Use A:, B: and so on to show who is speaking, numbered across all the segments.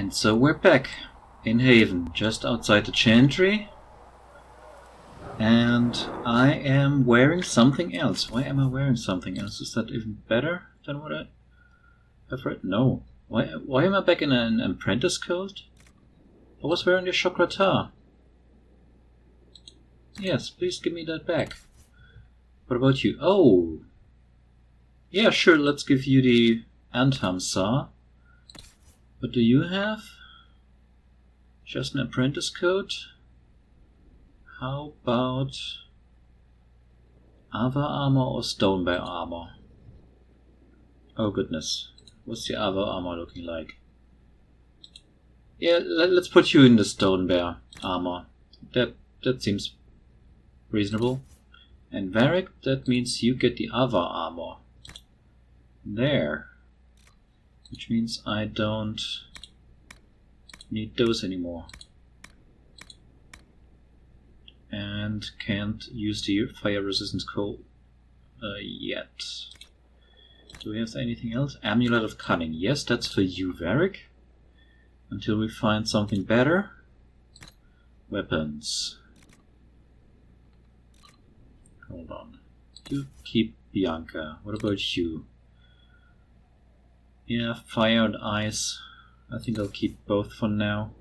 A: And so we're back in Haven, just outside the Chantry. And I am wearing something else. Why am I wearing something else? Is that even better than what I have read? No. Why am I back in an apprentice coat? I was wearing the Shokra-Tar. Yes, please give me that back. What about you? Oh! Yeah, sure, let's give you the Antam Saw. What do you have? Just an apprentice coat? How about Ava armor or Stonebear armor? Oh goodness, what's the Ava armor looking like? Yeah, let's put you in the Stonebear armor. That seems reasonable. And Varric, that means you get the Ava armor. There. Which means I don't need those anymore. And can't use the fire resistance coal yet. Do we have anything else? Amulet of Cunning. Yes, that's for you, Varric. Until we find something better. Weapons. Hold on. You keep Bianca. What about you? Yeah, fire and ice. I think I'll keep both for now.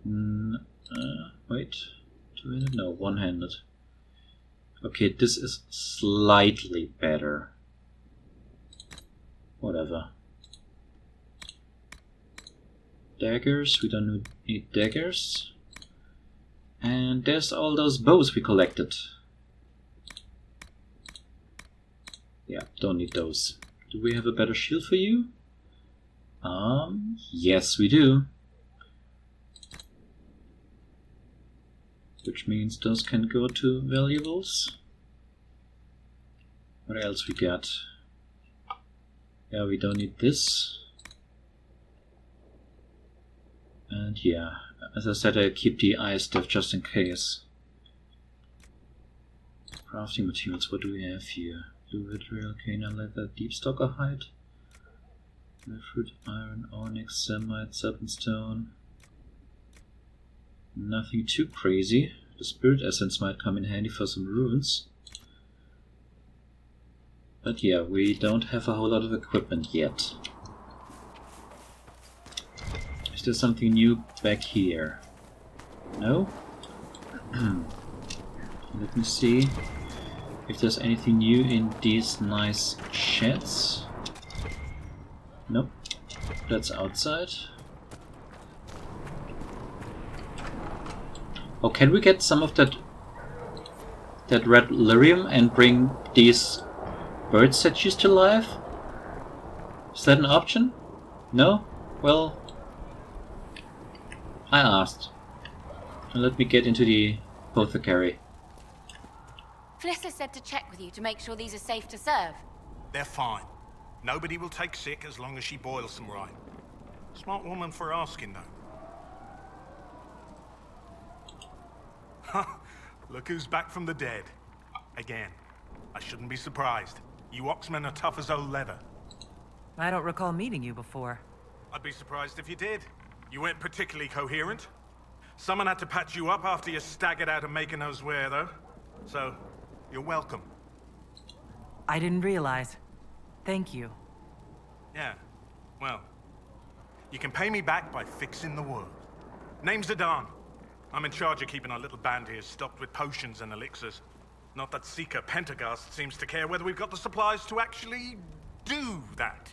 A: Wait. Two-handed? No, one-handed. Okay, this is slightly better. Whatever. Daggers. We don't need daggers. And there's all those bows we collected. Yeah, don't need those. Do we have a better shield for you? Yes we do. Which means those can go to valuables. What else we got? Yeah, we don't need this. And yeah, as I said, I keep the ice stuff just in case. Crafting materials, what do we have here? Blue vitriol, canine leather, deep stalker hide, fruit, iron, onyx, samite, serpentstone. Nothing too crazy. The spirit essence might come in handy for some runes. But yeah, we don't have a whole lot of equipment yet. Is there something new back here? No? Let me see if there's anything new in these nice sheds. Nope, that's outside. Oh, can we get some of that red lyrium and bring these bird statues to life? Is that an option? No? Well, I asked. And let me get into the apothecary.
B: Flister said to check with you to make sure these are safe to serve.
C: They're fine. Nobody will take sick as long as she boils them right. Smart woman for asking, though. Look who's back from the dead. Again. I shouldn't be surprised. You Oxmen are tough as old leather.
D: I don't recall meeting you before.
C: I'd be surprised if you did. You weren't particularly coherent. Someone had to patch you up after you staggered out of making those wear, though. So, you're welcome.
D: I didn't realize. Thank you.
C: Yeah, well, you can pay me back by fixing the world. Name's Adan. I'm in charge of keeping our little band here stocked with potions and elixirs. Not that Seeker Pentagast seems to care whether we've got the supplies to actually do that.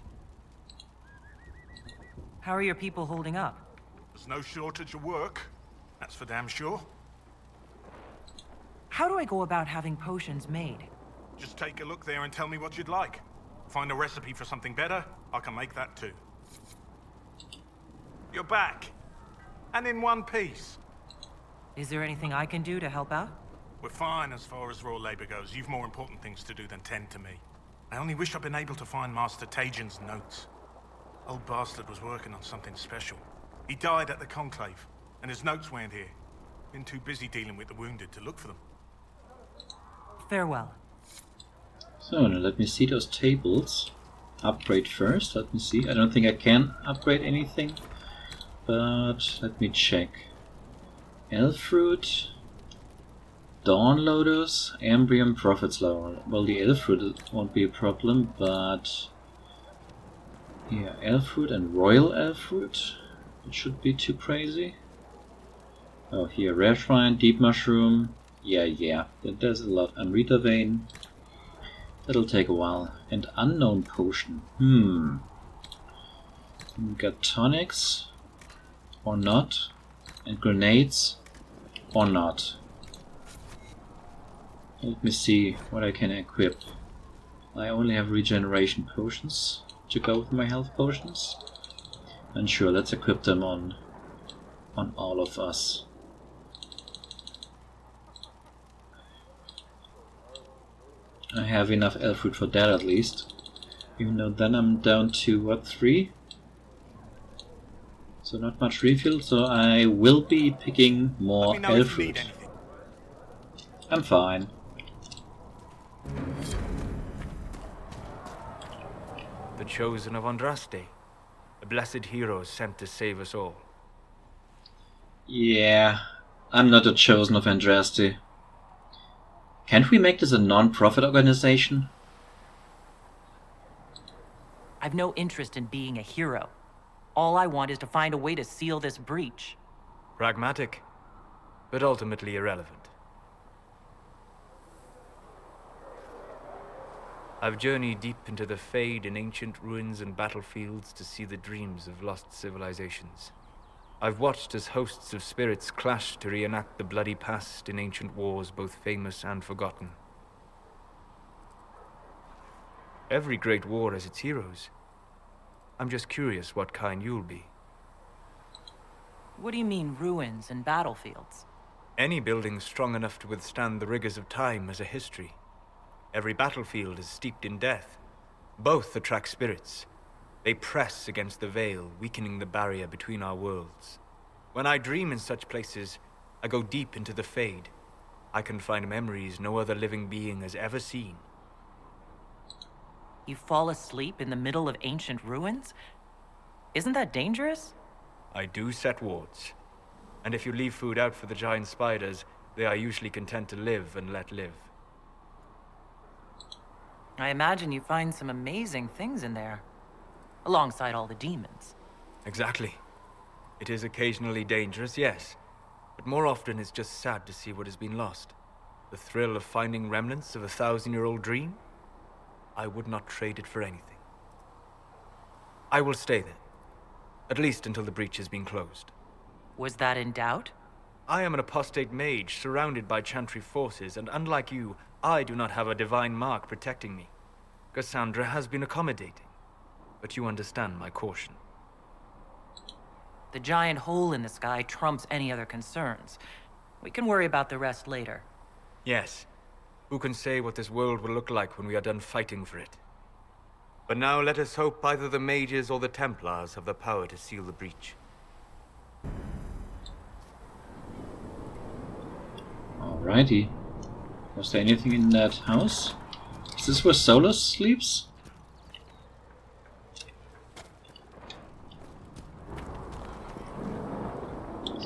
D: How are your people holding up?
C: There's no shortage of work. That's for damn sure.
D: How do I go about having potions made?
C: Just take a look there and tell me what you'd like. Find a recipe for something better, I can make that too. You're back. And in one piece.
D: Is there anything I can do to help out?
C: We're fine as far as raw labor goes. You've more important things to do than tend to me. I only wish I'd been able to find Master Tajan's notes. Old bastard was working on something special. He died at the Conclave, and his notes weren't here. Been too busy dealing with the wounded to look for them.
D: Farewell.
A: So, now let me see those tables. Upgrade first, let me see. I don't think I can upgrade anything but let me check. Elf Fruit, Dawn Lotus, Ambrium, Prophet's Laurel. Well, the Elf Fruit won't be a problem, but yeah, Elf Fruit and Royal Elf Fruit. It should be too crazy. Oh, here, Rare Shrine, Deep Mushroom. Yeah, there's a lot. Amrita Vein. That'll take a while. And Unknown Potion. We got tonics, or not, and grenades, or not. Let me see what I can equip. I only have regeneration potions to go with my health potions. And sure, let's equip them on all of us. I have enough elf fruit for that at least. Even though then I'm down to what, 3? So not much refill, so I will be picking more elf fruit. I'm fine.
E: The chosen of Andraste, the blessed heroes sent to save us all.
A: Yeah, I'm not the chosen of Andraste. Can't we make this a non-profit organization?
D: I've no interest in being a hero. All I want is to find a way to seal this breach.
E: Pragmatic, but ultimately irrelevant. I've journeyed deep into the Fade in ancient ruins and battlefields to see the dreams of lost civilizations. I've watched as hosts of spirits clash to reenact the bloody past in ancient wars both famous and forgotten. Every great war has its heroes. I'm just curious what kind you'll be.
D: What do you mean, ruins and battlefields?
E: Any building strong enough to withstand the rigors of time has a history. Every battlefield is steeped in death. Both attract spirits. They press against the veil, weakening the barrier between our worlds. When I dream in such places, I go deep into the Fade. I can find memories no other living being has ever seen.
D: You fall asleep in the middle of ancient ruins? Isn't that dangerous?
E: I do set wards. And if you leave food out for the giant spiders, they are usually content to live and let live.
D: I imagine you find some amazing things in there, alongside all the demons.
E: Exactly. It is occasionally dangerous, yes, but more often it's just sad to see what has been lost. The thrill of finding remnants of a 1,000-year-old dream? I would not trade it for anything. I will stay there, at least until the breach has been closed.
D: Was that in doubt?
E: I am an apostate mage surrounded by chantry forces, and unlike you, I do not have a divine mark protecting me. Cassandra has been accommodating, but you understand my caution.
D: The giant hole in the sky trumps any other concerns. We can worry about the rest later.
E: Yes. Who can say what this world will look like when we are done fighting for it? But now let us hope either the mages or the Templars have the power to seal the breach.
A: Alrighty. Was there anything in that house? Is this where Solus sleeps?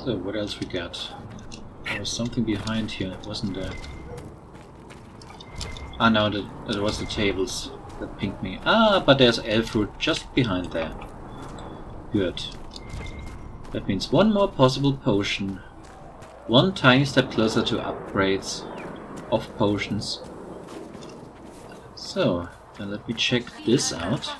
A: So, what else we got? There was something behind here, wasn't there? Ah, no, that was the tables that pinged me. Ah, but there's elf fruit just behind there. Good. That means one more possible potion. One tiny step closer to upgrades of potions. So, then let me check this out.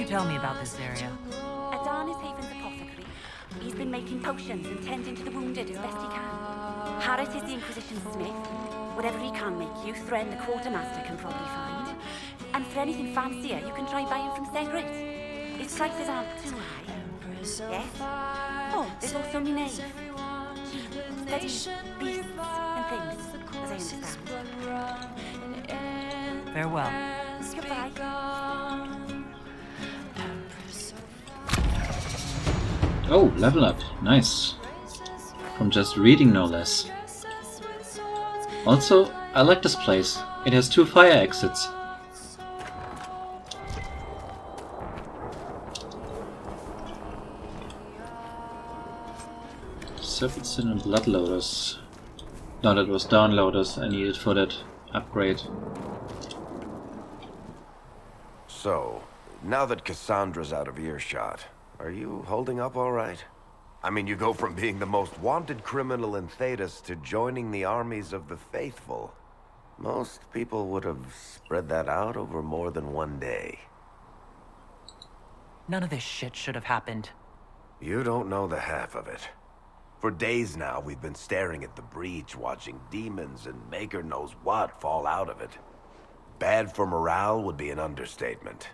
D: Tell me about this area.
B: Adan is Haven's apothecary. He's been making potions and tending to the wounded as best he can. Harris is the Inquisition smith. Whatever he can make you, Thren the quartermaster can probably find. And for anything fancier, you can try buying from Segret. His prices aren't too high. Yes? Oh, there's also my name. She studies beasts and things, as they understand.
D: Farewell.
B: Goodbye.
A: Oh, level up. Nice. From just reading, no less. Also, I like this place. It has 2 fire exits. Serpentine and Bloodloaders. No, that was Downloaders I needed for that upgrade.
F: So, now that Cassandra's out of earshot, are you holding up all right? I mean, you go from being the most wanted criminal in Thedas to joining the armies of the faithful. Most people would have spread that out over more than one day.
D: None of this shit should have happened.
F: You don't know the half of it. For days now, we've been staring at the breach, watching demons and Maker knows what fall out of it. Bad for morale would be an understatement.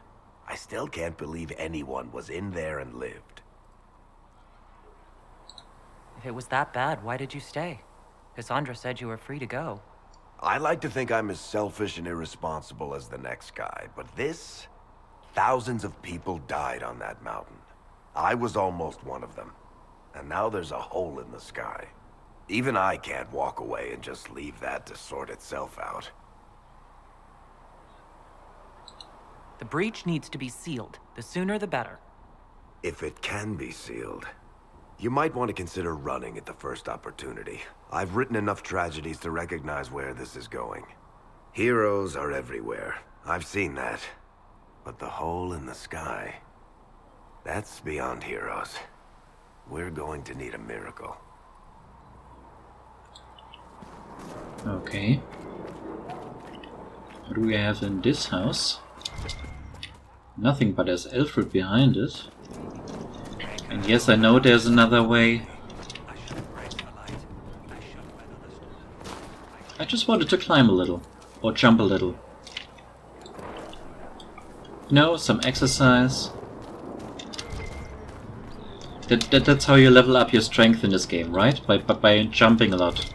F: I still can't believe anyone was in there and lived.
D: If it was that bad, why did you stay? Cassandra said you were free to go.
F: I like to think I'm as selfish and irresponsible as the next guy, but this... Thousands of people died on that mountain. I was almost one of them. And now there's a hole in the sky. Even I can't walk away and just leave that to sort itself out.
D: The breach needs to be sealed. The sooner the better.
F: If it can be sealed, you might want to consider running at the first opportunity. I've written enough tragedies to recognize where this is going. Heroes are everywhere. I've seen that. But the hole in the sky... that's beyond heroes. We're going to need a miracle.
A: Okay. What do we have in this house? Nothing, but there's Alfred behind it. And yes, I know there's another way. I just wanted to climb a little. Or jump a little. No, some exercise. That's how you level up your strength in this game, right? By jumping a lot.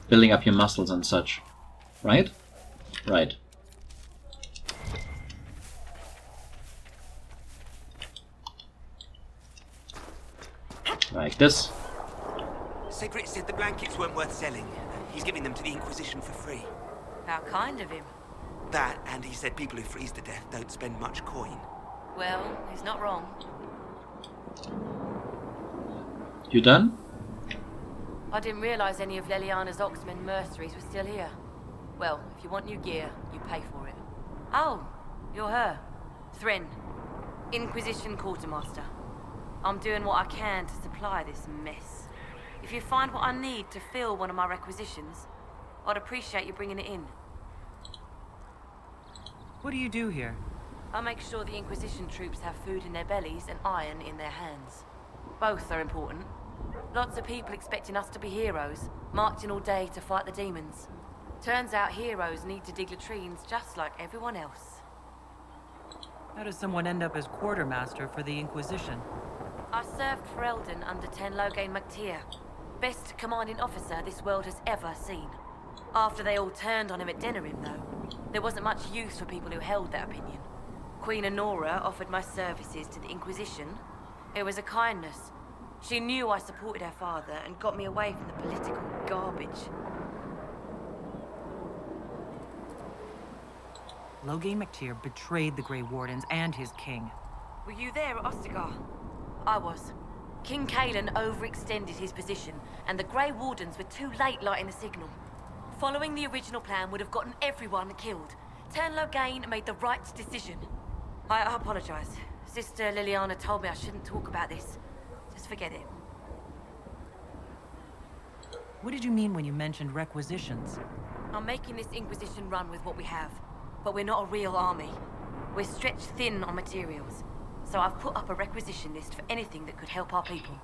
A: Building up your muscles and such. Right? Right. Like this.
G: Sigrid said the blankets weren't worth selling. He's giving them to the Inquisition for free.
H: How kind of him.
G: That, and he said people who freeze to death don't spend much coin.
H: Well, he's not wrong.
A: You done?
H: I didn't realize any of Leliana's Oxmen mercenaries were still here. Well, if you want new gear, you pay for it. Oh, you're her. Thren, Inquisition Quartermaster. I'm doing what I can to supply this mess. If you find what I need to fill one of my requisitions, I'd appreciate you bringing it in.
D: What do you do here?
H: I make sure the Inquisition troops have food in their bellies and iron in their hands. Both are important. Lots of people expecting us to be heroes, marching all day to fight the demons. Turns out heroes need to dig latrines just like everyone else.
D: How does someone end up as quartermaster for the Inquisition?
H: I served for Eldon under Ten-Loghain MacTier. Best commanding officer this world has ever seen. After they all turned on him at Denerim, though, there wasn't much use for people who held that opinion. Queen Honora offered my services to the Inquisition. It was a kindness. She knew I supported her father and got me away from the political garbage.
D: Loghain MacTier betrayed the Grey Wardens and his king.
H: Were you there at Ostagar? I was. King Cailan overextended his position, and the Grey Wardens were too late lighting the signal. Following the original plan would have gotten everyone killed. Ten-Loghain made the right decision. I apologize. Sister Liliana told me I shouldn't talk about this. Just forget it.
D: What did you mean when you mentioned requisitions?
H: I'm making this Inquisition run with what we have, but we're not a real army. We're stretched thin on materials, so I've put up a requisition list for anything that could help our people.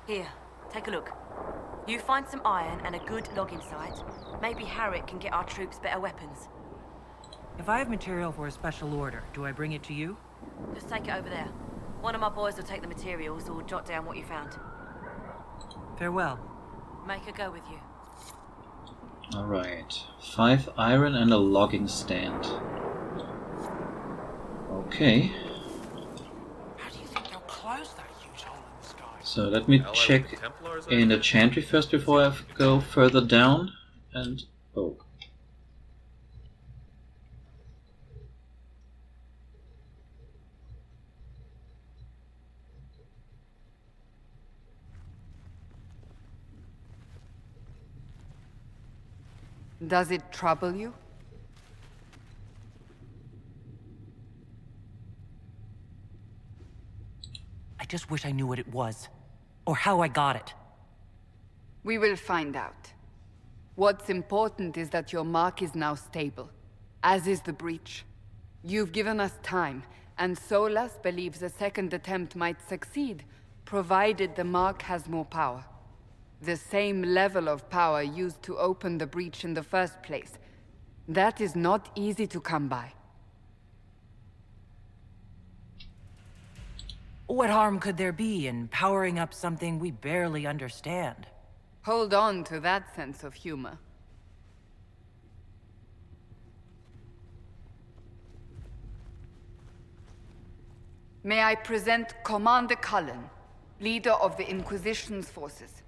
H: Here, take a look. You find some iron and a good login site. Maybe Harriet can get our troops better weapons.
D: If I have material for a special order, do I bring it to you?
H: Just take it over there. One of my boys will take the materials or jot down what you found.
D: Farewell.
H: Make her go with you.
A: Alright. 5 iron and a logging stand. Okay.
I: How do you think they'll close that huge hole in the sky?
A: So let me check in the chantry first before I go further down. And oh.
J: Does it trouble you?
D: I just wish I knew what it was. Or how I got it.
J: We will find out. What's important is that your mark is now stable, as is the breach. You've given us time, and Solas believes a second attempt might succeed, provided the mark has more power. The same level of power used to open the breach in the first place. That is not easy to come by.
D: What harm could there be in powering up something we barely understand?
J: Hold on to that sense of humor. May I present Commander Cullen, leader of the Inquisition's forces.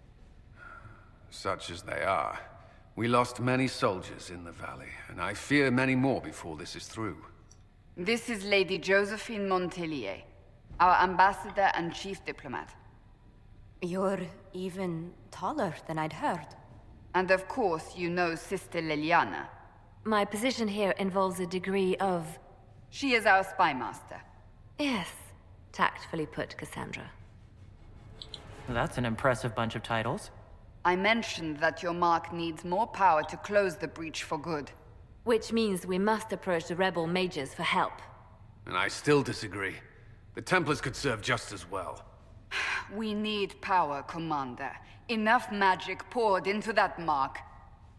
K: Such as they are. We lost many soldiers in the valley, and I fear many more before this is through.
J: This is Lady Josephine Montelier, our ambassador and chief diplomat.
L: You're even taller than I'd heard.
J: And of course, you know Sister Liliana.
L: My position here involves a degree of...
J: She is our spy master.
L: Yes, tactfully put, Cassandra.
D: That's an impressive bunch of titles.
J: I mentioned that your mark needs more power to close the breach for good.
L: Which means we must approach the rebel mages for help.
K: And I still disagree. The Templars could serve just as well.
J: We need power, Commander. Enough magic poured into that mark.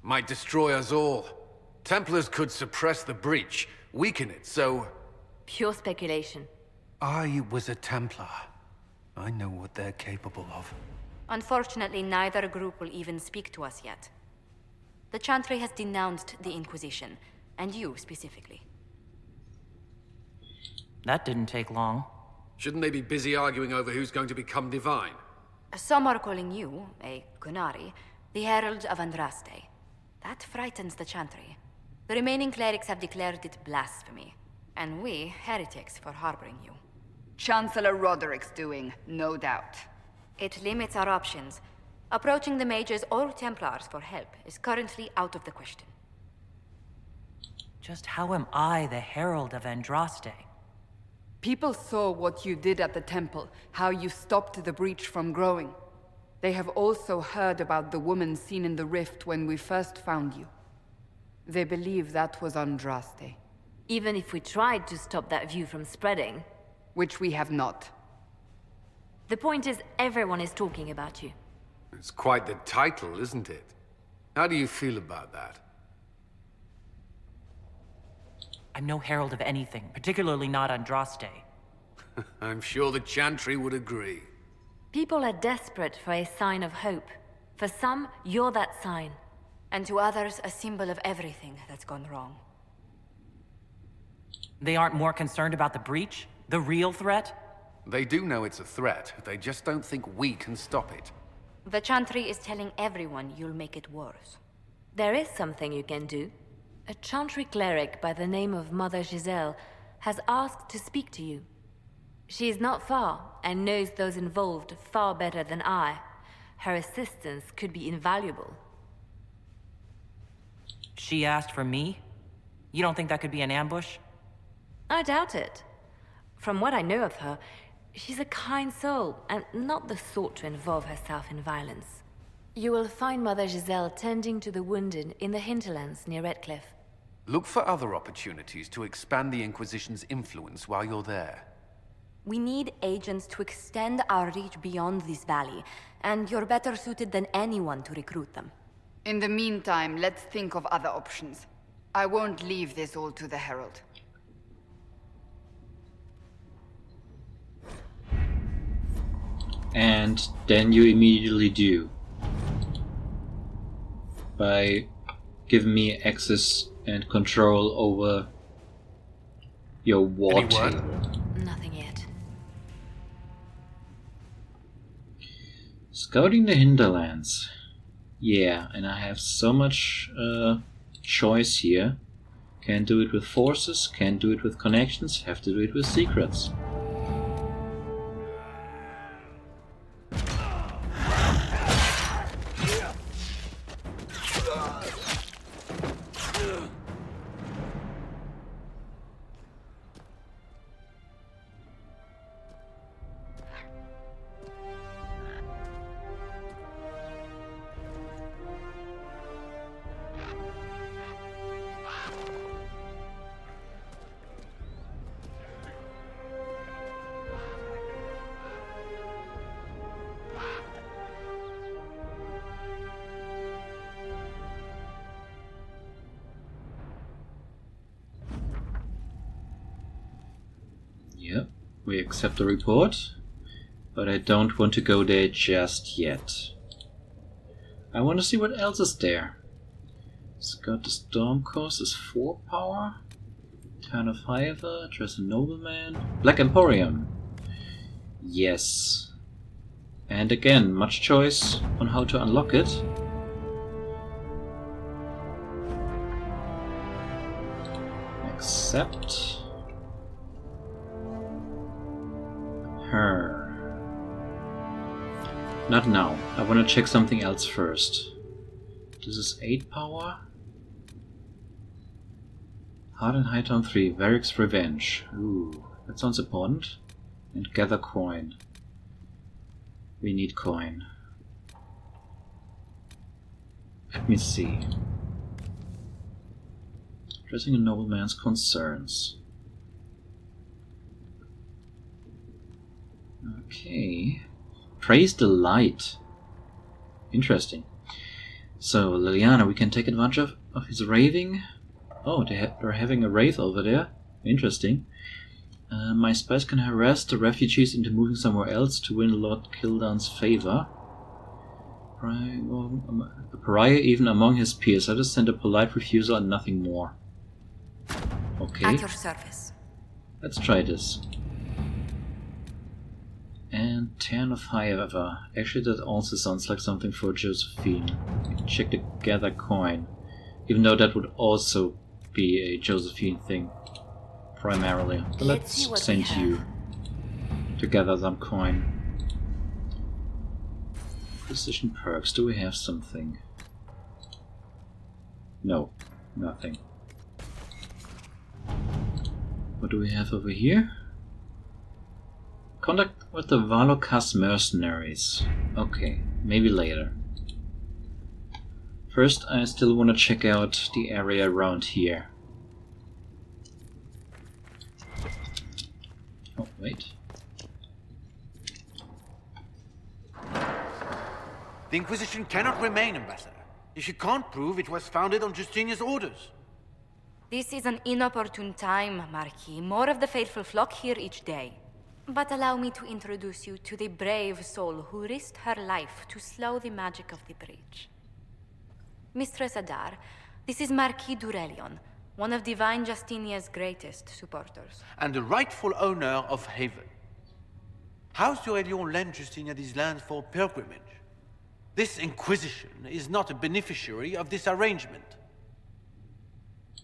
K: Might destroy us all. Templars could suppress the breach, weaken it, so...
L: Pure speculation.
K: I was a Templar. I know what they're capable of.
L: Unfortunately, neither group will even speak to us yet. The Chantry has denounced the Inquisition, and you specifically.
D: That didn't take long.
K: Shouldn't they be busy arguing over who's going to become divine?
L: Some are calling you, a Gunari, the Herald of Andraste. That frightens the Chantry. The remaining clerics have declared it blasphemy, and we, heretics, for harboring you.
J: Chancellor Roderick's doing, no doubt.
L: It limits our options. Approaching the mages or Templars for help is currently out of the question.
D: Just how am I the Herald of Andraste?
J: People saw what you did at the temple, how you stopped the breach from growing. They have also heard about the woman seen in the rift when we first found you. They believe that was Andraste.
L: Even if we tried to stop that view from spreading...
J: Which we have not.
L: The point is, everyone is talking about you.
K: It's quite the title, isn't it? How do you feel about that?
D: I'm no herald of anything, particularly not Andraste.
K: I'm sure the Chantry would agree.
L: People are desperate for a sign of hope. For some, you're that sign. And to others, a symbol of everything that's gone wrong.
D: They aren't more concerned about the breach? The real threat?
K: They do know it's a threat. They just don't think we can stop it.
L: The Chantry is telling everyone you'll make it worse. There is something you can do. A Chantry cleric by the name of Mother Giselle has asked to speak to you. She is not far and knows those involved far better than I. Her assistance could be invaluable.
D: She asked for me? You don't think that could be an ambush?
L: I doubt it. From what I know of her, she's a kind soul, and not the sort to involve herself in violence. You will find Mother Giselle tending to the wounded in the hinterlands near Redcliffe.
K: Look for other opportunities to expand the Inquisition's influence while you're there.
L: We need agents to extend our reach beyond this valley, and you're better suited than anyone to recruit them.
J: In the meantime, let's think of other options. I won't leave this all to the Herald.
A: And then you immediately do. By given me access and control over your war table?
H: Nothing yet.
A: Scouting the hinterlands. Yeah, and I have so much choice here. Can't do it with forces, can't do it with connections, have to do it with secrets. Yep, we accept the report, but I don't want to go there just yet. I want to see what else is there. Scout the Storm Coast is 4 power. Town of Hiver, Dress a Nobleman. Black Emporium. Yes. And again, much choice on how to unlock it. Accept. Her. Not now. I want to check something else first. This is 8 power. Hard and Hightown 3. Varric's Revenge. Ooh, that sounds important. And gather coin. We need coin. Let me see. Addressing a nobleman's concerns. Okay. Praise the light. Interesting. So, Liliana, we can take advantage of his raving. Oh, they're having a rave over there. Interesting. My spies can harass the refugees into moving somewhere else to win Lord Kildan's favor. A pariah even among his peers. I just send a polite refusal and nothing more. Okay.
H: At your service.
A: Let's try this. And Town of Hiver. Actually, that also sounds like something for Josephine. Check the gather coin. Even though that would also be a Josephine thing. Primarily. But let's send you to gather some coin. Precision perks. Do we have something? No. Nothing. What do we have over here? Contact with the Valokas mercenaries. Okay, maybe later. First, I still want to check out the area around here. Oh, wait.
I: The Inquisition cannot remain, Ambassador, if you can't prove it was founded on Justinian's orders.
L: This is an inopportune time, Marquis. More of the faithful flock here each day. But allow me to introduce you to the brave soul who risked her life to slow the magic of the breach. Mistress Adar, this is Marquis Durelion, one of Divine Justinia's greatest supporters.
I: And the rightful owner of Haven. House Durelion lent Justinia these lands for pilgrimage. This Inquisition is not a beneficiary of this arrangement.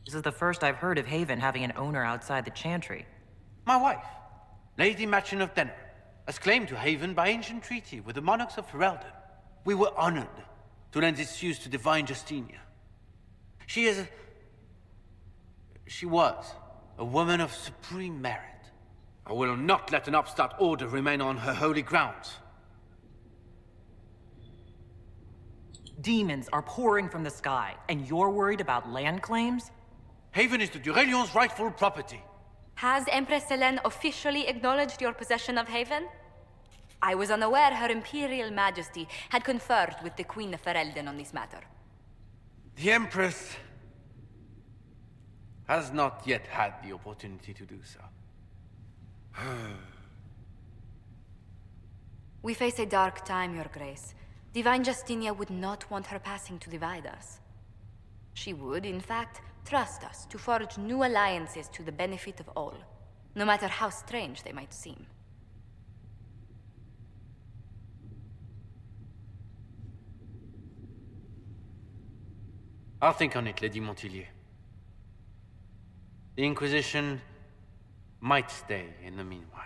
D: This is the first I've heard of Haven having an owner outside the Chantry.
I: My wife, Lady Machin of Denner, has claimed to Haven by ancient treaty with the monarchs of Ferelden. We were honored to lend its use to Divine Justinia. She was a woman of supreme merit. I will not let an upstart order remain on her holy grounds.
D: Demons are pouring from the sky, and you're worried about land claims?
I: Haven is the Durelion's rightful property.
L: Has Empress Selene officially acknowledged your possession of Haven? I was unaware Her Imperial Majesty had conferred with the Queen of Ferelden on this matter.
I: The Empress has not yet had the opportunity to do so.
L: We face a dark time, Your Grace. Divine Justinia would not want her passing to divide us. She would, in fact, trust us to forge new alliances to the benefit of all, no matter how strange they might seem.
I: I'll think on it, Lady Montillier. The Inquisition might stay in the meanwhile.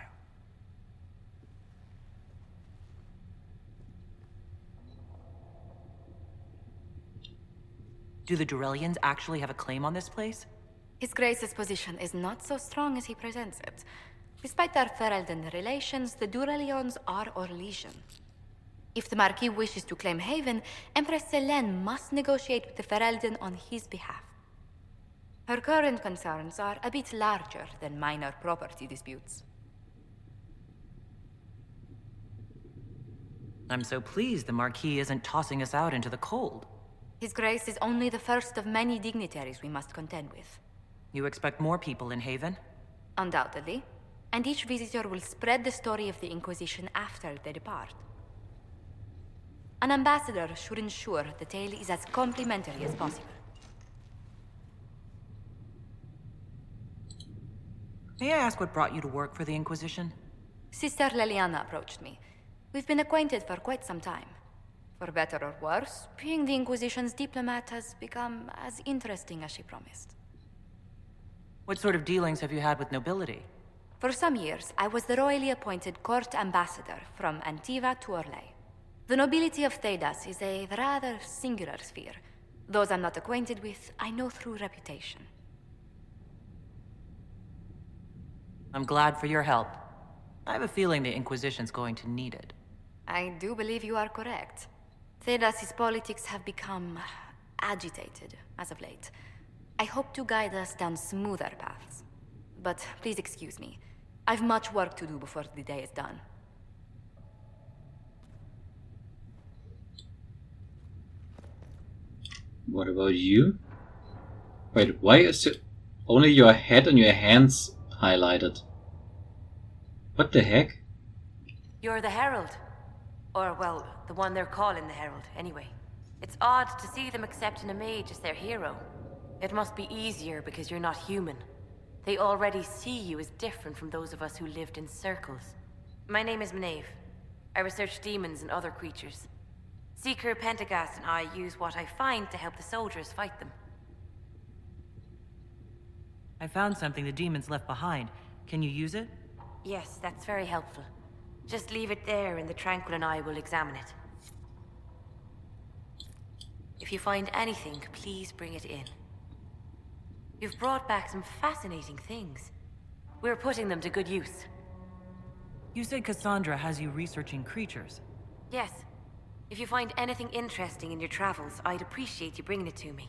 D: Do the Durelians actually have a claim on this place?
L: His Grace's position is not so strong as he presents it. Despite our Ferelden relations, the Durelions are our legion. If the Marquis wishes to claim Haven, Empress Selene must negotiate with the Ferelden on his behalf. Her current concerns are a bit larger than minor property disputes.
D: I'm so pleased the Marquis isn't tossing us out into the cold.
L: His Grace is only the first of many dignitaries we must contend with.
D: You expect more people in Haven?
L: Undoubtedly. And each visitor will spread the story of the Inquisition after they depart. An ambassador should ensure the tale is as complimentary as possible.
D: May I ask what brought you to work for the Inquisition?
L: Sister Leliana approached me. We've been acquainted for quite some time. For better or worse, being the Inquisition's diplomat has become as interesting as she promised.
D: What sort of dealings have you had with nobility?
L: For some years, I was the royally appointed court ambassador from Antiva to Orlais. The nobility of Thedas is a rather singular sphere. Those I'm not acquainted with, I know through reputation.
D: I'm glad for your help. I have a feeling the Inquisition's going to need it.
L: I do believe you are correct. Thedas's politics have become agitated as of late. I hope to guide us down smoother paths. But please excuse me. I've much work to do before the day is done.
A: What about you? Wait, why is it only your head and your hands highlighted? What the heck?
H: You're the Herald. Or, well, the one they're calling the Herald, anyway. It's odd to see them accepting a mage as their hero. It must be easier because you're not human. They already see you as different from those of us who lived in circles. My name is Maeve. I research demons and other creatures. Seeker Pentagast and I use what I find to help the soldiers fight them.
D: I found something the demons left behind. Can you use it?
H: Yes, that's very helpful. Just leave it there and the Tranquil and I will examine it. If you find anything, please bring it in. You've brought back some fascinating things. We're putting them to good use.
D: You said Cassandra has you researching creatures.
H: Yes. If you find anything interesting in your travels, I'd appreciate you bringing it to me.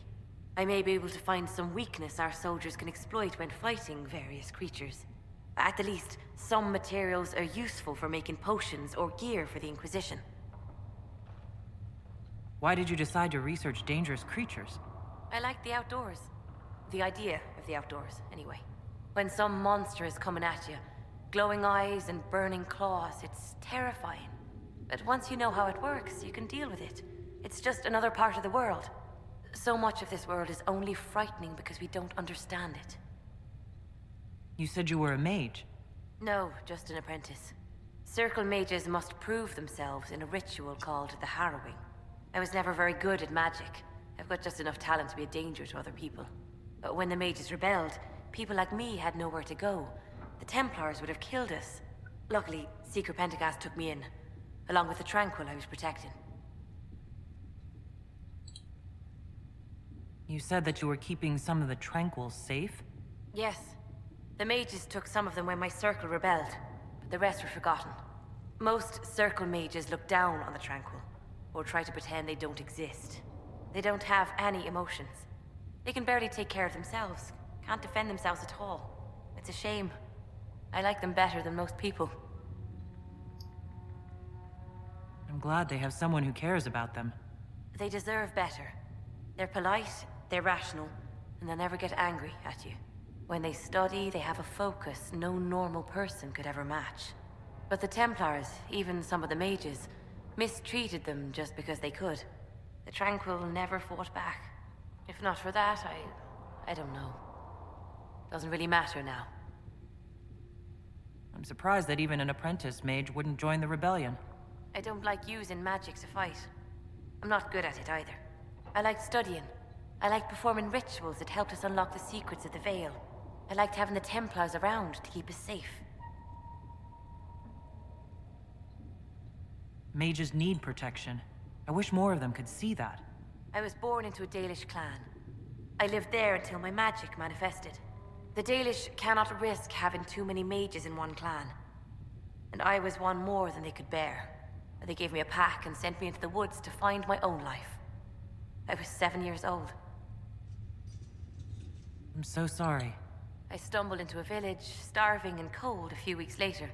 H: I may be able to find some weakness our soldiers can exploit when fighting various creatures. At the least, some materials are useful for making potions or gear for the Inquisition.
D: Why did you decide to research dangerous creatures?
H: I like the outdoors. The idea of the outdoors, anyway. When some monster is coming at you, glowing eyes and burning claws, it's terrifying. But once you know how it works, you can deal with it. It's just another part of the world. So much of this world is only frightening because we don't understand it.
D: You said you were a mage.
H: No, just an apprentice. Circle mages must prove themselves in a ritual called the Harrowing. I was never very good at magic. I've got just enough talent to be a danger to other people. But when the mages rebelled, people like me had nowhere to go. The Templars would have killed us. Luckily, Seeker Pentagast took me in, along with the Tranquil I was protecting.
D: You said that you were keeping some of the Tranquils safe?
H: Yes. The mages took some of them when my circle rebelled, but the rest were forgotten. Most circle mages look down on the Tranquil, or try to pretend they don't exist. They don't have any emotions. They can barely take care of themselves, can't defend themselves at all. It's a shame. I like them better than most people.
D: I'm glad they have someone who cares about them.
H: They deserve better. They're polite, they're rational, and they'll never get angry at you. When they study, they have a focus no normal person could ever match. But the Templars, even some of the mages, mistreated them just because they could. The Tranquil never fought back. If not for that, I don't know. Doesn't really matter now.
D: I'm surprised that even an apprentice mage wouldn't join the rebellion.
H: I don't like using magic to fight. I'm not good at it either. I liked studying. I liked performing rituals that helped us unlock the secrets of the Veil. I liked having the Templars around to keep us safe.
D: Mages need protection. I wish more of them could see that.
H: I was born into a Dalish clan. I lived there until my magic manifested. The Dalish cannot risk having too many mages in one clan. And I was one more than they could bear. They gave me a pack and sent me into the woods to find my own life. I was 7 years old.
D: I'm so sorry.
H: I stumbled into a village, starving and cold, a few weeks later.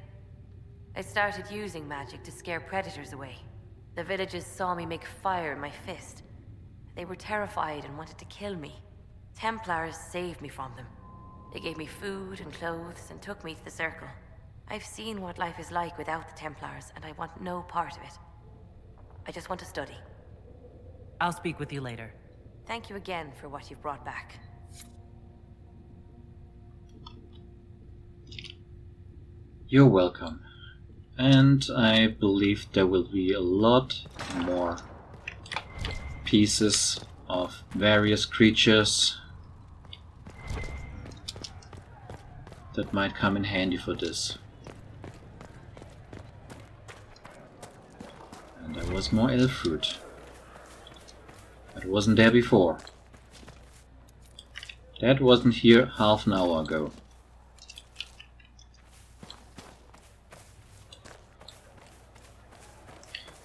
H: I started using magic to scare predators away. The villagers saw me make fire in my fist. They were terrified and wanted to kill me. Templars saved me from them. They gave me food and clothes and took me to the Circle. I've seen what life is like without the Templars, and I want no part of it. I just want to study.
D: I'll speak with you later.
H: Thank you again for what you've brought back.
A: You're welcome. And I believe there will be a lot more pieces of various creatures that might come in handy for this. And there was more elf fruit. That wasn't there before. That wasn't here half an hour ago.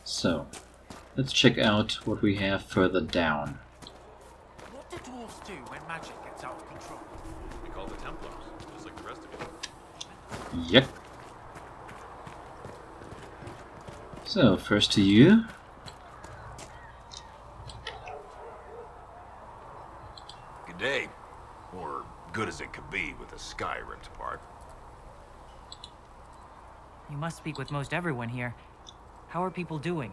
A: So, let's check out what we have further down.
M: What do dwarves do when magic gets out of control?
N: We call the Templars, just like the rest of you.
A: Yep. So, first to you.
O: Good day. Or good as it could be with the sky ripped apart.
D: You must speak with most everyone here. How are people doing?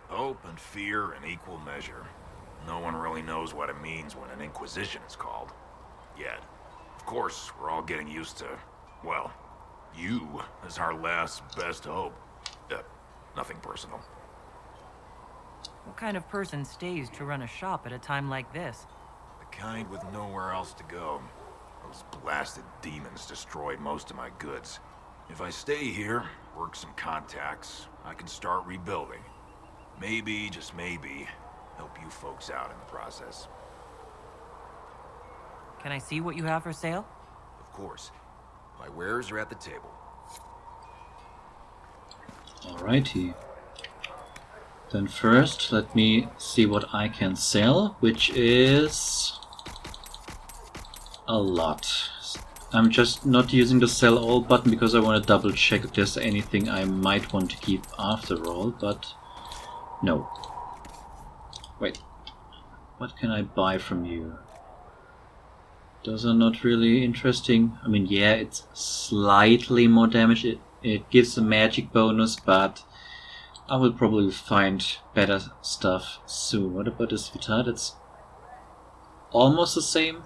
O: Hope and fear in equal measure. No one really knows what it means when an Inquisition is called. Yet. Of course, we're all getting used to, well, you as our last best hope. Nothing personal.
D: What kind of person stays to run a shop at a time like this?
O: The kind with nowhere else to go. Those blasted demons destroyed most of my goods. If I stay here, work some contacts, I can start rebuilding. Maybe, just maybe, help you folks out in the process.
D: Can I see what you have for sale?
O: Of course. My wares are at the table.
A: Alrighty. Then first, let me see what I can sell, which is a lot. I'm just not using the sell all button because I want to double check if there's anything I might want to keep after all, but no. Wait, what can I buy from you? Those are not really interesting. I mean, yeah, it's slightly more damage. It gives a magic bonus, but I will probably find better stuff soon. What about this Vitar? That's almost the same.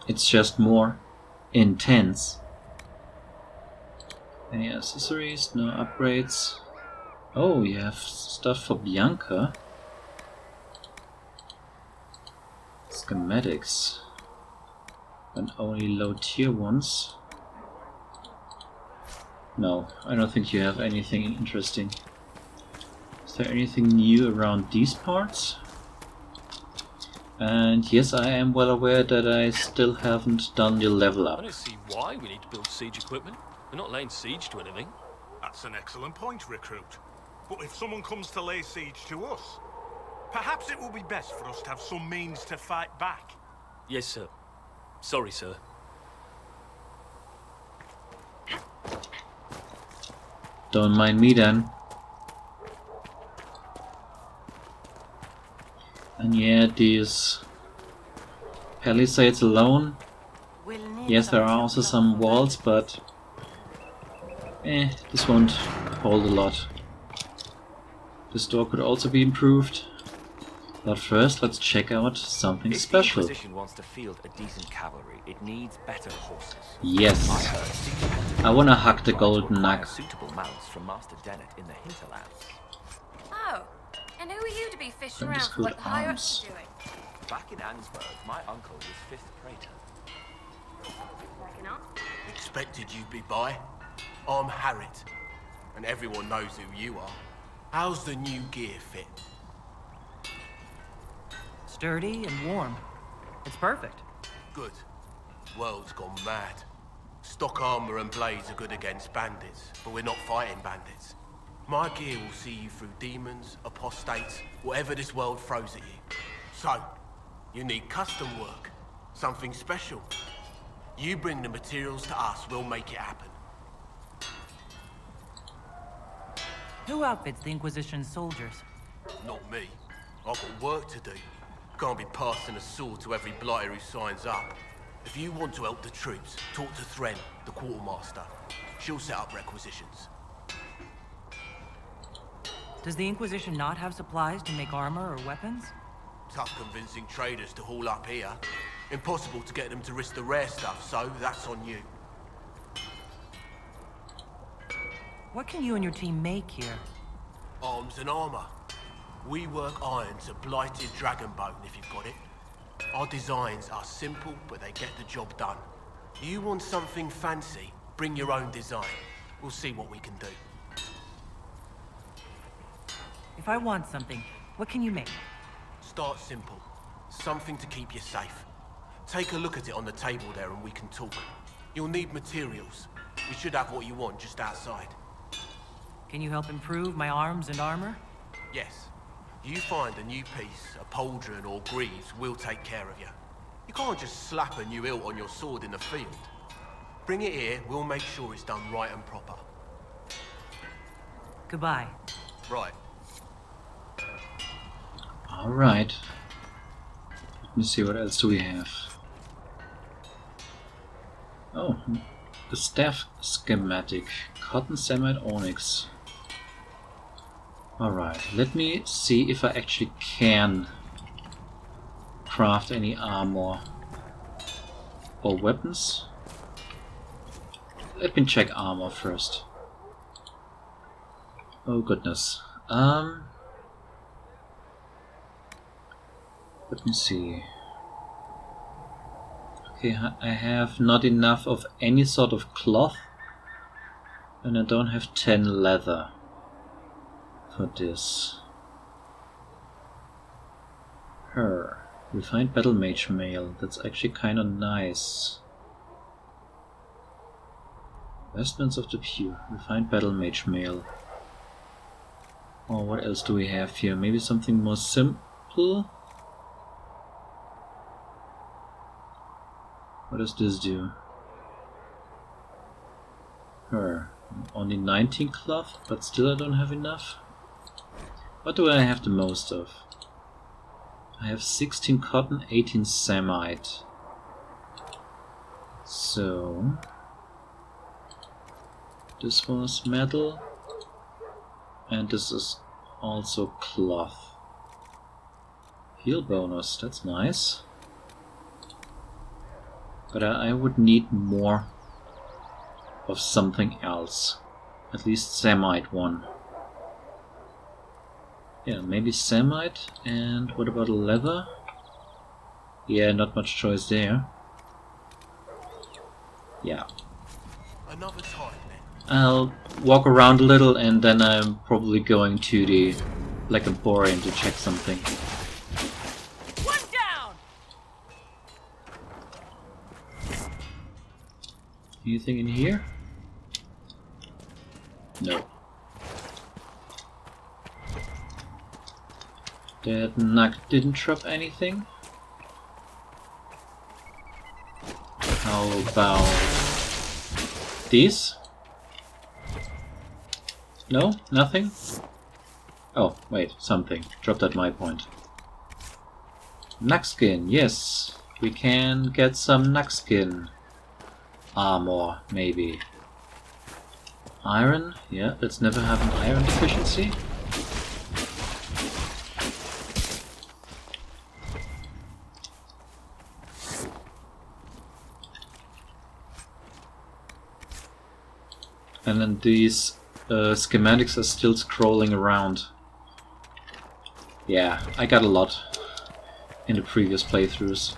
A: It's just more intense. Any accessories? No upgrades. Oh, you have stuff for Bianca. Schematics. And only low tier ones. No, I don't think you have anything interesting. Is there anything new around these parts? And yes, I am well aware that I still haven't done the level up.
N: I don't see why we need to build siege equipment. We're not laying siege to anything.
C: That's an excellent point, Recruit. But if someone comes to lay siege to us, perhaps it will be best for us to have some means to fight back.
N: Yes, sir. Sorry, sir.
A: Don't mind me then. And yeah, these palisades alone. Yes, there are also some walls, but this won't hold a lot. This door could also be improved. But first, let's check out something special.
P: If the Inquisition wants to field a decent cavalry, it needs better horses.
A: Yes. I wanna hack the golden nug.
P: Suitable mounts from Master Dennett in the hinterlands.
H: Oh, and who are you to be fishing
A: From
H: around
A: this
H: for what
A: good
H: the higher
A: arms.
H: ups are doing?
P: Back in Ansburg, my uncle was 5th Praetor.
Q: Expected you'd be by. I'm Harriet, and everyone knows who you are. How's the new gear fit?
D: Sturdy and warm. It's perfect.
Q: Good. World's gone mad. Stock armor and blades are good against bandits, but we're not fighting bandits. My gear will see you through demons, apostates, whatever this world throws at you. So, you need custom work, something special. You bring the materials to us, we'll make it happen.
D: Who outfits the Inquisition soldiers?
Q: Not me. I've got work to do. Can't be passing a sword to every blighter who signs up. If you want to help the troops, talk to Thren, the quartermaster. She'll set up requisitions.
D: Does the Inquisition not have supplies to make armor or weapons?
Q: Tough convincing traders to haul up here. Impossible to get them to risk the rare stuff, so that's on you.
D: What can you and your team make here?
Q: Arms and armor. We work iron to blighted dragon bone if you've got it. Our designs are simple, but they get the job done. You want something fancy, bring your own design. We'll see what we can do.
D: If I want something, what can you make?
Q: Start simple. Something to keep you safe. Take a look at it on the table there and we can talk. You'll need materials. We should have what you want just outside.
D: Can you help improve my arms and armor?
Q: Yes. You find a new piece, a pauldron or greaves, we'll take care of you. You can't just slap a new hilt on your sword in the field. Bring it here, we'll make sure it's done right and proper.
D: Goodbye.
Q: Right.
A: Alright. Let me see, what else do we have? Oh, the staff schematic. Cotton samite onyx. Alright, let me see if I actually can craft any armor or weapons. Let me check armor first. Oh goodness. Let me see. Okay, I have not enough of any sort of cloth, and I don't have 10 leather for this. Refined battle mage mail. That's actually kind of nice. Vestments of the pure. Refined battle mage mail. Oh, what else do we have here? Maybe something more simple? What does this do? Only 19 cloth, but still I don't have enough. What do I have the most of? I have 16 cotton, 18 samite. So this was metal, and this is also cloth. Heal bonus, that's nice. But I would need more of something else. At least samite one. Yeah, maybe samite. And what about leather? Yeah, not much choice there. Yeah.
Q: Another time then.
A: I'll walk around a little and then I'm probably going to the Black Emporium to check something. Anything in here? No. That nug didn't drop anything. How about these? No? Nothing? Oh, wait, something. Dropped at my point. Nugskin, yes. We can get some Nugskin. Armor, maybe. Iron? Yeah, let's never have an iron deficiency. And then these schematics are still scrolling around. Yeah, I got a lot in the previous playthroughs.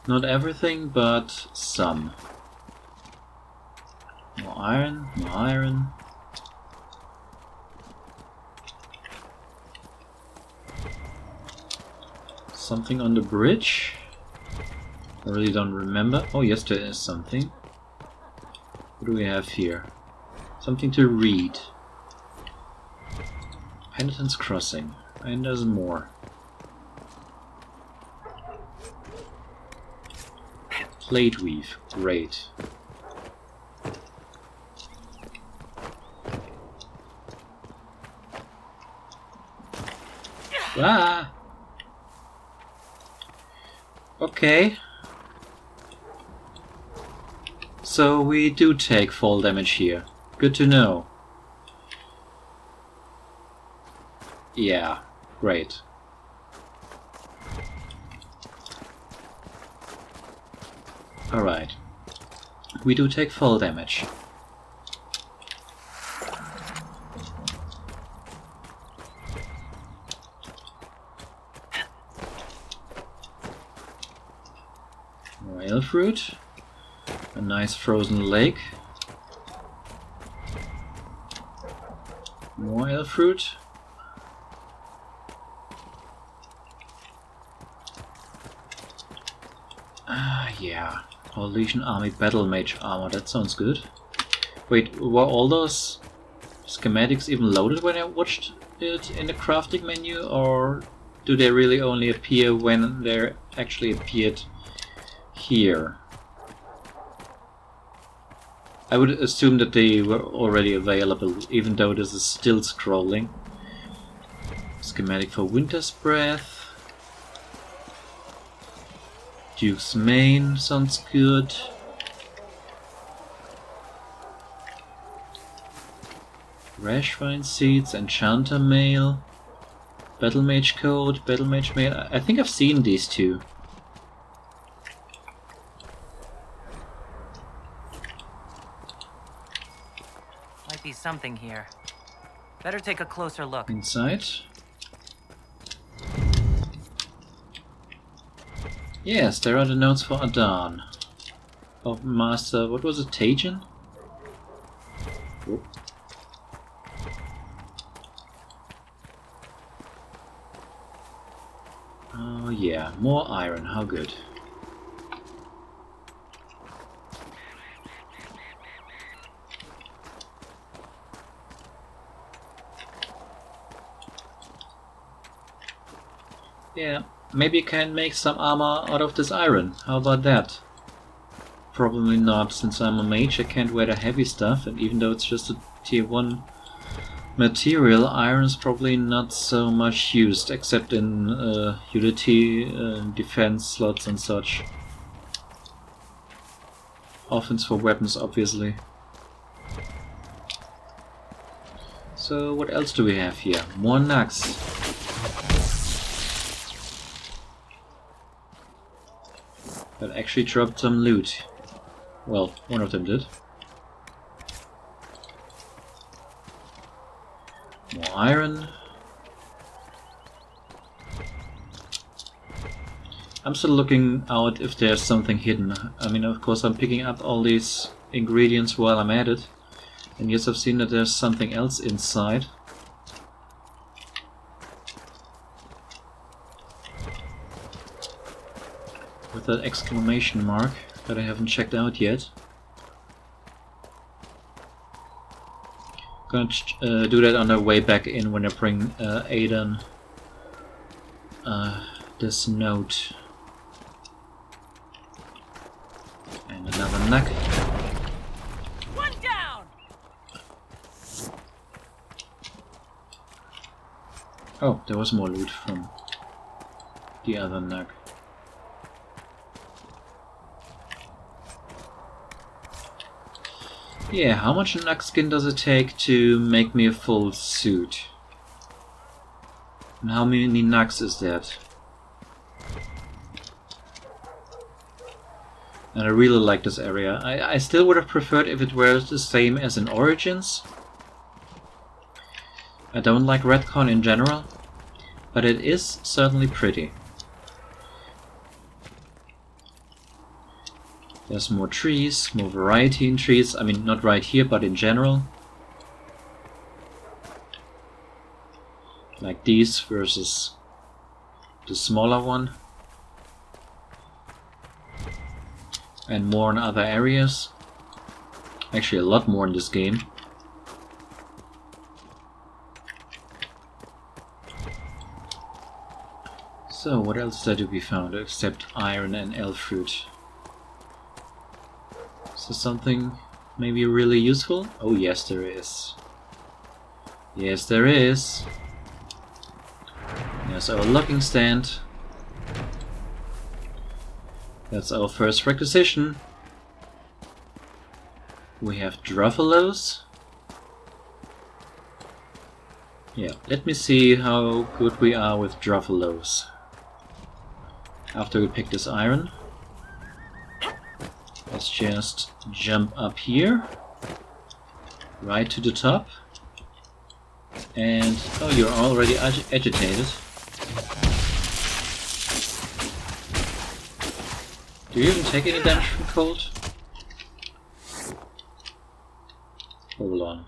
A: Not everything, but some. More iron, more iron. Something on the bridge? I really don't remember. Oh yes, there is something. What do we have here? Something to read. Penitence Crossing. And there's more. Plate weave. Great. Ah! Okay. So we do take fall damage here. Good to know. Yeah, great. Alright. We do take fall damage. More ale fruit. A nice frozen lake. More ale fruit. Yeah. All Legion Army Battle Mage armor, that sounds good. Wait, were all those schematics even loaded when I watched it in the crafting menu, or do they really only appear when they actually appeared here? I would assume that they were already available, even though this is still scrolling. Schematic for Winter's Breath. Duke's Mane sounds good. Rashvine Seeds, Enchanter Mail, Battle Mage Code, Battle Mage Mail. I think I've seen these two.
D: Might be something here. Better take a closer look.
A: Inside. Yes, there are the notes for Adan. Of Master, what was it, Tajin? Whoop. Oh yeah, more iron, how good. Yeah, maybe I can make some armor out of this iron. How about that? Probably not, since I'm a mage I can't wear the heavy stuff, and even though it's just a tier 1 material, iron is probably not so much used, except in utility, defense slots and such. Offense for weapons, obviously. So what else do we have here? More nugs. That actually dropped some loot. Well, one of them did. More iron. I'm still looking out if there's something hidden. I mean, of course I'm picking up all these ingredients while I'm at it. And yes, I've seen that there's something else inside. With that exclamation mark that I haven't checked out yet. Gonna do that on the way back in when I bring Aiden this note. And another nug.
M: One down.
A: Oh, there was more loot from the other nug. Yeah, how much nug skin does it take to make me a full suit? And how many nugs is that? And I really like this area. I still would have preferred if it were the same as in Origins. I don't like Redcon in general, but it is certainly pretty. There's more trees, more variety in trees. I mean, not right here, but in general. Like these versus the smaller one. And more in other areas. Actually, a lot more in this game. So, what else did we found except iron and elf fruit? Is there something maybe really useful? Oh yes, there is. Yes, there is. There's our logging stand. That's our first requisition. We have Druffaloes. Yeah, let me see how good we are with Druffaloes. After we pick this iron. Let's just jump up here. Right to the top. And, oh, you're already agitated. Do you even take any damage from cold? Hold on.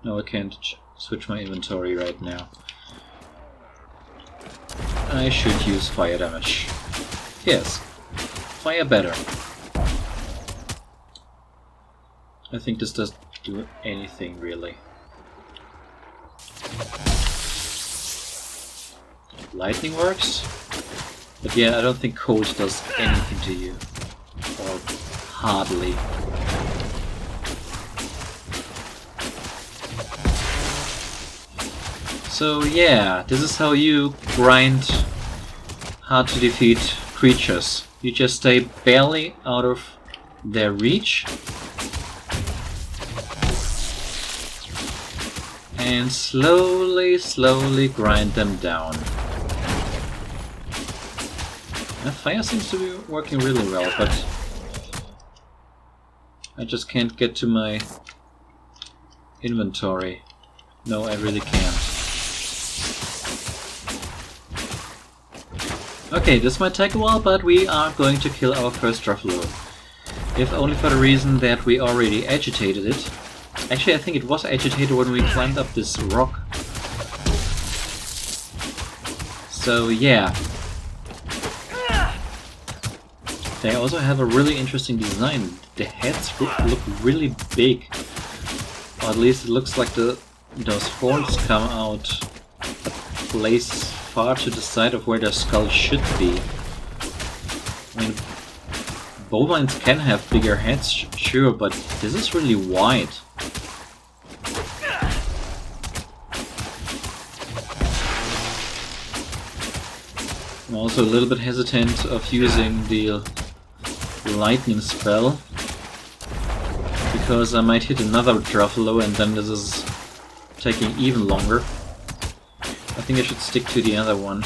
A: No, I can't switch my inventory right now. I should use fire damage. Yes, fire better. I think this doesn't do anything really. Lightning works, but yeah, I don't think cold does anything to you. Or hardly. So yeah, this is how you grind hard to defeat creatures. You just stay barely out of their reach. And slowly, slowly grind them down. Fire seems to be working really well, but I just can't get to my inventory. No, I really can't. Okay, this might take a while, but we are going to kill our first Druffalo. If only for the reason that we already agitated it. Actually, I think it was agitated when we climbed up this rock. So yeah. They also have a really interesting design. The heads look really big. Or at least it looks like those horns come out a place far to the side of where their skull should be. I mean, bovines can have bigger heads, sure, but this is really wide. I'm also a little bit hesitant of using the lightning spell, because I might hit another Druffalo and then this is taking even longer. I think I should stick to the other one,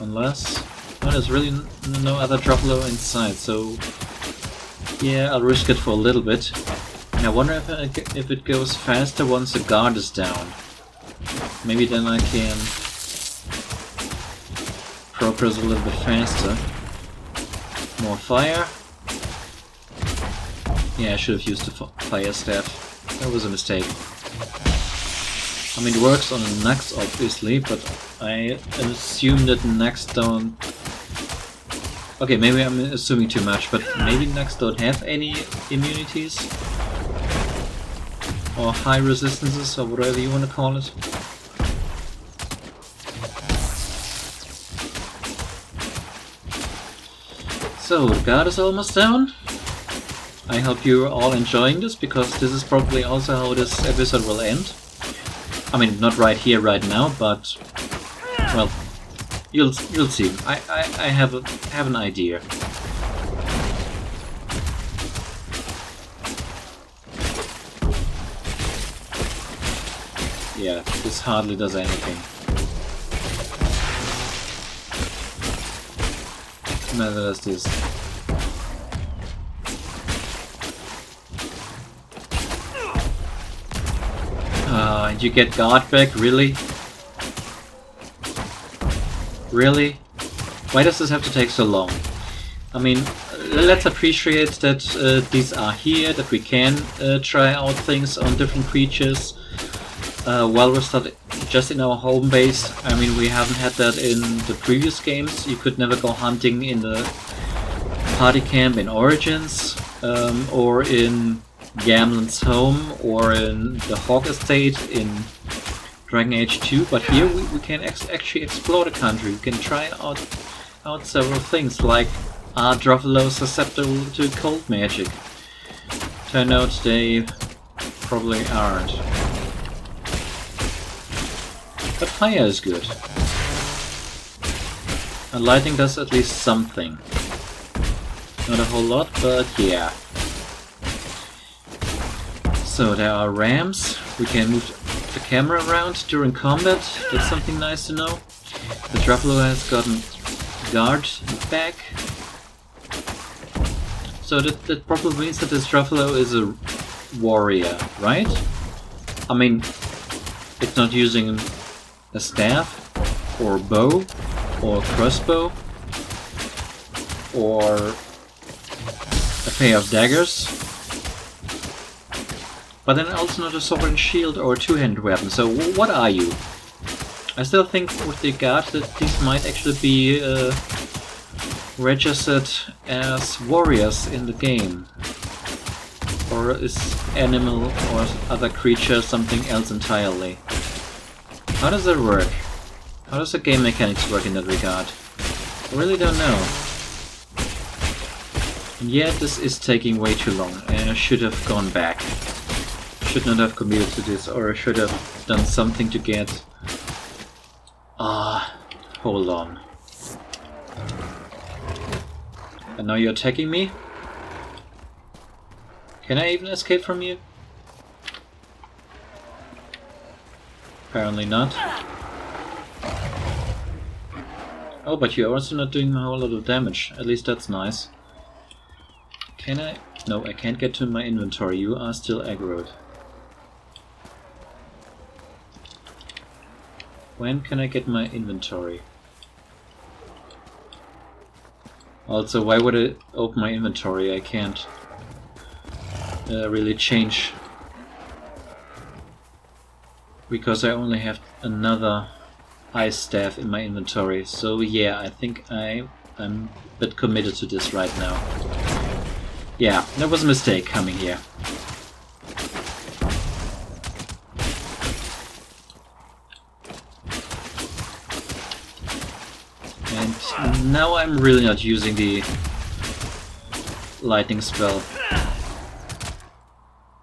A: unless... well, there's really no other Druffalo inside, so yeah, I'll risk it for a little bit. And I wonder if it goes faster once the guard is down. Maybe then I can progress a little bit faster. More fire. Yeah, I should have used the fire staff. That was a mistake. I mean, it works on the Nugs, obviously, but I assume that Nugs don't... okay, maybe I'm assuming too much, but maybe Nugs don't have any immunities? Or high resistances, or whatever you want to call it. So, the guard is almost down. I hope you're all enjoying this, because this is probably also how this episode will end. I mean, not right here, right now, but... well, you'll see. I have an idea. Yeah, this hardly does anything. Neither does this. You get guard back, really? Really? Why does this have to take so long? I mean, let's appreciate that these are here, that we can try out things on different creatures while we're still just in our home base. I mean, we haven't had that in the previous games. You could never go hunting in the party camp in Origins, or in Gamlen's home, or in the Hawk Estate in Dragon Age 2, but here we can actually explore the country. We can try out several things, like are Druffaloes susceptible to cold magic? Turn out they probably aren't. But fire is good. And lightning does at least something. Not a whole lot, but yeah. So there are ramps. We can move the camera around during combat. That's something nice to know. The Druffalo has gotten guard back. So that probably means that this Druffalo is a warrior, right? I mean, it's not using a staff, or a bow, or a crossbow, or a pair of daggers. But then also not a sword and shield or a two-handed weapon. So what are you? I still think with the guard that these might actually be registered as warriors in the game. Or is animal or other creature something else entirely? How does that work? How does the game mechanics work in that regard? I really don't know. And yet this is taking way too long, and I should have gone back. Should not have committed to this, or I should have done something to get... hold on. And now you're attacking me? Can I even escape from you? Apparently not. Oh, but you're also not doing a whole lot of damage. At least that's nice. Can I? No, I can't get to my inventory. You are still aggroed. When can I get my inventory? Also, why would I open my inventory? I can't really change. Because I only have another ice staff in my inventory. So yeah, I think I'm a bit committed to this right now. Yeah, that was a mistake coming here. And now I'm really not using the lightning spell.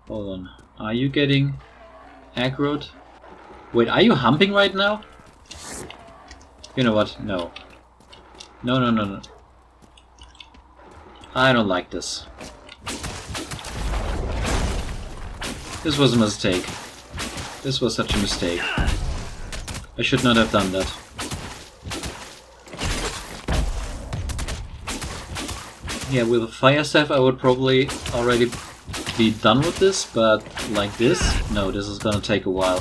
A: Hold on. Are you getting aggroed? Wait, are you humping right now? You know what? No. No, no, no, no. I don't like this. This was a mistake. This was such a mistake. I should not have done that. Yeah, with a fire staff I would probably already be done with this, but like this? No, this is gonna take a while.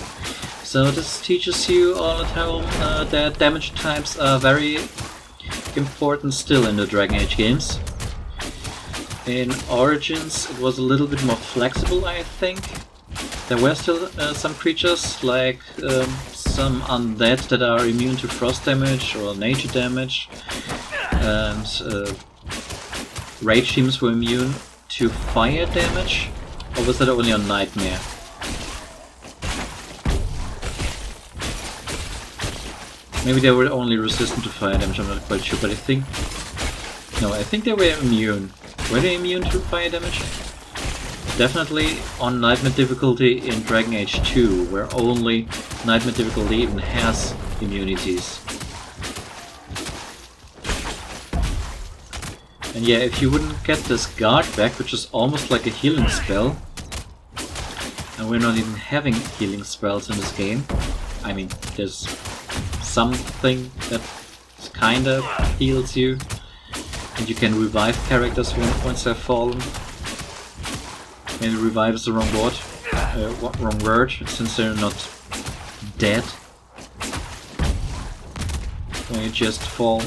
A: So this teaches you all at home that damage types are very important still in the Dragon Age games. In Origins it was a little bit more flexible, I think. There were still some creatures, like some undead that are immune to frost damage or nature damage, and rage teams were immune to fire damage, or was that only on Nightmare? Maybe they were only resistant to fire damage, I'm not quite sure, but I think... No, I think they were immune. Were they immune to fire damage? Definitely on Nightmare difficulty in Dragon Age 2, where only Nightmare difficulty even has immunities. And yeah, if you wouldn't get this guard back, which is almost like a healing spell, and we're not even having healing spells in this game. I mean, there's something that kinda heals you, and you can revive characters once they've fallen. Maybe revive is the wrong word. wrong word, since they're not dead. When you just fall.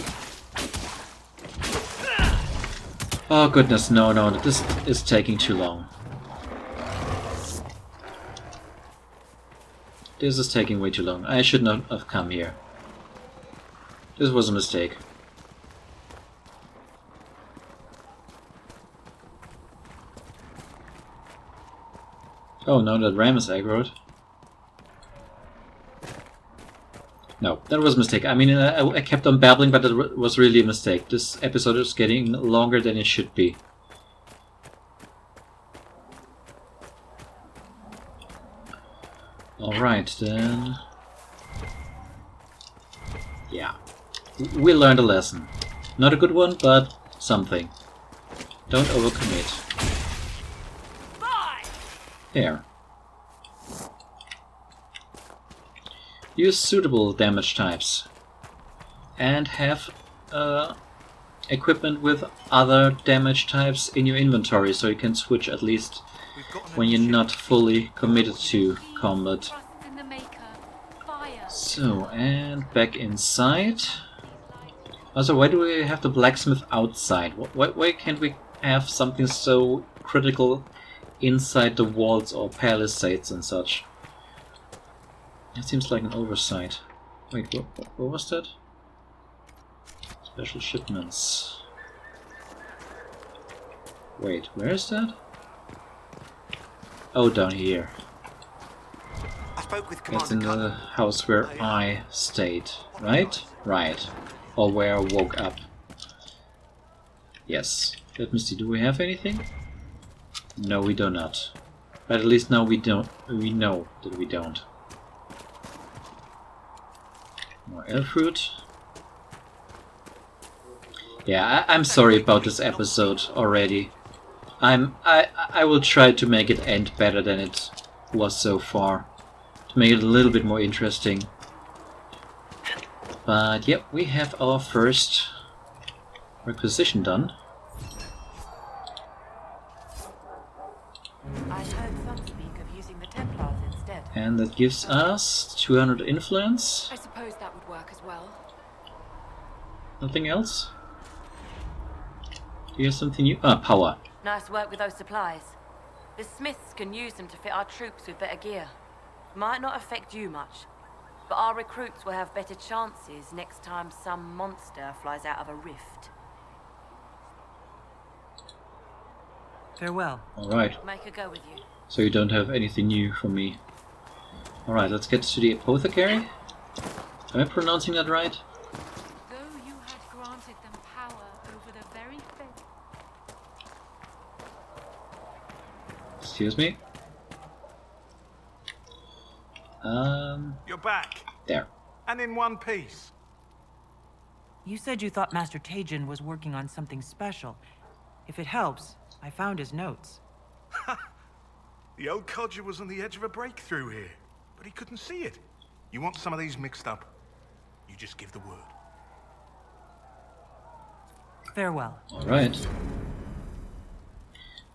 A: Oh goodness, no, this is taking too long. This is taking way too long. I should not have come here. This was a mistake. Oh, now that ram is aggroed. No, that was a mistake. I mean, I kept on babbling, but it was really a mistake. This episode is getting longer than it should be. Alright, then... Yeah. We learned a lesson. Not a good one, but something. Don't overcommit. There. Use suitable damage types. And have equipment with other damage types in your inventory, so you can switch at least when you're not fully committed to combat. So, and back inside. Also, why do we have the blacksmith outside? Why can't we have something so critical inside the walls or palisades and such? It seems like an oversight. Wait, what was that? Special shipments. Wait, where is that? Oh, down here. It's in the house where I stayed, right? Right. Or where I woke up. Yes. Let me see, do we have anything? No, we do not. But at least now we don't. We know that we don't. More elf fruit. Yeah, I'm sorry about this episode already. I will try to make it end better than it was so far. To make it a little bit more interesting. But yep, we have our first requisition done.
H: I've heard some speak of using the Templars instead.
A: And that gives us 200 influence.
J: I suppose that would work as well.
A: Nothing else? Do you have something new? Ah, power.
H: Nice work with those supplies. The Smiths can use them to fit our troops with better gear. Might not affect you much, but our recruits will have better chances next time some monster flies out of a rift.
D: Farewell.
A: Alright.
H: Make a go with you.
A: So you don't have anything new for me. Alright, let's get to the apothecary. Am I pronouncing that right?
R: Though you had granted them power over the very faith.
A: Excuse me.
C: You're back.
A: There.
C: And in one piece.
D: You said you thought Master Tajin was working on something special. If it helps, I found his notes.
C: The old codger was on the edge of a breakthrough here, but he couldn't see it. You want some of these mixed up? You just give the word.
D: Farewell.
A: Alright.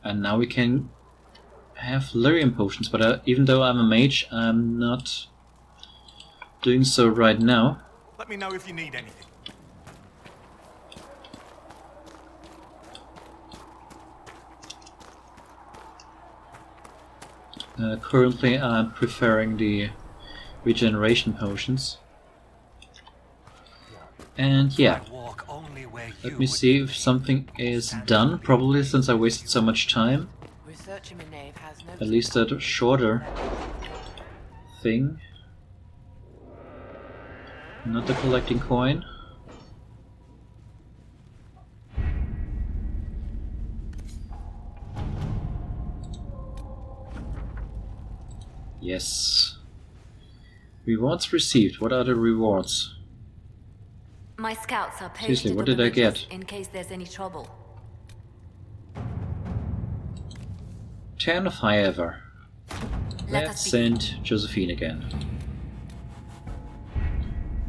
A: And now we can have lyrium potions, but even though I'm a mage, I'm not doing so right now.
C: Let me know if you need anything.
A: Currently I'm preferring the regeneration potions. And yeah, let me see if something is done, probably since I wasted so much time. At least that shorter thing. Not the collecting coin. Yes. Rewards received. What are the rewards?
L: My scouts are posted
A: Seriously, what
L: on
A: did
L: the
A: I
L: ridges
A: get?
L: in case there's any trouble.
A: 10 of however.
L: Let
A: Let's
L: us begin.
A: send Josephine again.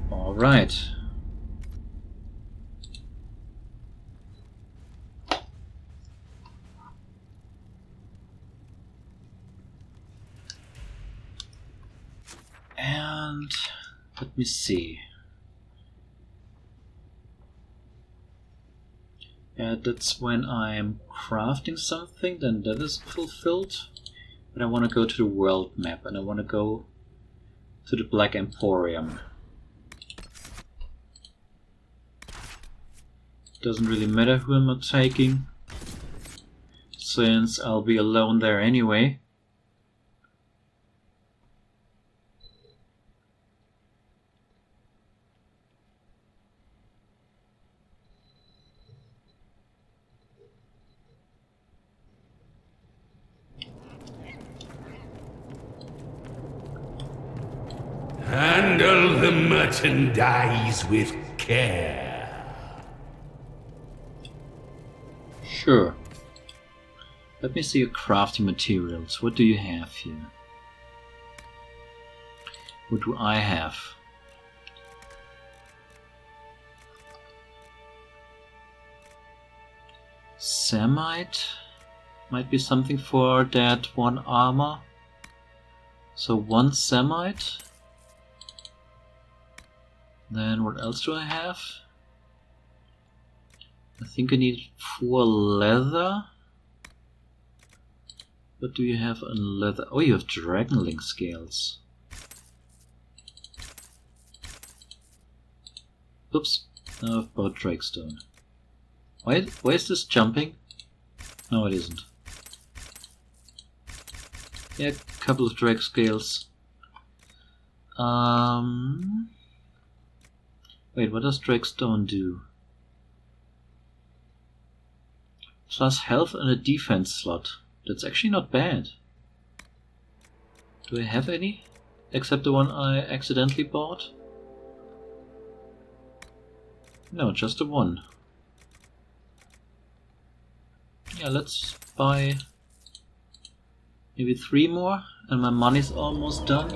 A: Alright. And let me see. Yeah, that's when I'm crafting something, then that is fulfilled. But I want to go to the world map, and I want to go to the Black Emporium. Doesn't really matter who I'm taking, since I'll be alone there anyway.
S: Handle the merchandise with care.
A: Sure. Let me see your crafting materials. What do you have here? What do I have? Samite might be something for that one armor. So one Samite. Then what else do I have? I think I need 4 leather. What do you have on leather? Oh, you have Dragonling scales. Oops, now I've bought Drakestone. Why is this jumping? No, it isn't. Yeah, a couple of Drake scales. Wait, what does Drakestone do? Plus health and a defense slot. That's actually not bad. Do I have any? Except the one I accidentally bought? No, just the one. Yeah, let's buy maybe 3 more, and my money's almost done.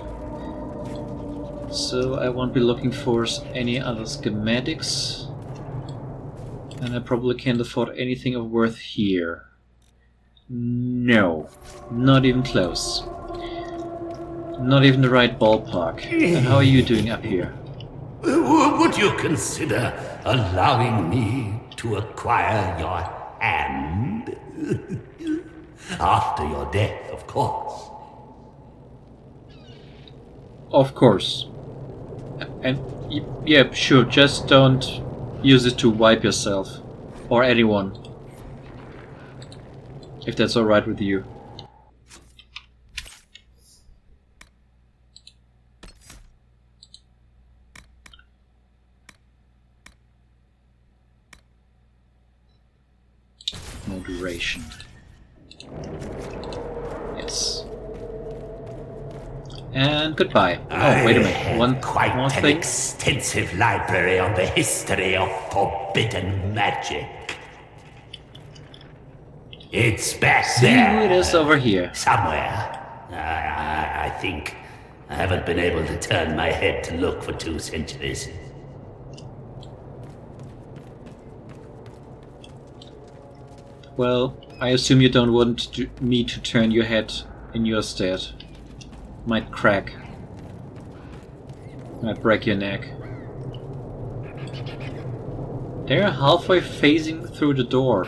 A: So I won't be looking for any other schematics. And I probably can't afford anything of worth here. No, not even close. Not even the right ballpark. And how are you doing up here?
S: Would you consider allowing me to acquire your hand? After your death, of course.
A: Of course. And yeah, sure, just don't use it to wipe yourself. Or anyone. If that's alright with you. Moderation. Yes. And goodbye. Oh, wait a minute. One
S: quite
A: more
S: an
A: thing.
S: extensive library on the history of forbidden magic. It's back
A: See
S: there.
A: who it is over here.
S: Somewhere. I think I haven't been able to turn my head to look for 2 centuries.
A: Well, I assume you don't want me to turn your head in your stead. Might crack. Might break your neck. They're halfway phasing through the door.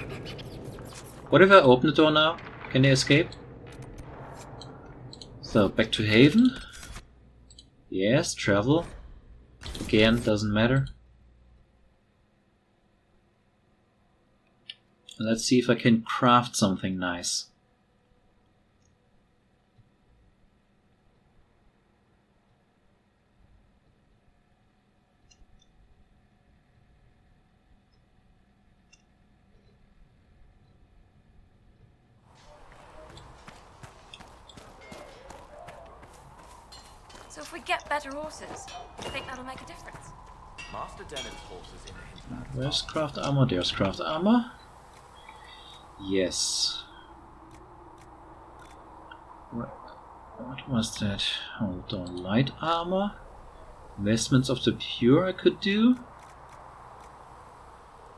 A: What if I open the door now? Can they escape? So, back to Haven. Yes, travel. Again, doesn't matter. Let's see if I can craft something nice.
H: So if we get better horses, do you think that'll make a difference?
P: Master Denon's horses in the hinterland.
A: Where's craft armor? There's craft armor. Yes. What was that? Hold on. Light armor? Vestments of the Pure I could do.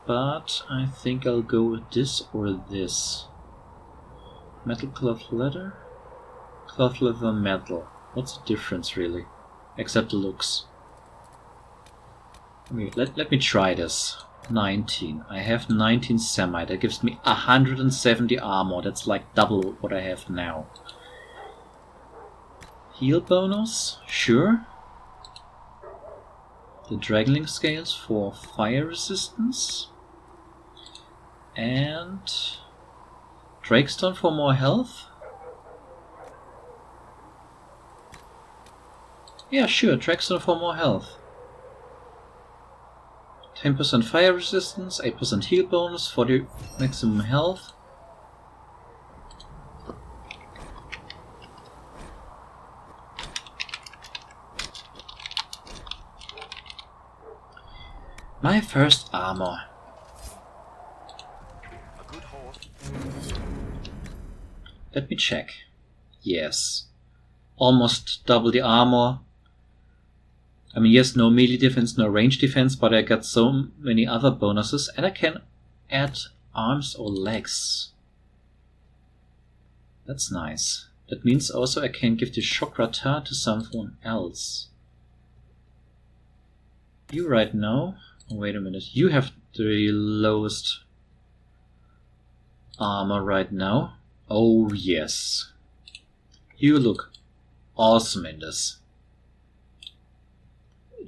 A: But I think I'll go with this or this. Metal cloth leather? Cloth leather metal. What's the difference really? except the looks. Let me try this. 19. I have 19 semi. That gives me 170 armor. That's like double what I have now. Heal bonus? Sure. The Dragon scales for fire resistance. And Drakestone for more health? Yeah, sure, Drakestone for more health. 10% fire resistance, 8% heal bonus for the maximum health. My first armor. Let me check. Yes. Almost double the armor. I mean, yes, no melee defense, no range defense, but I got so many other bonuses, and I can add arms or legs. That's nice. That means also I can give the Shokra-Tar to someone else. You right now... Oh, wait a minute. You have the lowest armor right now. Oh, yes. You look awesome in this.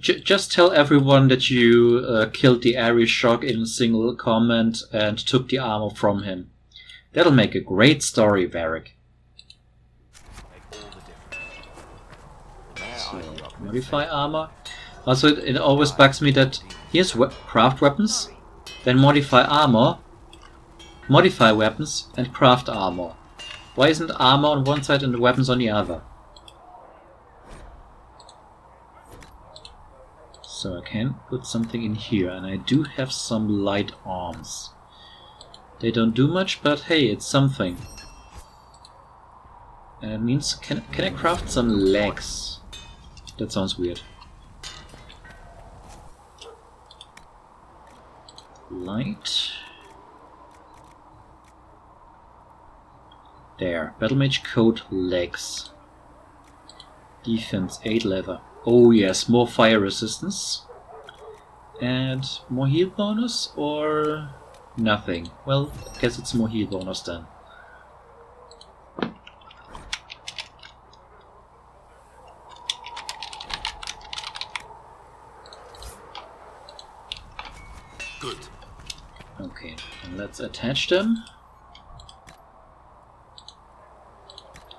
A: Just tell everyone that you killed the Irish Shock in a single comment and took the armor from him. That'll make a great story, Varric. So, modify armor. Also, it always bugs me that here's craft weapons, then modify armor, modify weapons, and craft armor. Why isn't armor on one side and the weapons on the other? So I can put something in here, and I do have some light arms. They don't do much, but hey, it's something. And it means, can I craft some legs? That sounds weird. Light. There, Battle Mage Coat legs. Defense 8 leather. Oh yes, more fire resistance. And more heal bonus or nothing? Well, I guess it's more heal bonus then.
Q: Good.
A: Okay, and let's attach them.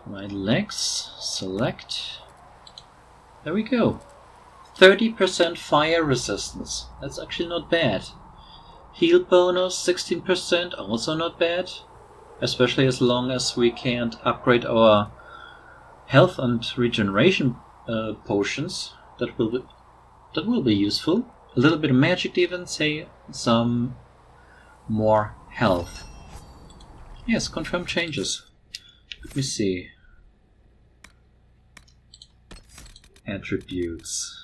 A: My legs, select. There we go. 30% fire resistance. That's actually not bad. Heal bonus 16%, also not bad. Especially as long as we can't upgrade our health and regeneration potions. That will be useful. A little bit of magic even, say some more health. Yes, confirm changes. Let me see. Attributes.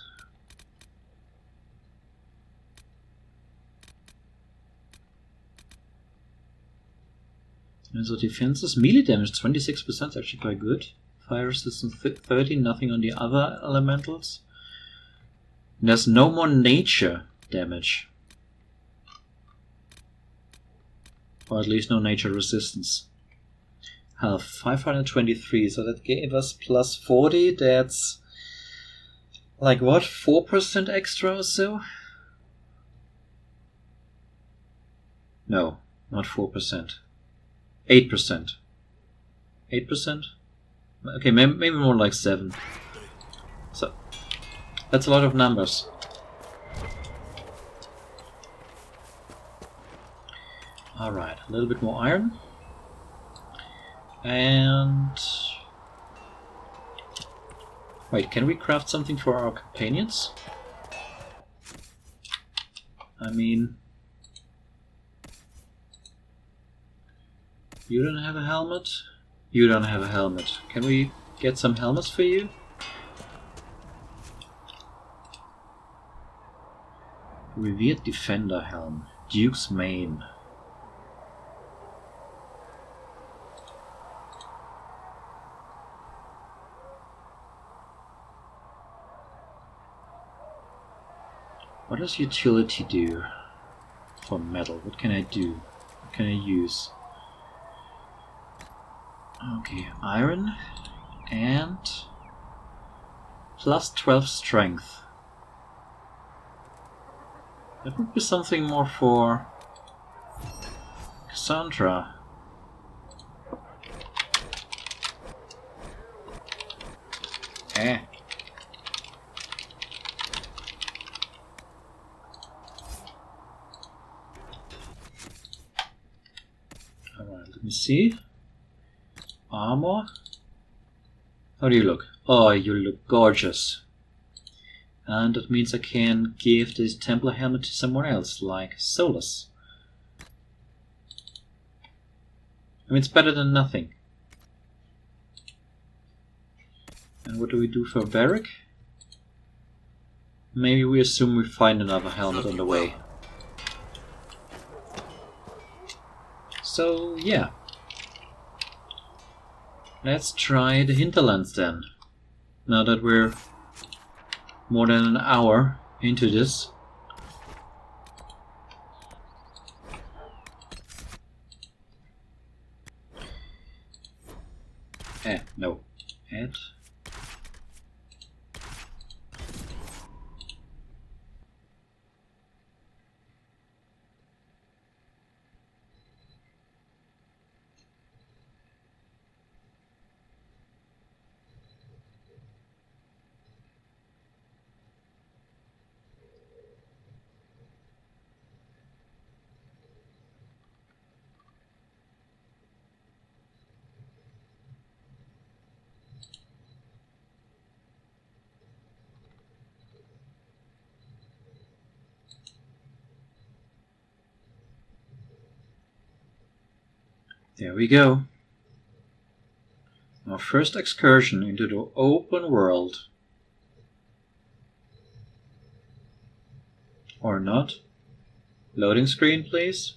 A: And so defenses, melee damage 26% actually quite good. Fire resistance 30, nothing on the other elementals. And there's no more nature damage. Or at least no nature resistance. Health 523, so that gave us plus 40, that's like what, 4% extra or so? No, not 4%. 8%. 8%? Okay, maybe more like 7. So, that's a lot of numbers. Alright, a little bit more iron. And... wait, can we craft something for our companions? I mean... you don't have a helmet? You don't have a helmet. Can we get some helmets for you? Revered Defender Helm. Duke's Mane. What does utility do for metal? What can I do? What can I use? Okay, iron and plus 12 strength. That would be something more for Cassandra. Eh. Alright, let me see. Armor. How do you look? Oh, you look gorgeous. And that means I can give this Templar helmet to someone else, like Solus. I mean, it's better than nothing. And what do we do for Varric? Maybe we assume we find another helmet on the way. So, yeah. Let's try the hinterlands then. Now that we're more than an hour into this. No. Add. There we go. Our first excursion into the open world. Or not. Loading screen, please.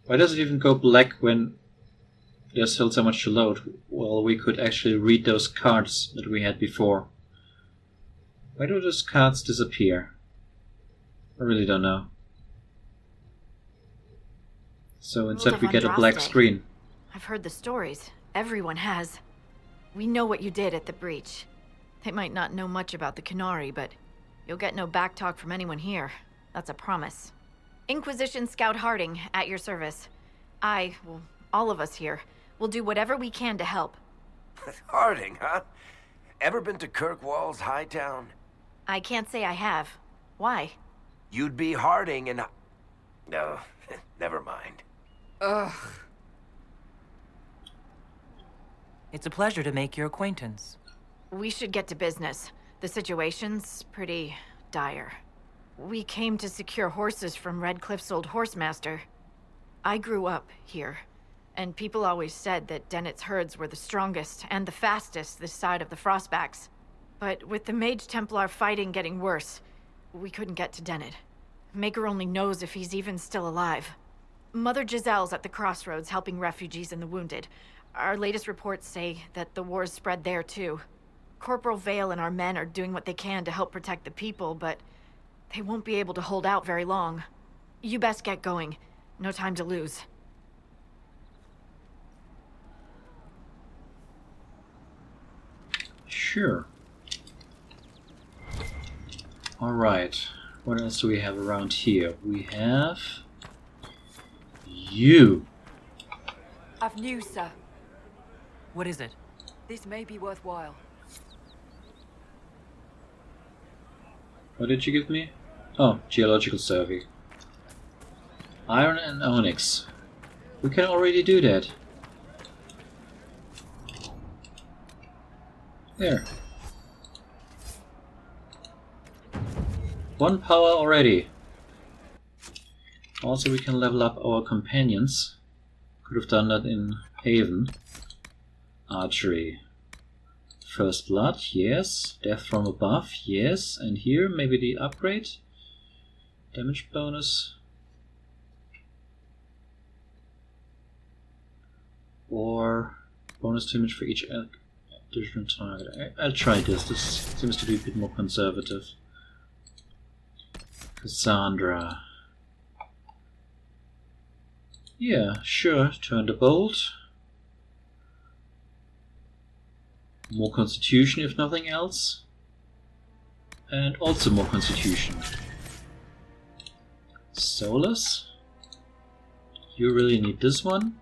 A: Why does it even go black when there's still so much to load? Well, we could actually read those cards that we had before. Why do those cards disappear? I really don't know. So instead we get a black screen.
T: I've heard the stories. Everyone has. We know what you did at the breach. They might not know much about the Qunari, but you'll get no backtalk from anyone here. That's a promise. Inquisition Scout Harding, at your service. Well, all of us here, will do whatever we can to help.
F: Harding, huh? Ever been to Kirkwall's Hightown?
T: I can't say I have. Why?
F: You'd be Harding and... No, never mind.
J: Ugh.
D: It's a pleasure to make your acquaintance.
T: We should get to business. The situation's pretty dire. We came to secure horses from Redcliffe's old horsemaster. I grew up here, and people always said that Dennett's herds were the strongest and the fastest this side of the Frostbacks. But with the Mage Templar fighting getting worse, we couldn't get to Dennett. Maker only knows if he's even still alive. Mother Giselle's at the crossroads helping refugees and the wounded. Our latest reports say that the war's spread there too. Corporal Vale and our men are doing what they can to help protect the people, but they won't be able to hold out very long. You best get going. No time to lose.
A: Sure. Alright. What else do we have around here? We have... you!
U: I've news, sir.
D: What is it?
U: This may be worthwhile.
A: What did you give me? Oh, geological survey. Iron and onyx. We can already do that. There. 1 power already. Also we can level up our companions. Could have done that in Haven. Archery. First blood, yes. Death from above, yes. And here, maybe the upgrade. Damage bonus. Or bonus damage for each additional target. I'll try this. This seems to be a bit more conservative. Cassandra. Yeah, sure, turn the bolt. More constitution if nothing else. And also more constitution. Solus. You really need this one.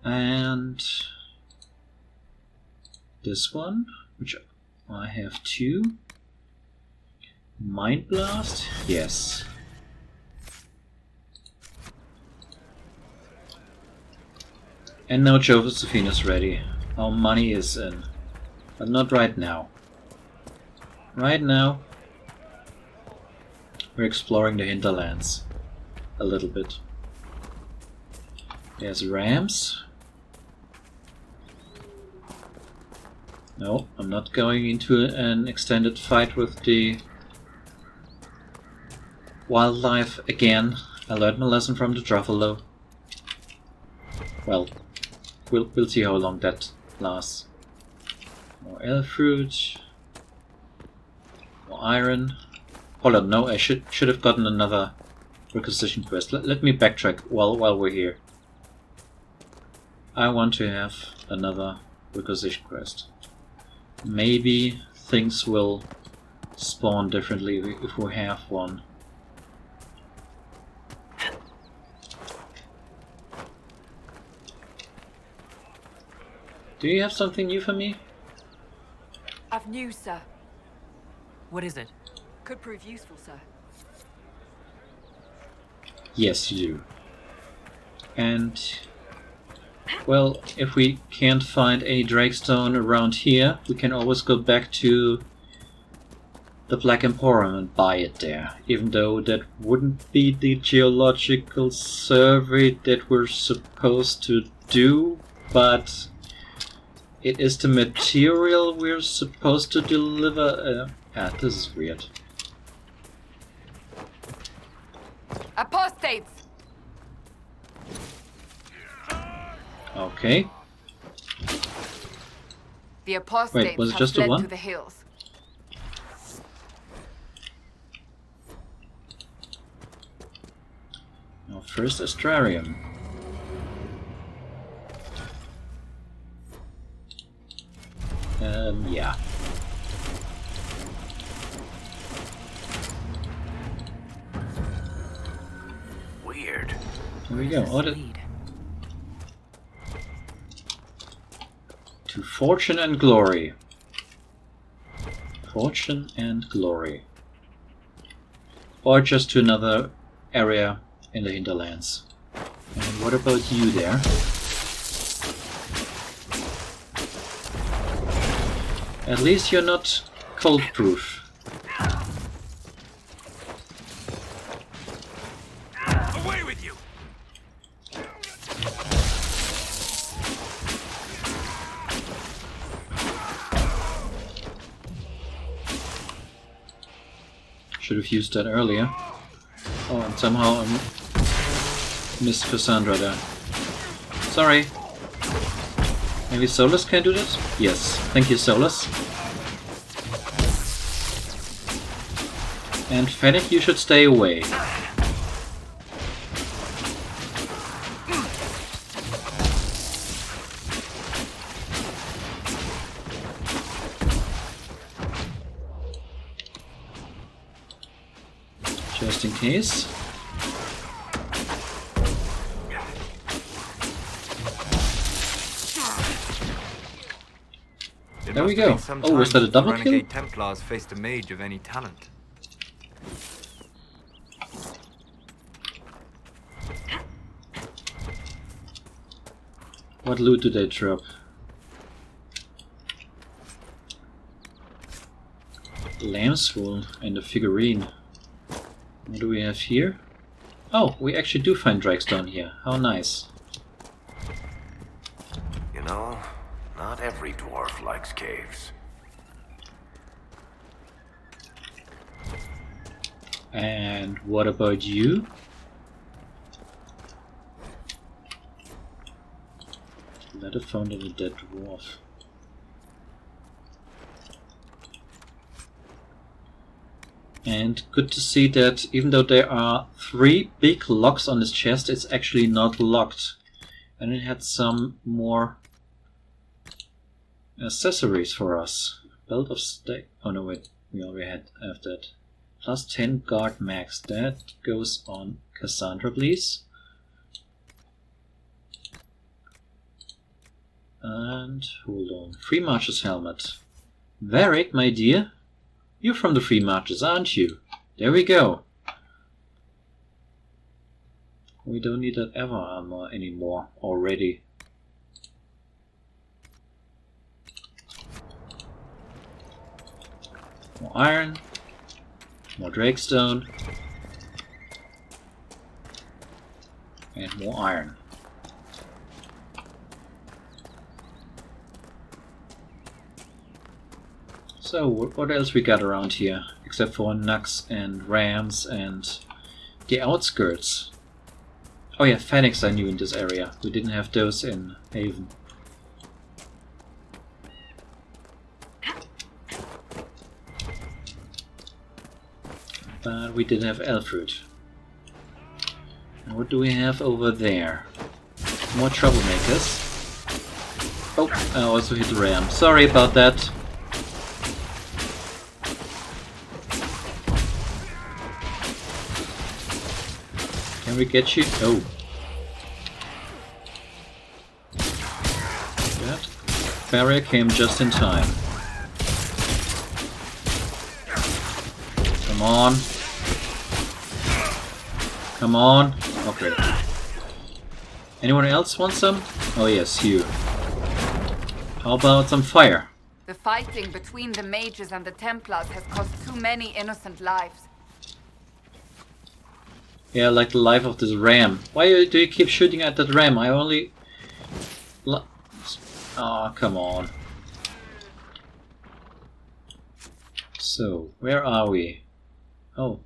A: And this one, which I have 2. Mind Blast? Yes. And now Josephine is ready. Our money is in. But not right now. Right now, we're exploring the hinterlands a little bit. There's rams. No, I'm not going into an extended fight with the wildlife again. I learned my lesson from the Druffalo. Well, we'll see how long that lasts. More elf fruit. More iron. Hold on, no, I should have gotten another requisition quest. Let me backtrack while we're here. I want to have another requisition quest. Maybe things will spawn differently if we have one. Do you have something new for me?
U: I've news, sir.
D: What is it?
U: Could prove useful, sir.
A: Yes, you do. And, well, if we can't find any Drakestone around here, we can always go back to the Black Emporium and buy it there. Even though that wouldn't be the geological survey that we're supposed to do, but it is the material we're supposed to deliver. This is weird.
J: Apostates!
A: Okay.
J: The apostates
A: Wait, was it
J: have
A: just the
J: fled
A: one?
J: to the hills.
A: Now first Astrarium. Yeah.
F: Weird.
A: Here we go. To fortune and glory. Fortune and glory. Or just to another area in the hinterlands. And what about you there? At least you're not cold proof.
C: Away with you!
A: Should have used that earlier. Oh, and somehow I missed Cassandra there. Sorry. Maybe Solus can do this? Yes. Thank you, Solus. And Fennec, you should stay away. Just in case. There we go. Oh, was that a double kill?
E: Renegade Templars faced a mage of any talent.
A: What loot did they drop? Lamb's wool and a figurine. What do we have here? Oh, we actually do find Drakestone here. How nice.
F: You know, not every dwarf likes caves.
A: And what about you? Letter found on a dead dwarf. And good to see that even though there are 3 big locks on this chest, it's actually not locked. And it had some more accessories for us. Belt of stake. Oh no, wait, we already have that. Plus 10 guard max. That goes on Cassandra, please. And hold on. Free Marcher's helmet. Varric, my dear, you're from the Free Marchers, aren't you? There we go. We don't need that ever armor anymore already. More iron, more Drakestone, and more iron. So, what else we got around here? Except for Nugs and Rams and the outskirts. Oh yeah, Phoenix I knew in this area. We didn't have those in Haven. But we did have Elfruit. And what do we have over there? More troublemakers. Oh, I also hit the Ram. Sorry about that. Can we get you? Oh. That barrier came just in time. Come on. Come on. Okay. Anyone else want some? Oh yes, you. How about some fire?
J: The fighting between the mages and the Templars has cost too many innocent lives.
A: Yeah, like the life of this ram. Why do you keep shooting at that ram? I only... Oh, come on. So, where are we? Oh.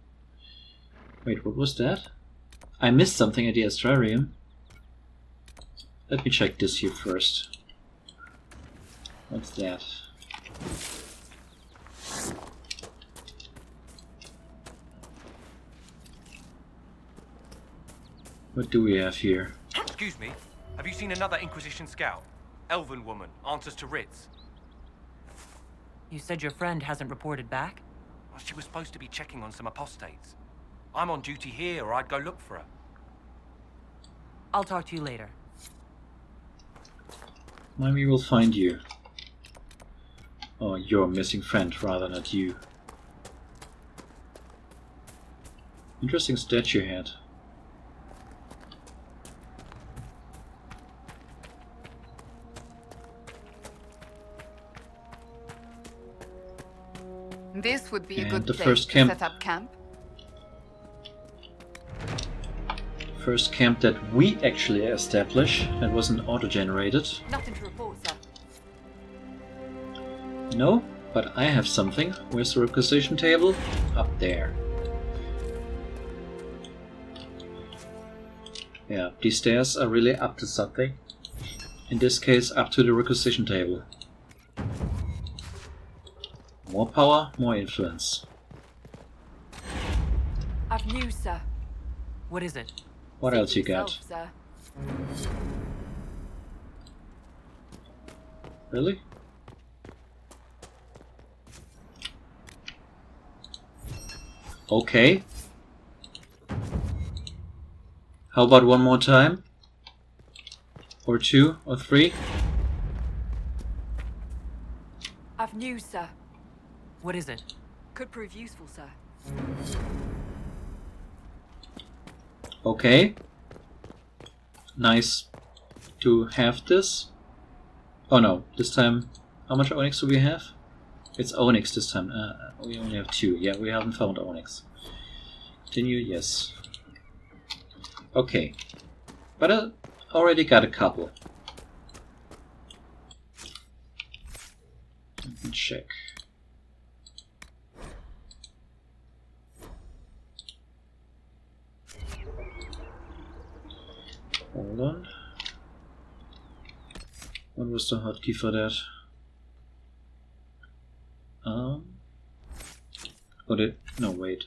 A: Wait, what was that? I missed something at the Astrarium. Let me check this here first. What's that? What do we have here?
B: Excuse me, have you seen another Inquisition scout? Elven woman, answers to writs.
D: You said your friend hasn't reported back?
B: Well, she was supposed to be checking on some apostates. I'm on duty here, or I'd go look for her.
D: I'll talk to you later.
A: Maybe we'll find you. Oh, your missing friend, rather not you. Interesting statue head.
J: This would be a
A: And
J: good
A: the
J: place
A: first
J: to
A: camp.
J: set up camp.
A: First camp that we actually established. That wasn't auto-generated.
J: Nothing to report, sir.
A: No, but I have something. Where's the requisition table? Up there. Yeah, these stairs are really up to something. In this case, up to the requisition table. More power, more influence.
J: I've news, sir.
D: What is it?
A: What else you got?
J: Sir.
A: Really? Okay. How about one more time? Or 2 or 3?
J: I've news, sir.
D: What is it?
U: Could prove useful, sir.
A: Okay. Nice to have this. Oh no, this time, how much Onyx do we have? It's Onyx this time. We only have 2. Yeah, we haven't found Onyx. Continue, yes. Okay. But I already got a couple. Let me check. Hold on. What was the hotkey for that? No, wait.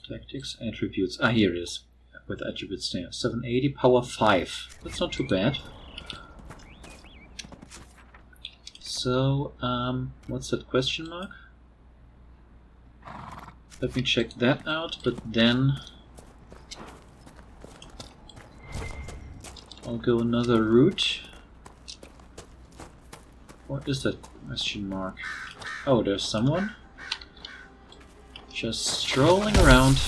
A: Tactics, attributes. Ah, here it is. With attributes there. 780, power 5. That's not too bad. So, what's that question mark? Let me check that out, but then I'll go another route. What is that question mark? Oh, there's someone just strolling around.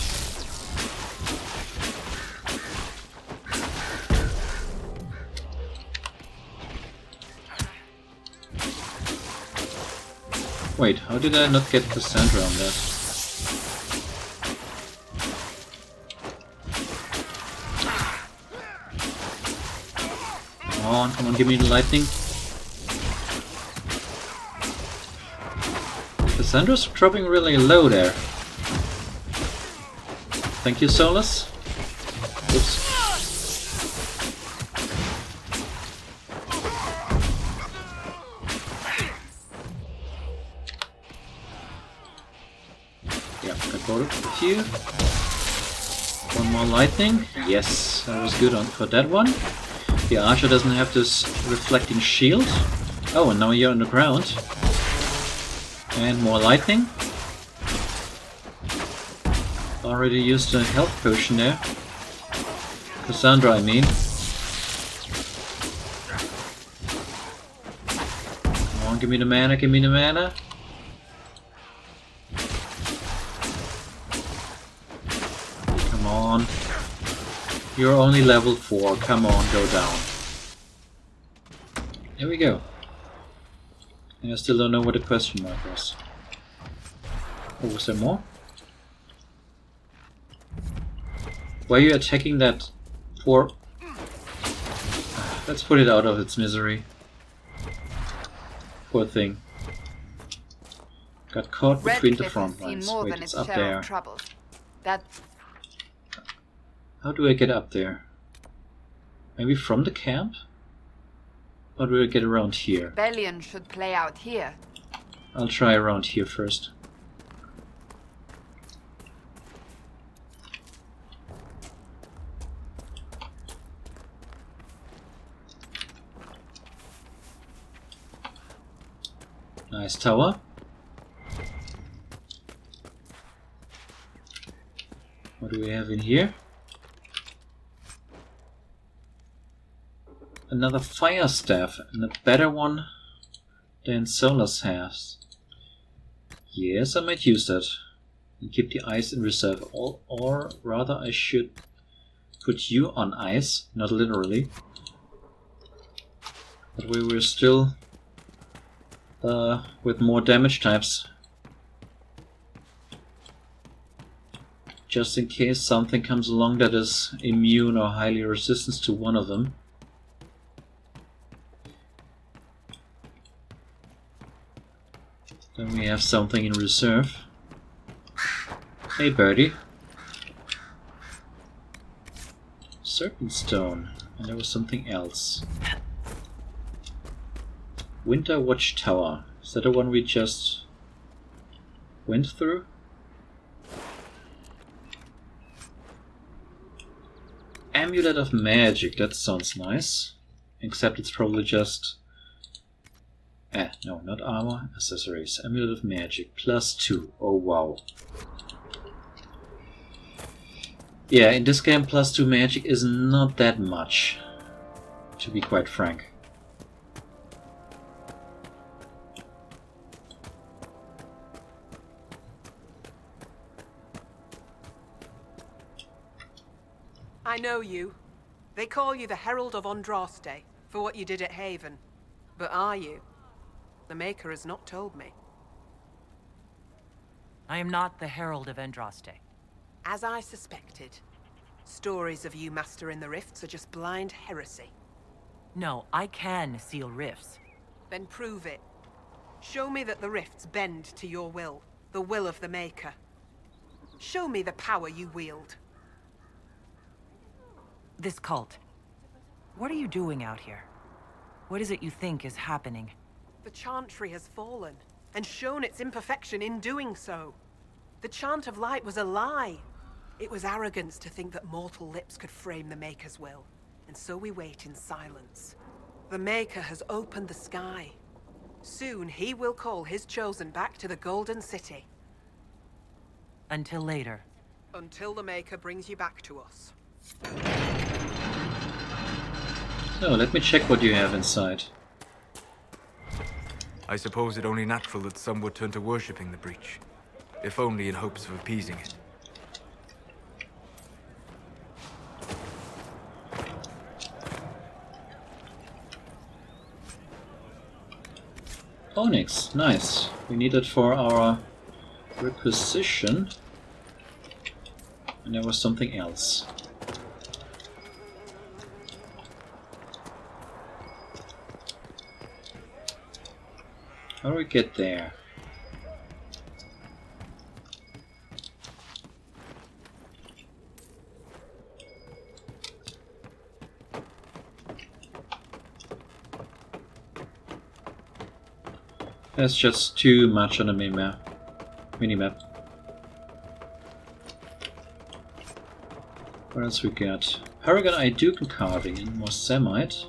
A: Wait, how did I not get Cassandra on that? Come on, give me the lightning. Cassandra's dropping really low there. Thank you, Solus. Oops. Yeah, I got it with you. One more lightning. Yes, that was good on for that one. The archer doesn't have this reflecting shield. Oh, and now you're on the ground. And more lightning. Already used a health potion there. Cassandra, I mean. Come on, give me the mana, give me the mana. Come on. You're only level 4. Come on, go down. There we go. And I still don't know what the question mark was. Oh, was there more? Why are you attacking that poor... Let's put it out of its misery. Poor thing. Got caught between the front lines. Wait, it's up there. How do I get up there? Maybe from the camp? Or do I get around here?
J: Rebellion should play out here.
A: I'll try around here first. Nice tower. What do we have in here? Another fire staff, and a better one than Solus has. Yes, I might use that. And keep the ice in reserve. Or rather, I should put you on ice, not literally. But we were still with more damage types. Just in case something comes along that is immune or highly resistant to one of them. Then we have something in reserve. Hey, birdie. Serpent stone. And there was something else. Winter Watchtower. Is that the one we just went through? Amulet of Magic. That sounds nice. Except it's probably just... no, not armor, accessories. Amulet of Magic, +2. Oh, wow. Yeah, in this game, +2 magic is not that much, to be quite frank.
G: I know you. They call you the Herald of Andraste for what you did at Haven. But are you? The Maker has not told me.
D: I am not the Herald of Andraste.
G: As I suspected. Stories of you mastering the rifts are just blind heresy.
D: No, I can seal rifts.
G: Then prove it. Show me that the rifts bend to your will, the will of the Maker. Show me the power you wield.
D: This cult. What are you doing out here? What is it you think is happening?
G: The Chantry has fallen. and shown its imperfection in doing so. The chant of light was a lie. It was arrogance to think that mortal lips could frame the Maker's will, and so we wait in silence. The Maker has opened the sky. Soon he will call his chosen back to the Golden City.
D: Until later.
G: Until the Maker brings you back to us.
A: So, let me check what you have inside.
E: I suppose it only natural that some would turn to worshipping the breach, if only in hopes of appeasing it.
A: Onyx, nice. We need it for our requisition. And there was something else. How do we get there? That's just too much on the minimap. What else we got? Paragon Idukan carving and more Semite.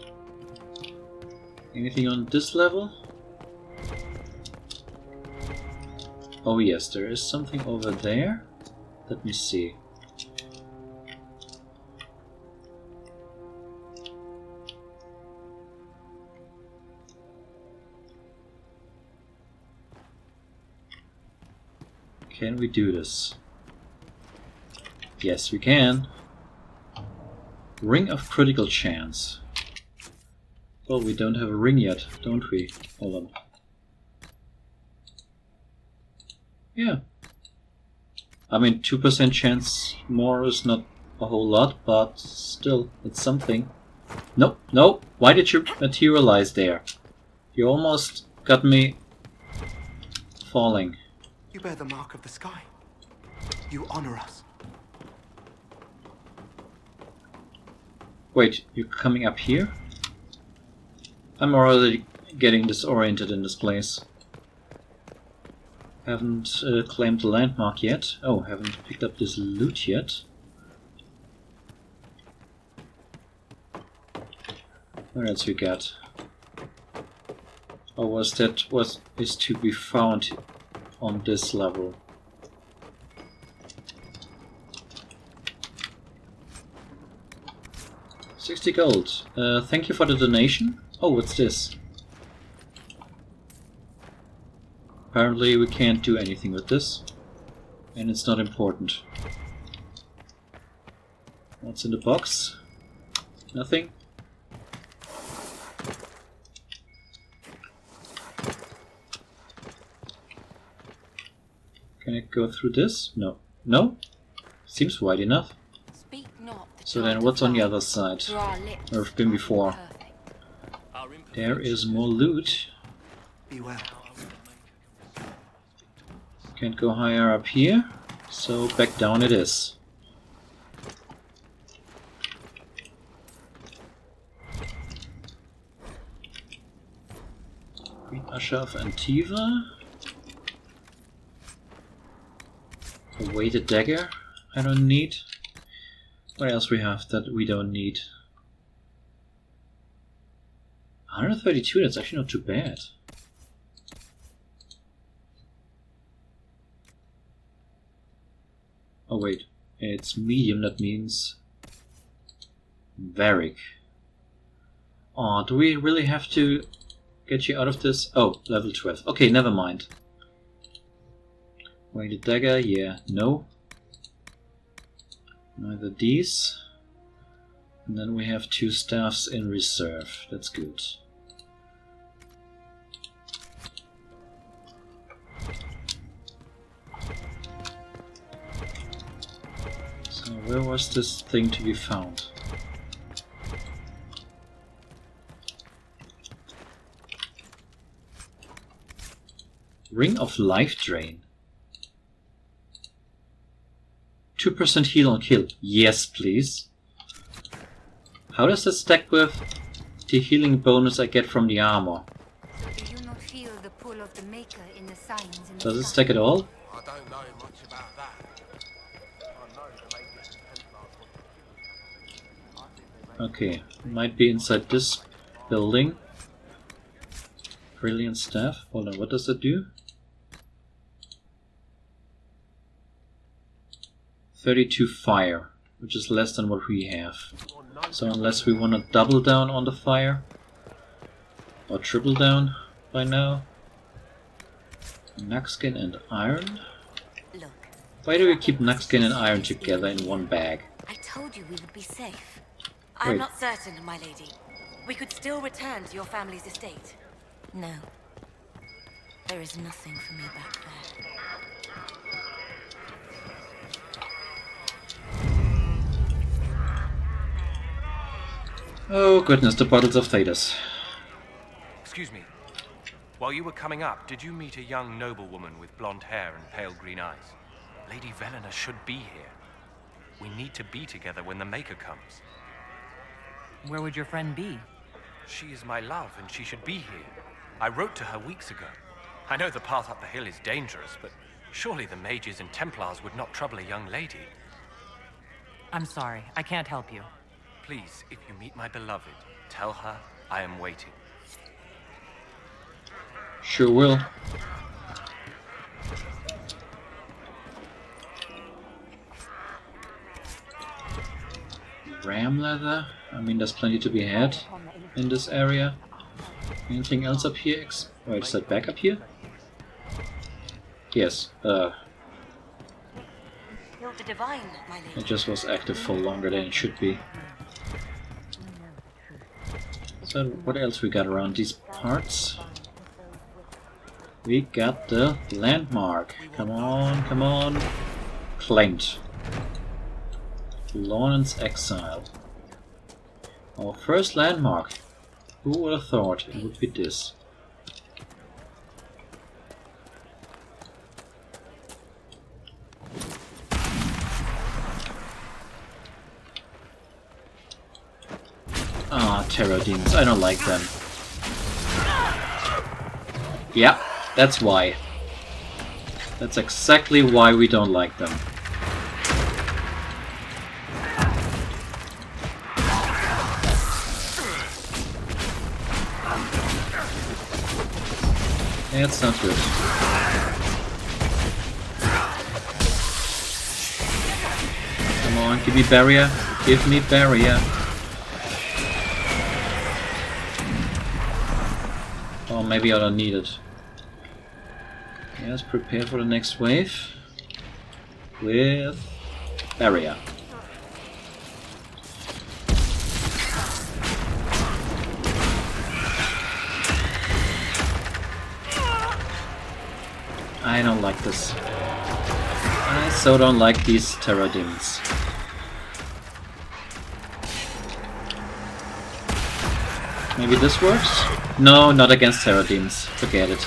A: Anything on this level? Oh yes, there is something over there. Let me see. Can we do this? Yes, we can. Ring of Critical Chance. Well, we don't have a ring yet, don't we? Hold on. Yeah. I mean, 2% chance more is not a whole lot, but still, it's something. Nope, no. Why did you materialize there? You almost got me falling.
K: You bear the mark of the sky. You honor us.
A: Wait, you're coming up here? I'm already getting disoriented in this place. Haven't claimed the landmark yet. Oh, haven't picked up this loot yet. What else we got? Or was that what is to be found on this level? $60 gold. Thank you for the donation. Oh, what's this? Apparently we can't do anything with this. And it's not important. What's in the box? Nothing? Can I go through this? No. No? Seems wide enough. So then what's on the other side? Where I've been before. There is more loot.
K: Beware.
A: Can't go higher up here, so back down it is. Green Usher of Antiva. A weighted dagger I don't need. What else we have that we don't need? 132, that's actually not too bad. Oh wait, it's medium, that means Varric. Oh, do we really have to get you out of this? Oh, level 12. Okay, never mind. Weighted dagger, yeah, no. Neither these. And then we have 2 staffs in reserve. That's good. So where was this thing to be found? Ring of Life Drain. 2% heal on kill. Yes, please. How does that stack with the healing bonus I get from the armor?
V: So do you not feel the pull
R: of the Maker in the signs in the
A: Does it
R: sky.
A: stack it all?
Q: I don't know much about that.
A: Okay, might be inside this building. Brilliant staff. Hold on, what does that do? 32 fire, which is less than what we have. So unless we want to double down on the fire, or triple down by now. Nugskin and iron? Why do we keep Nugskin and iron together in one bag?
H: I told you we would be safe. I'm
A: Wait.
H: not certain, my lady. We could still return to your family's estate. No. There is nothing for me back there.
A: Oh goodness, the bottles of Thetis.
B: Excuse me. While you were coming up, did you meet a young noblewoman with blonde hair and pale green eyes? Lady Velena should be here. We need to be together when the Maker comes.
D: Where would your friend be?
B: She is my love, and she should be here. I wrote to her weeks ago. I know the path up the hill is dangerous, but surely the mages and Templars would not trouble a young lady.
D: I'm sorry, I can't help you.
B: Please, if you meet my beloved, tell her I am waiting.
A: Sure will. Ram leather? I mean, there's plenty to be had in this area. Anything else up here? Wait, is that back up here? Yes.
H: The divine, my lady.
A: It just was active for longer than it should be. So, what else we got around these parts? We got the landmark. Come on, come on. Claimed. Lornan's Exile. Our first landmark. Who would have thought it would be this? Ah, terror demons. I don't like them. Yeah, that's why. That's exactly why we don't like them. That's not good. Come on, give me barrier. Give me barrier. Oh, maybe I don't need it. Yes, prepare for the next wave. With barrier. I don't like this. I so don't like these terror demons. Maybe this works? No, not against terror demons. Forget it.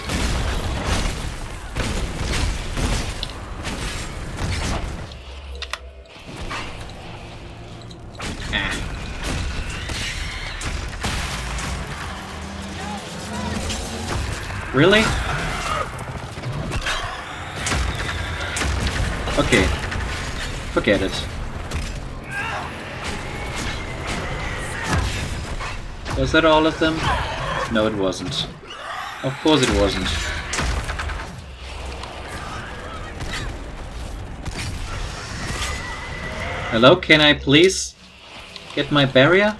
A: Really? Okay. Forget it. Was that all of them? No, it wasn't. Of course it wasn't. Hello, can I please get my barrier?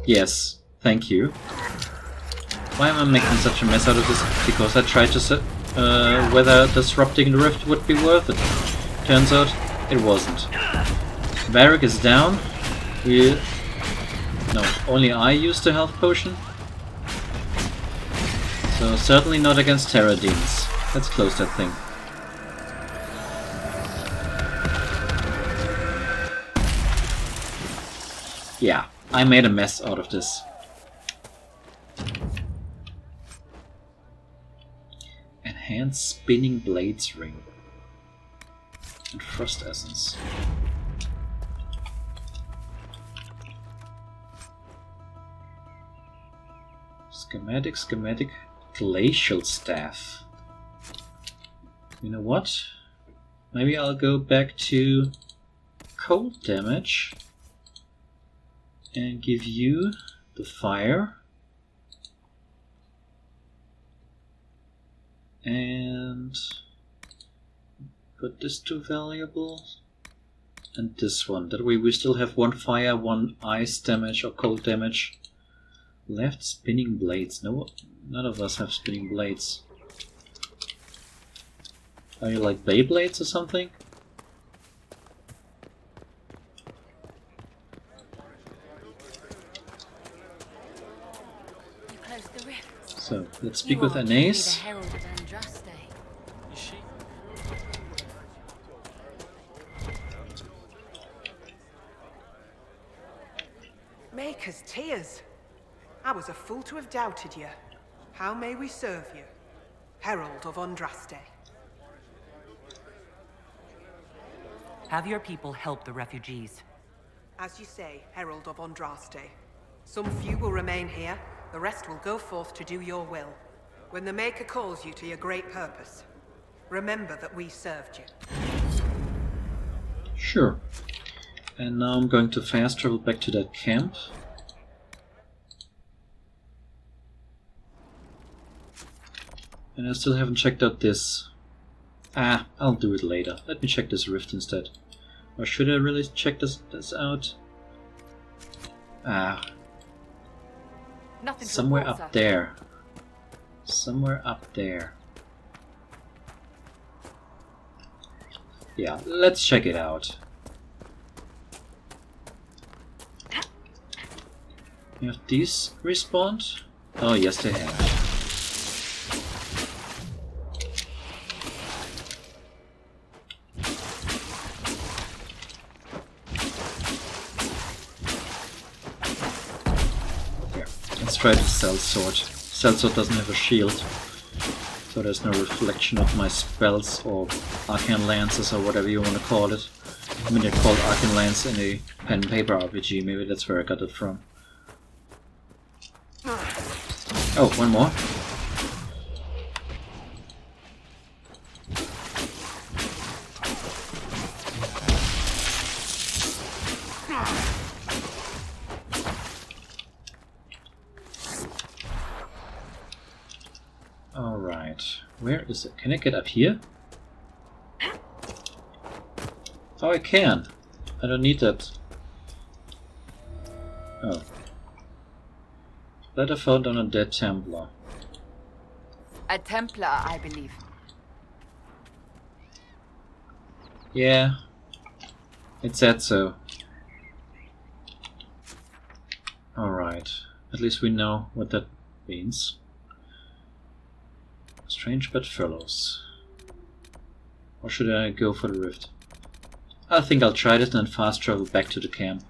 A: Yes, thank you. Why am I making such a mess out of this? Because I tried to whether disrupting the rift would be worth it. Turns out it wasn't. Varric is down. No, only I used a health potion. So certainly not against terror demons. Let's close that thing. Yeah, I made a mess out of this. Enhanced spinning blades ring. And frost essence. Schematic. Glacial Staff. You know what? Maybe I'll go back to cold damage and give you the fire. And put this to valuable. And this one. That way we still have 1 fire, 1 ice damage or cold damage. Left. Spinning blades. No, none of us have spinning blades. Are you like Beyblades or something?
H: You closed the rift.
A: So let's speak with Anais.
H: The herald of Andraste.
N: Is she?
G: Maker's tears. I was a fool to have doubted you. How may we serve you? Herald of Andraste.
D: Have your people help the refugees.
G: As you say, Herald of Andraste. Some few will remain here, the rest will go forth to do your will. When the Maker calls you to your great purpose, remember that we served you.
A: Sure. And now I'm going to fast travel back to that camp. And I still haven't checked out this. I'll do it later. Let me check this rift instead. Or should I really check this out?
U: Nothing
A: somewhere
U: to report,
A: up
U: sir.
A: there. Somewhere up there. Yeah, let's check it out. Have these respawned? Oh yes, they have. Let's try the Cell Sword. Cell Sword doesn't have a shield, so there's no reflection of my spells or Arcane Lances or whatever you want to call it. I mean, they're called Arcane Lance in a pen and paper RPG, maybe that's where I got it from. Oh, one more. Alright, where is it? Can I get up here? Oh, I can. I don't need that. Oh. Letter found on a dead Templar.
J: A Templar, I believe.
A: Yeah, it said so. Alright, at least we know what that means. Strange bedfellows. Or should I go for the rift? I think I'll try this and then fast travel back to the camp.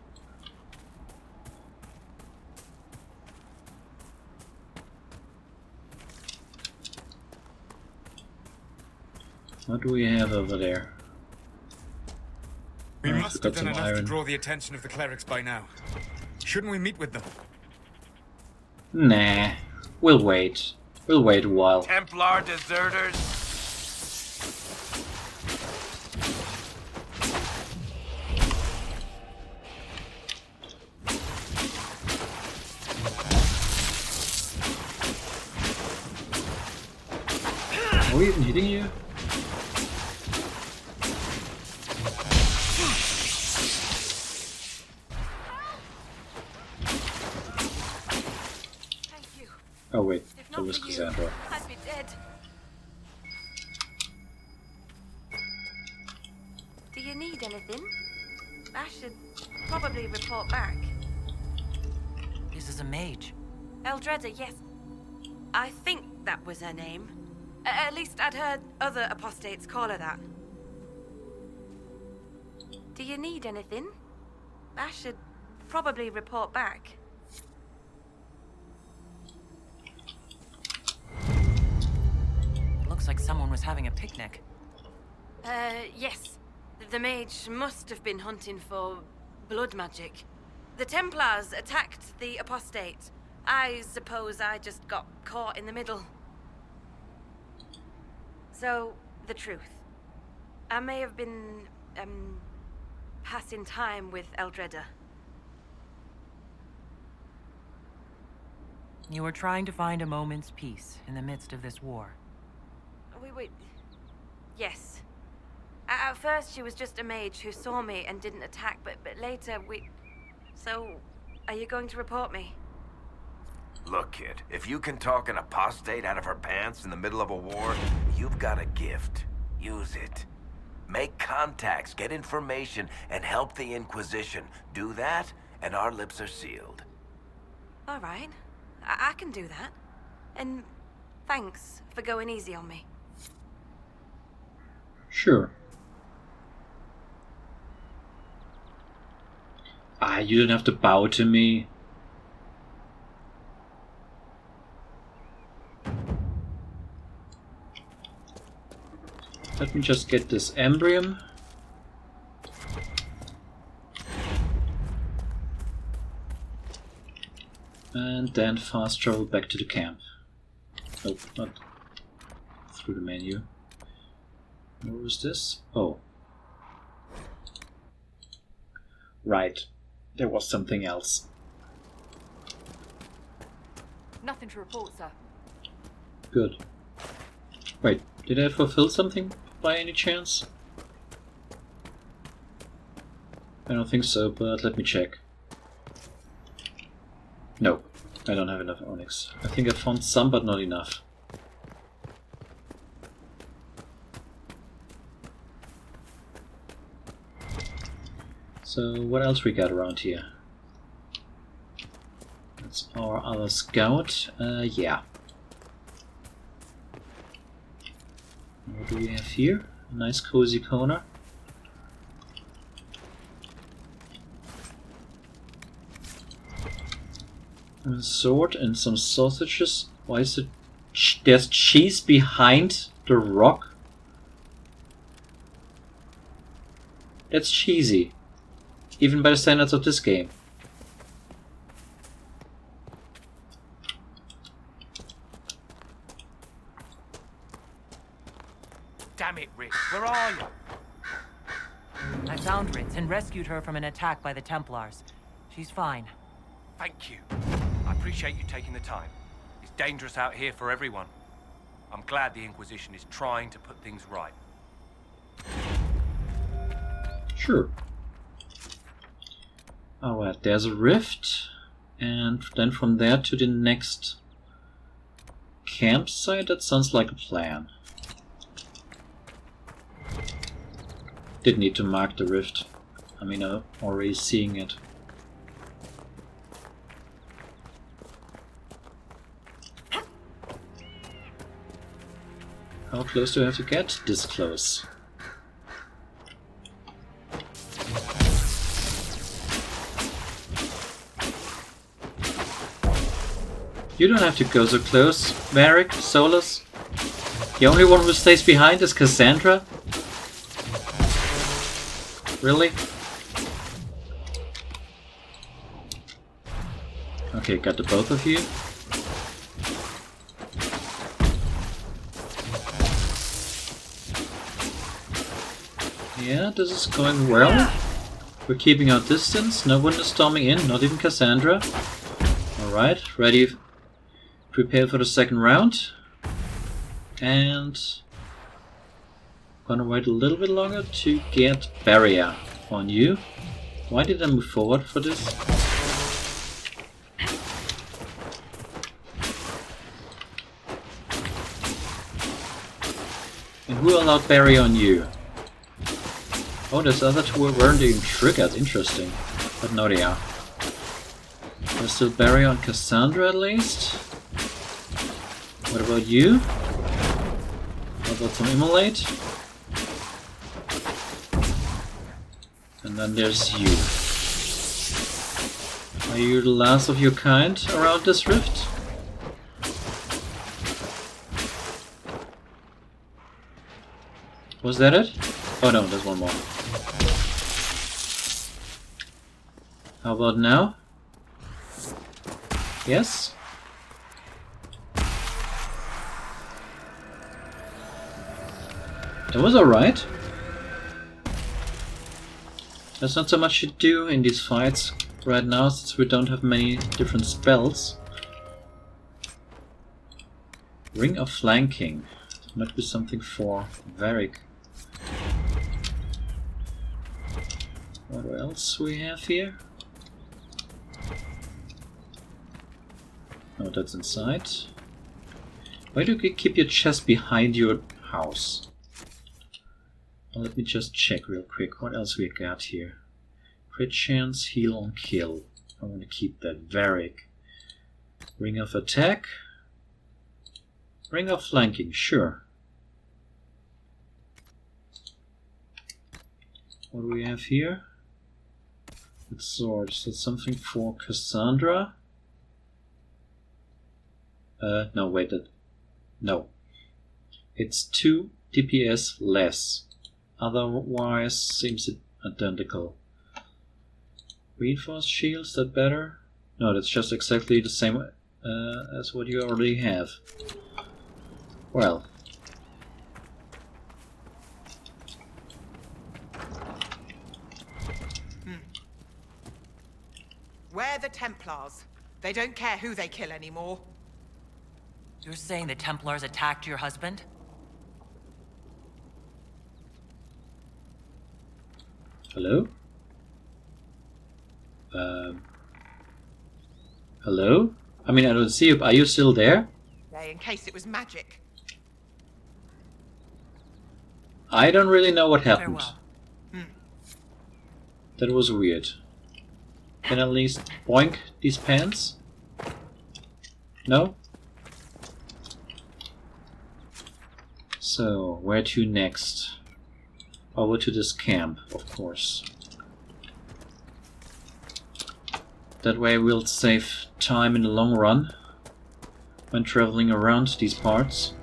A: What do we have over there?
E: We
A: Oh,
E: must have
A: got
E: done
A: some
E: enough
A: iron.
E: to draw the attention of the clerics by now. Shouldn't we meet with them?
A: Nah, we'll wait. We'll wait a while.
B: Templar deserters.
A: Are we even hitting you? Oh wait, that was Cassandra.
H: I'd be dead. Do you need anything? I should probably report back.
D: This is a mage.
H: Eldreda, yes. I think that was her name. At least I'd heard other apostates call her that. Do you need anything? I should probably report back.
D: Looks like someone was having a picnic.
H: Yes. The mage must have been hunting for blood magic. The Templars attacked the apostate. I suppose I just got caught in the middle. So, the truth. I may have been, passing time with Eldreda.
D: You were trying to find a moment's peace in the midst of this war.
H: Wait. Yes. At first, she was just a mage who saw me and didn't attack, but later we... So, are you going to report me?
F: Look, kid, if you can talk an apostate out of her pants in the middle of a war, you've got a gift. Use it. Make contacts, get information, and help the Inquisition. Do that, and our lips are sealed.
H: All right. I can do that. And thanks for going easy on me.
A: Sure. You don't have to bow to me. Let me just get this embryon. And then fast travel back to the camp. Nope, not through the menu. What was this? Oh. Right. There was something else.
U: Nothing to report, sir.
A: Good. Wait, did I fulfill something by any chance? I don't think so, but let me check. No, I don't have enough onyx. I think I found some, but not enough. So, what else we got around here? That's our other scout. Yeah. What do we have here? A nice cozy corner. A sword and some sausages. Why is it? There's cheese behind the rock? That's cheesy. Even by the standards of this game.
M: Damn it, Ritz. Where are you?
D: I found Ritz and rescued her from an attack by the Templars. She's fine.
B: Thank you. I appreciate you taking the time. It's dangerous out here for everyone. I'm glad the Inquisition is trying to put things right.
A: Sure. Alright, there's a rift, and then from there to the next campsite. That sounds like a plan. Didn't need to mark the rift. I mean, I'm already seeing it. How close do I have to get? This close. You don't have to go so close, Varric, Solus. The only one who stays behind is Cassandra? Really? Okay, got the both of you. Yeah, this is going well. We're keeping our distance, no one is storming in, not even Cassandra. Alright, ready. Prepare for the second round. And gonna wait a little bit longer to get barrier on you. Why did I move forward for this? And who allowed barrier on you? Oh, those other two weren't even triggered. Interesting. But no, they are. There's still barrier on Cassandra at least. What about you? How about some immolate? And then there's you. Are you the last of your kind around this rift? Was that it? Oh no, there's one more. How about now? Yes? That was alright. There's not so much to do in these fights right now, since we don't have many different spells. Ring of Flanking. Might be something for Varric. What else we have here? Oh, that's inside. Why do you keep your chest behind your house? Well, let me just check real quick. What else we got here? Crit chance, heal on kill. I want to keep that. Varric. Ring of Attack. Ring of Flanking, sure. What do we have here? With swords. That's something for Cassandra. No, wait. No. It's 2 DPS less. Otherwise, seems identical. Reinforced shields, that better? No, that's just exactly the same as what you already have. Well.
G: We're the Templars. They don't care who they kill anymore.
D: You're saying the Templars attacked your husband?
A: Hello? Hello? I mean, I don't see you. Are you still there?
G: In case it was magic.
A: I don't really know what happened.
D: Farewell.
A: That was weird. Can I at least boink these pants? No? So, where to next? Over to this camp, of course. That way we'll save time in the long run when traveling around these parts.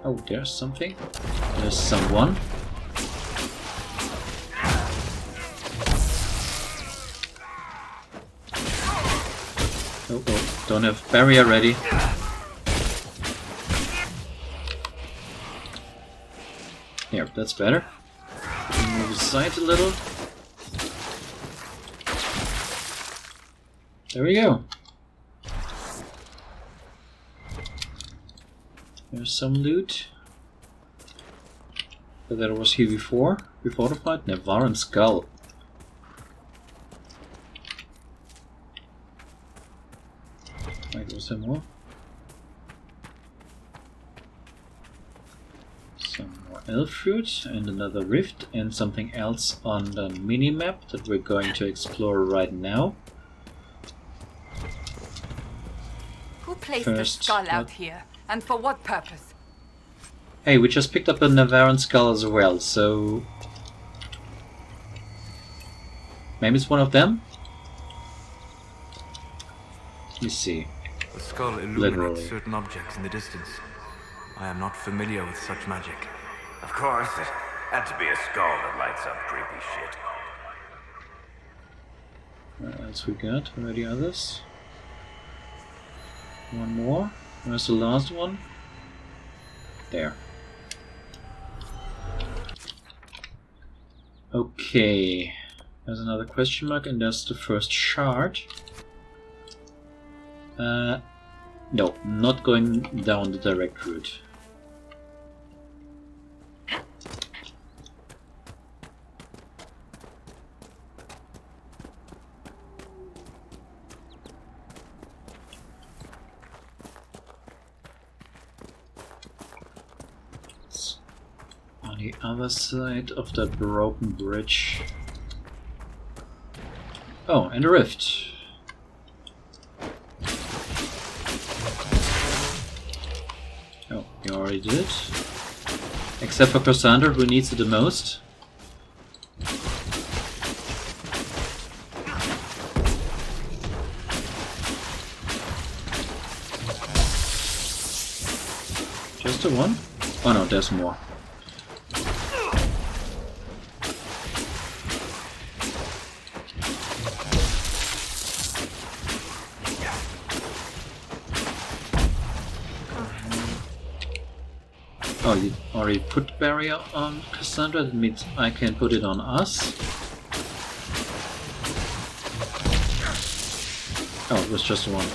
A: Oh, there's something. There's someone. Oh, oh, don't have barrier ready. Here, that's better. Move aside a little. There we go. There's some loot. But that was here before the fight. Nevaran Skull. Wait, was there more? Some more elf fruit and another rift and something else on the mini-map that we're going to explore right now.
J: Who placed the skull out here? And for what purpose?
A: Hey, we just picked up a Nevaran Skull as well, so... maybe it's one of them? Let me see.
E: The skull illuminates certain objects in the distance. I am not familiar with such magic.
F: Of course, it had to be a skull that lights up creepy shit.
A: What else we got? Where are the others? One more. Where's the last one? There. Okay. There's another question mark and there's the first shard. No, not going down the direct route. It's on the other side of that broken bridge. Oh, and a rift. Oh, you already did. Except for Cassandra, who needs it the most. Just the one? Oh no, there's more. Oh, you already put barrier on Cassandra? That means I can put it on us. Oh, it was just one.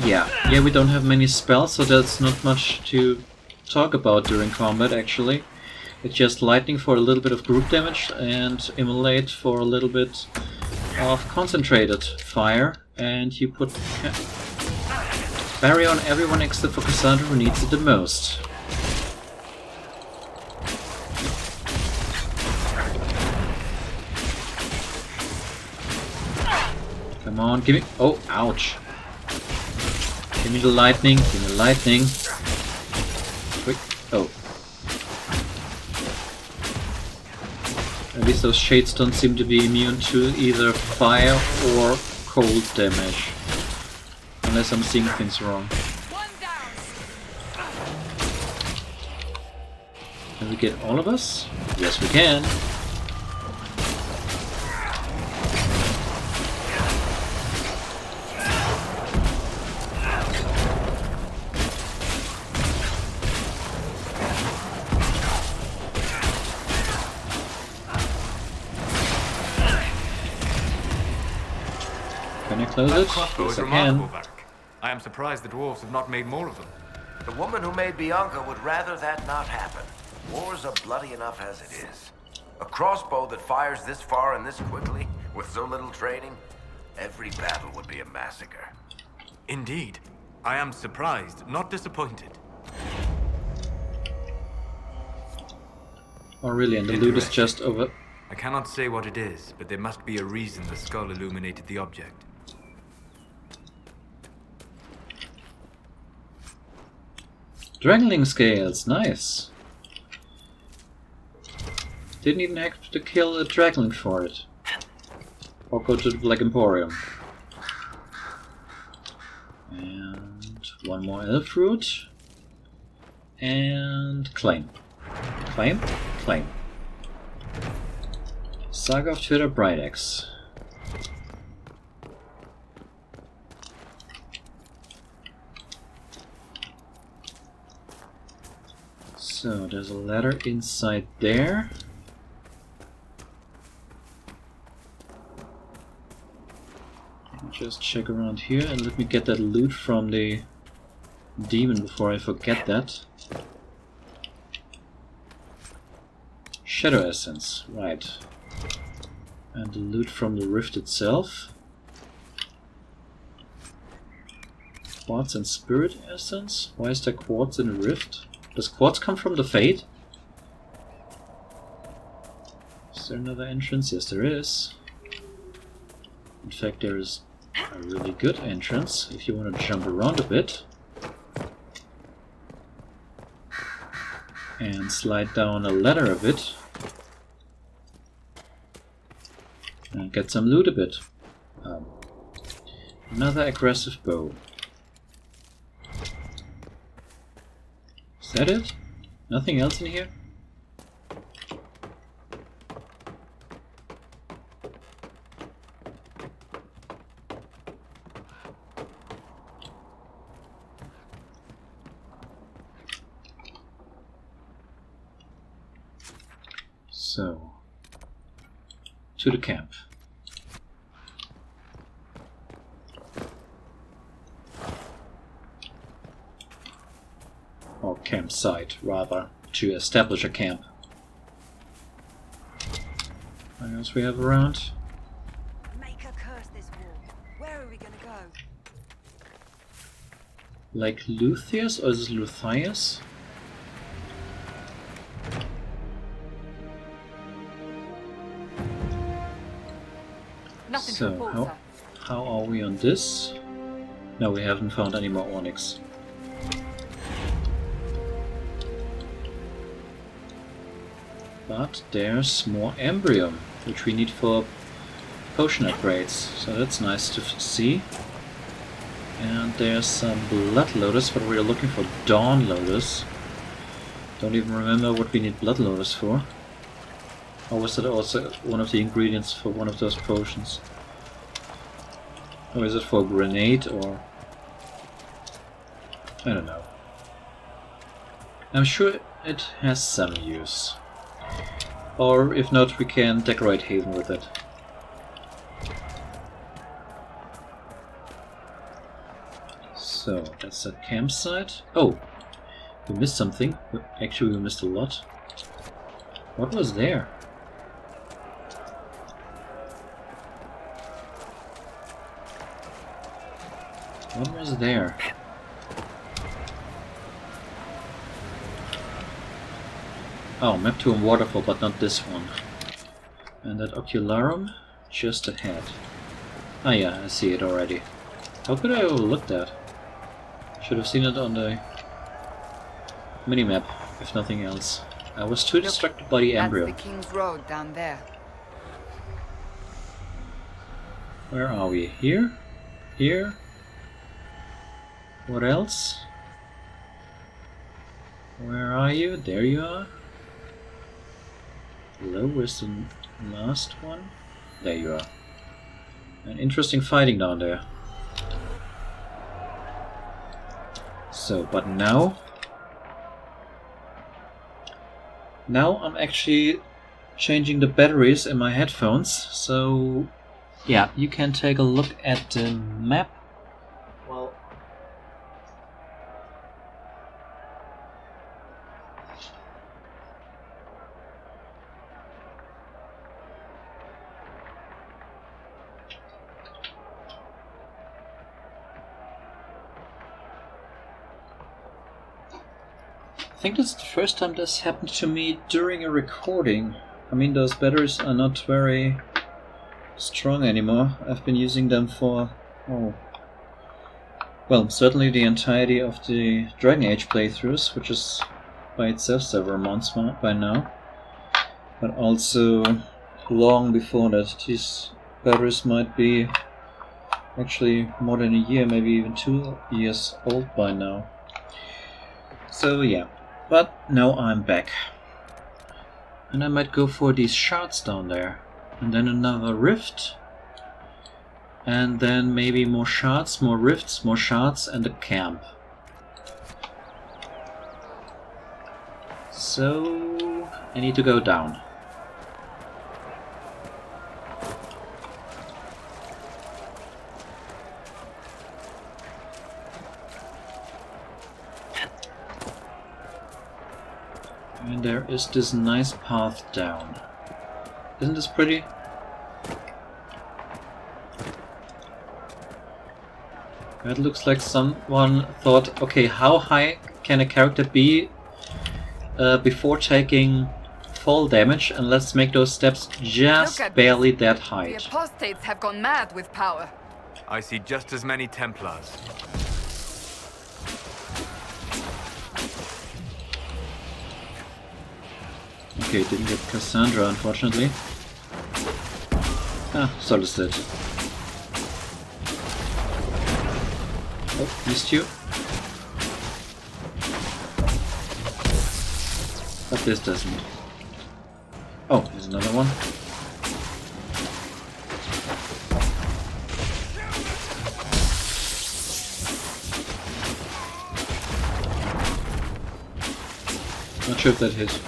A: Yeah, we don't have many spells, so that's not much to talk about during combat, actually. It's just lightning for a little bit of group damage, and immolate for a little bit of concentrated fire, and you put barrier on everyone except for Cassandra, who needs it the most. Come on, give me... Oh, ouch. Give me the lightning, give me the lightning. Quick. Oh. At least those shades don't seem to be immune to either fire or cold damage. Unless I'm seeing things wrong. Can we get all of us? Yes, we can. Can I close it? Yes, I can.
E: I am surprised the dwarves have not made more of them.
F: The woman who made Bianca would rather that not happen. Wars are bloody enough as it is. A crossbow that fires this far and this quickly, with so little training, every battle would be a massacre.
E: Indeed. I am surprised, not disappointed.
A: Oh really, and the loot is just over...
E: I cannot say what it is, but there must be a reason the skull illuminated the object.
A: Dragonling scales, nice. Didn't even have to kill a dragonling for it. Or go to the Black Emporium. And one more elf fruit. And claim. Claim? Claim. Saga of Twitter Bright Axe. So there's a ladder inside there. Just check around here and let me get that loot from the demon before I forget that. Shadow Essence, right. And the loot from the rift itself. Quartz and Spirit Essence? Why is there quartz in the rift? Does quartz come from the Fate? Is there another entrance? Yes, there is. In fact, there is a really good entrance if you want to jump around a bit. And slide down a ladder a bit. And get some loot a bit. Another aggressive bow. Is that it? Nothing else in here? So, to the camp. Or campsite, rather, to establish a camp. What else we have around?
I: Make her curse this war. Where are we gonna go?
A: Like Luthius, or is it Luthius?
J: Nothing to
A: So,
J: report, sir.
A: how are we on this? No, we haven't found any more onyx. But there's more Embrium, which we need for potion upgrades, so that's nice to see. And there's some Blood Lotus, but we're looking for Dawn Lotus. Don't even remember what we need Blood Lotus for. Or was that also one of the ingredients for one of those potions? Or is it for a grenade, or... I don't know. I'm sure it has some use. Or if not, we can decorate Haven with it. So, that's a campsite. Oh! We missed something. Actually, we missed a lot. What was there? What was there? Oh, map to a waterfall, but not this one. And that ocularum just ahead. Ah yeah, I see it already. How could I overlook that? Should have seen it on the minimap, if nothing else. I was too distracted by the embryo.
J: That's the King's Road down there.
A: Where are we? Here? Here? What else? Where are you? There you are. Hello, where's the last one? There you are. An interesting fighting down there. So, but now I'm actually changing the batteries in my headphones, so yeah, you can take a look at the map. Well, I think this is the first time this happened to me during a recording. I mean, those batteries are not very strong anymore. I've been using them for, oh, well, certainly the entirety of the Dragon Age playthroughs, which is by itself several months by now. But also long before that. These batteries might be actually more than a year, maybe even 2 years old by now. So yeah. But now I'm back. And I might go for these shards down there. And then another rift. And then maybe more shards, more rifts, more shards, and a camp. So I need to go down. And there is this nice path down. Isn't this pretty? It looks like someone thought, okay, how high can a character be before taking fall damage, and let's make those steps just barely that
J: The
A: height.
J: apostates have gone mad with power.
E: I see just as many Templars.
A: Okay, didn't get Cassandra, unfortunately. Ah, Solus did. Oh, missed you. But this doesn't. Oh, there's another one. Not sure if that hit.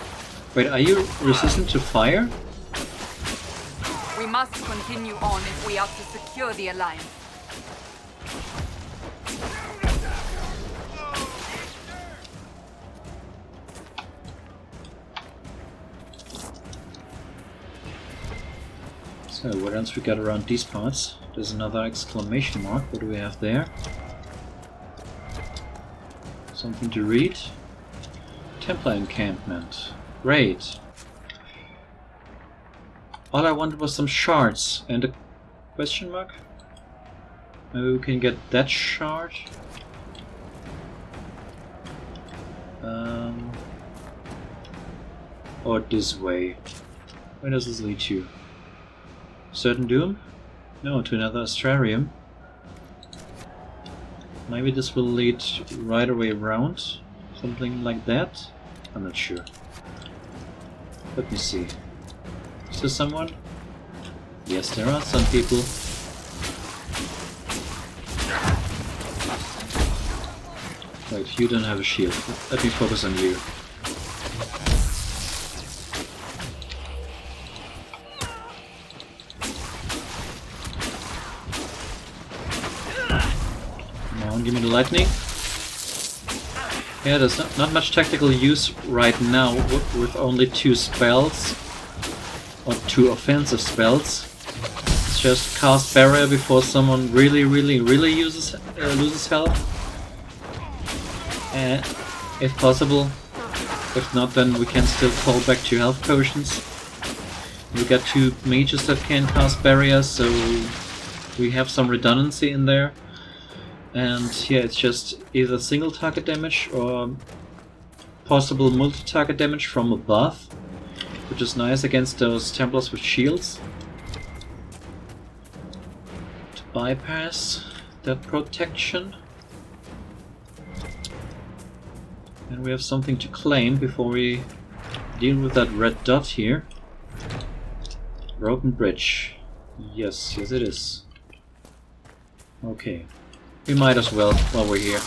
A: Wait, are you resistant to fire?
J: We must continue on if we are to secure the Alliance.
A: So, what else we got around these parts? There's another exclamation mark. What do we have there? Something to read. Templar encampment. Great. All I wanted was some shards and a question mark. Maybe we can get that shard. Or this way. Where does this lead you? Certain Doom? No, to another Astrarium. Maybe this will lead right away around. Something like that? I'm not sure. Let me see. Is there someone? Yes, there are some people. Wait, you don't have a shield. Let me focus on you. Come on, give me the lightning. Yeah, there's not much tactical use right now with only 2 spells. Or 2 offensive spells. It's just cast barrier before someone really loses health. And if possible, if not, then we can still fall back to health potions. We got 2 mages that can cast barriers, so we have some redundancy in there. And yeah, it's just either single target damage or possible multi-target damage from above, which is nice against those Templars with shields. To bypass that protection. And we have something to claim before we deal with that red dot here. Broken bridge. Yes, yes it is. Okay. We might as well, while we're here,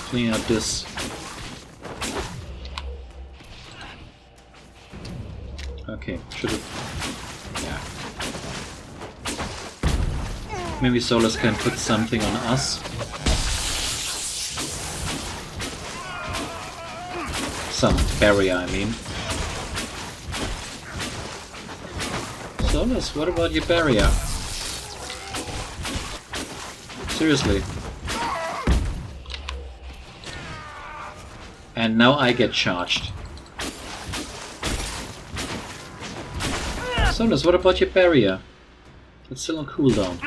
A: clean up this. Okay, should've... yeah. Maybe Solus can put something on us. Some barrier, I mean. Solus, what about your barrier? Seriously. And now I get charged. Solus, what about your barrier? It's still on cooldown.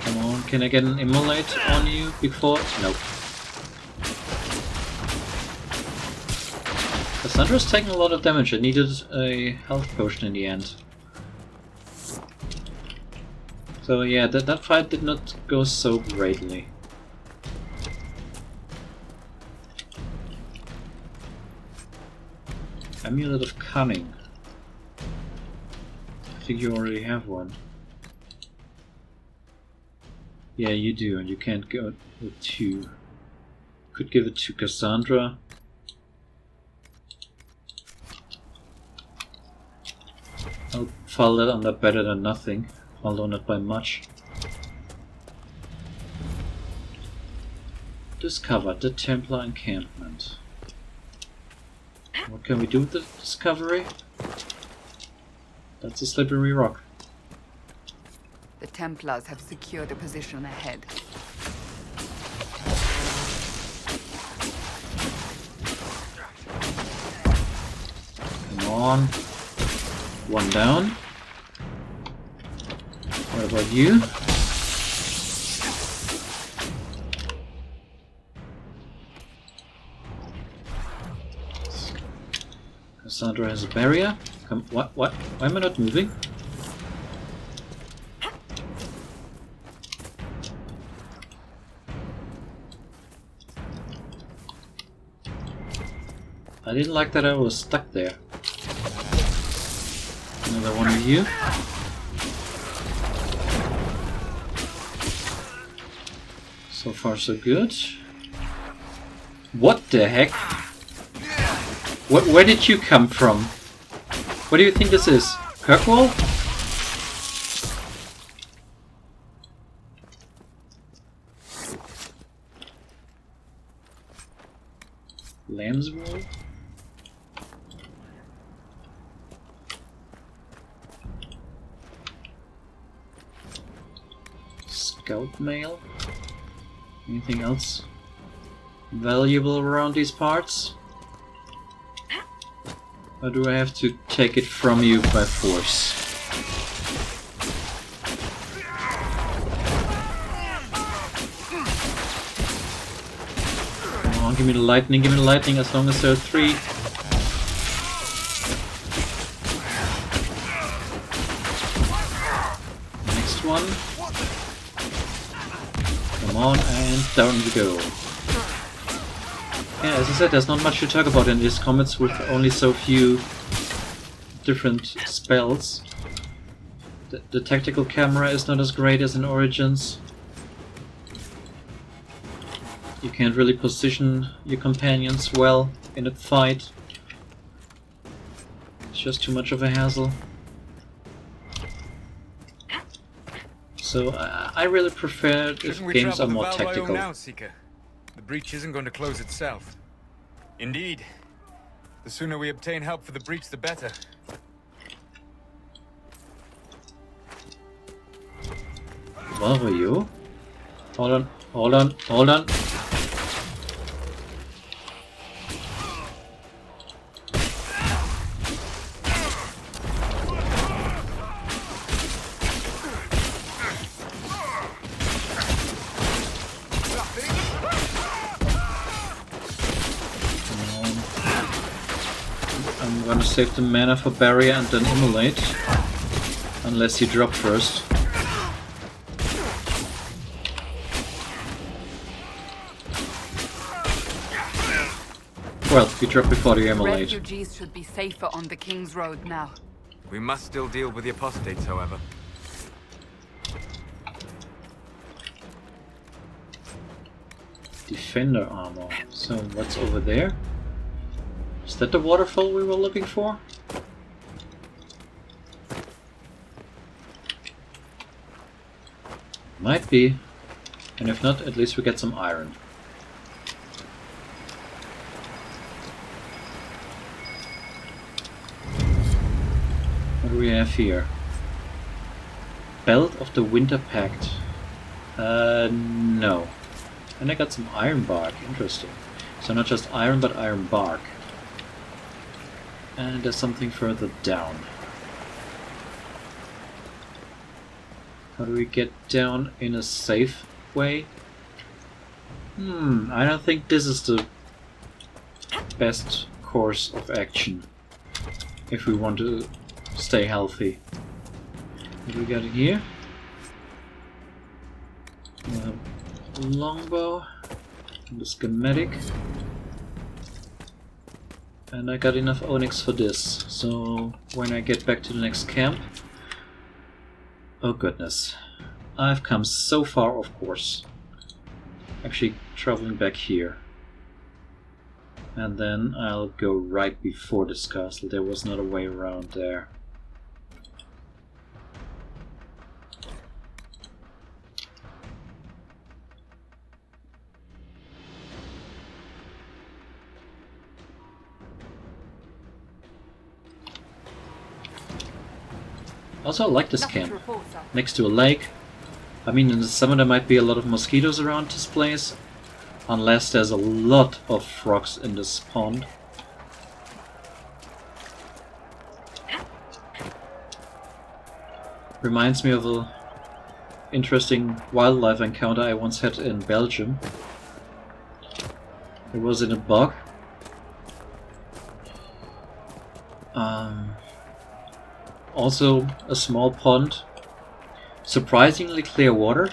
A: Come on, can I get an immolate on you before? Nope. Cassandra's taking a lot of damage. I needed a health potion in the end. So yeah, that fight did not go so greatly. Amulet of Cunning. I think you already have one. Yeah, you do, and you can't go with 2. Could give it to Cassandra. I'll file that under better than nothing, although not by much. Discover the Templar encampment. What can we do with the discovery? That's a slippery rock.
J: The Templars have secured a position ahead.
A: Come on. One down. What about you? Cassandra has a barrier. Come, what? Why am I not moving? I didn't like that I was stuck there. Another one of you. So far so good. What the heck? Where did you come from? What do you think this is? Kirkwall? Lamb's wool? Scout mail? Anything else valuable around these parts? Or do I have to take it from you by force? Come on, give me the lightning, as long as there are 3. Next one. Come on, and down we go. Yeah, as I said, there's not much to talk about in these combats with only so few different spells. The tactical camera is not as great as in Origins. You can't really position your companions well in a fight. It's just too much of a hassle. So I really prefer if games are more tactical.
E: Now, Seeker? The breach isn't going to close itself. Indeed. The sooner we obtain help for the breach, the better.
A: What were you? Hold on, hold on, hold on. I'm gonna save the mana for barrier and then immolate. Unless you drop first. Well, you drop before you immolate.
J: Refugees should be safer on the King's Road now.
E: We must still deal with the apostates, however.
A: Defender armor. So what's over there? Is that the waterfall we were looking for? Might be. And if not, at least we get some iron. What do we have here? Belt of the Winter Pact. No. And I got some iron bark. Interesting. So not just iron, but iron bark. And there's something further down. How do we get down in a safe way? I don't think this is the best course of action if we want to stay healthy. What do we got in here? Longbow, the schematic, and I got enough onyx for this, so when I get back to the next camp... Oh goodness, I've come so far, of course. Actually traveling back here. And then I'll go right before this castle. There was not a way around there. Also, I like this camp. Next to a lake. I mean, in the summer there might be a lot of mosquitoes around this place. Unless there's a lot of frogs in this pond. Reminds me of a interesting wildlife encounter I once had in Belgium. It was in a bog. Also a small pond. Surprisingly clear water.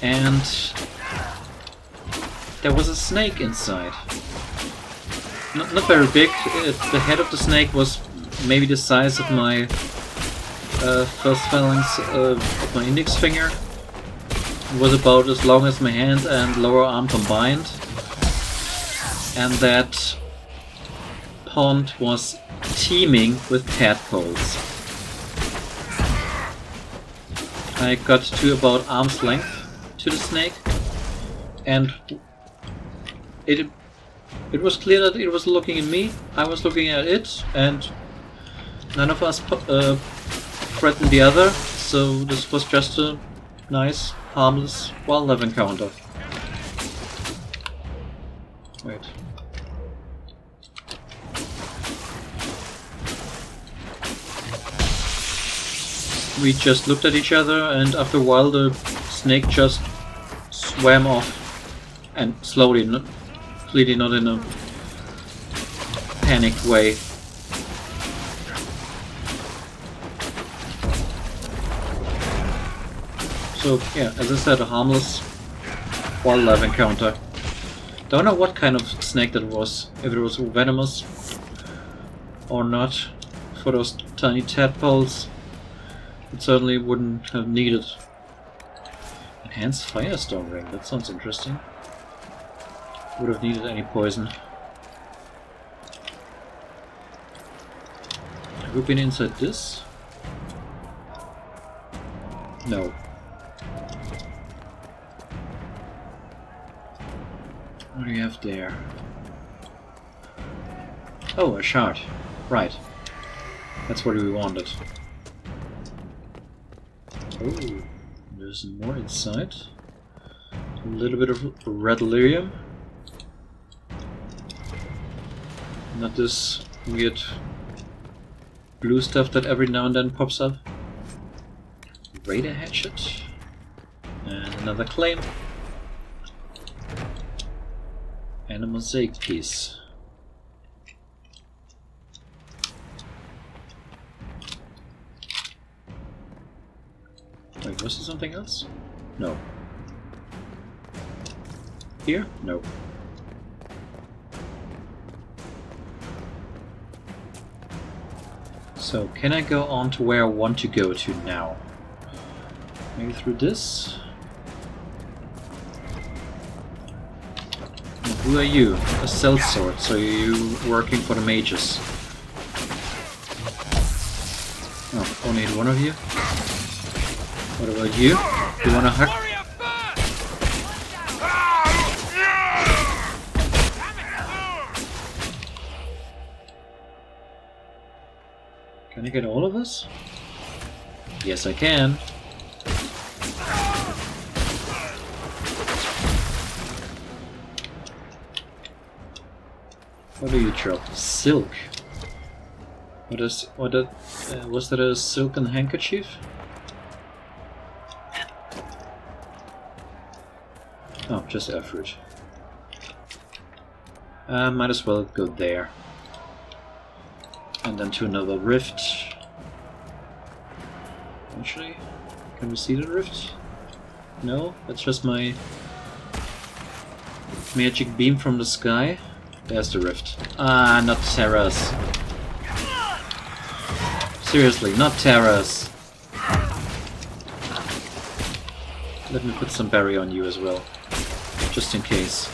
A: And there was a snake inside. Not very big. The head of the snake was maybe the size of my first phalanx of my index finger. It was about as long as my hand and lower arm combined. And that pond was teeming with tadpoles. I got to about arm's length to the snake, and it was clear that it was looking at me, I was looking at it, and none of us threatened the other, so this was just a nice, harmless wildlife encounter. Wait. We just looked at each other, and after a while the snake just swam off, and slowly, clearly not in a panicked way. So yeah, as I said, a harmless wildlife encounter. Don't know what kind of snake that was, if it was venomous or not. for those tiny tadpoles. It certainly wouldn't have needed. Enhanced Firestorm Ring, that sounds interesting. Would have needed any poison. Have we been inside this? No. What do you have there? Oh, a shard. Right. That's what we wanted. Oh, there's more inside. A little bit of red lyrium. Not this weird blue stuff that every now and then pops up. Raider hatchet. And another claim. And a mosaic piece. Wait, was there something else? No. Here? No. So, can I go on to where I want to go to now? Maybe through this? And who are you? A sellsword, so you working for the mages. Oh, only one of you? What about you? You wanna hug? Can I get all of us? Yes, I can. What do you drop? Silk. Was that a silken handkerchief? Oh, just air fruit. Might as well go there. And then to another rift. Actually, can we see the rift? No, that's just my magic beam from the sky. There's the rift. Ah, not terrors. Seriously, not terrors. Let me put some berry on you as well. Just in case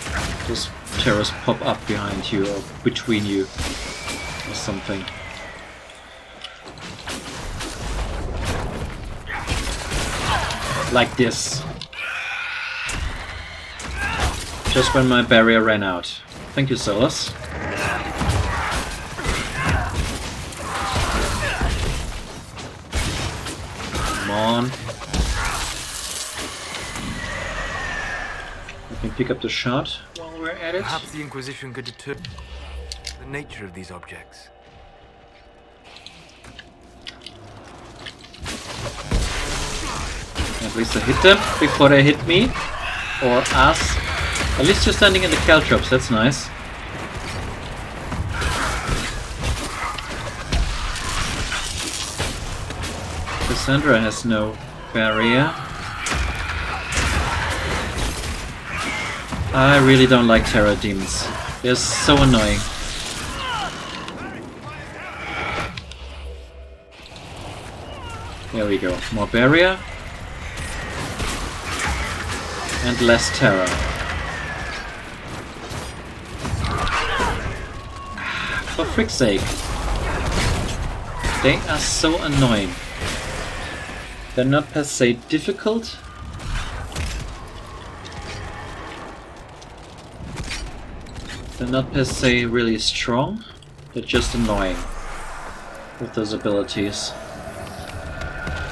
A: those terrors pop up behind you or between you or something. Like this. Just when my barrier ran out. Thank you, Solus. Come on. We can pick up the shot while we're at it.
E: Perhaps the Inquisition could determine the nature of these objects.
A: At least I hit them before they hit me. Or us. At least you're standing in the caltrops, that's nice. Cassandra has no barrier. I really don't like terror demons. They're so annoying. There we go. More barrier. And less terror. For frick's sake. They are so annoying. They're not per se difficult. They're not per se really strong. They're just annoying. With those abilities.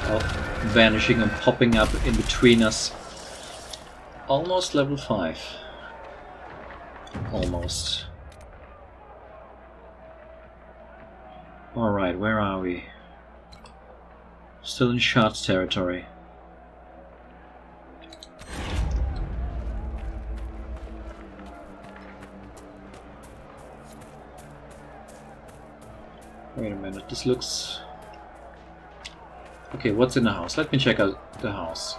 A: Of vanishing and popping up in between us. Almost level 5. Almost. Alright, where are we? Still in Shard's territory. Wait a minute, this looks... Okay, what's in the house? Let me check out the house.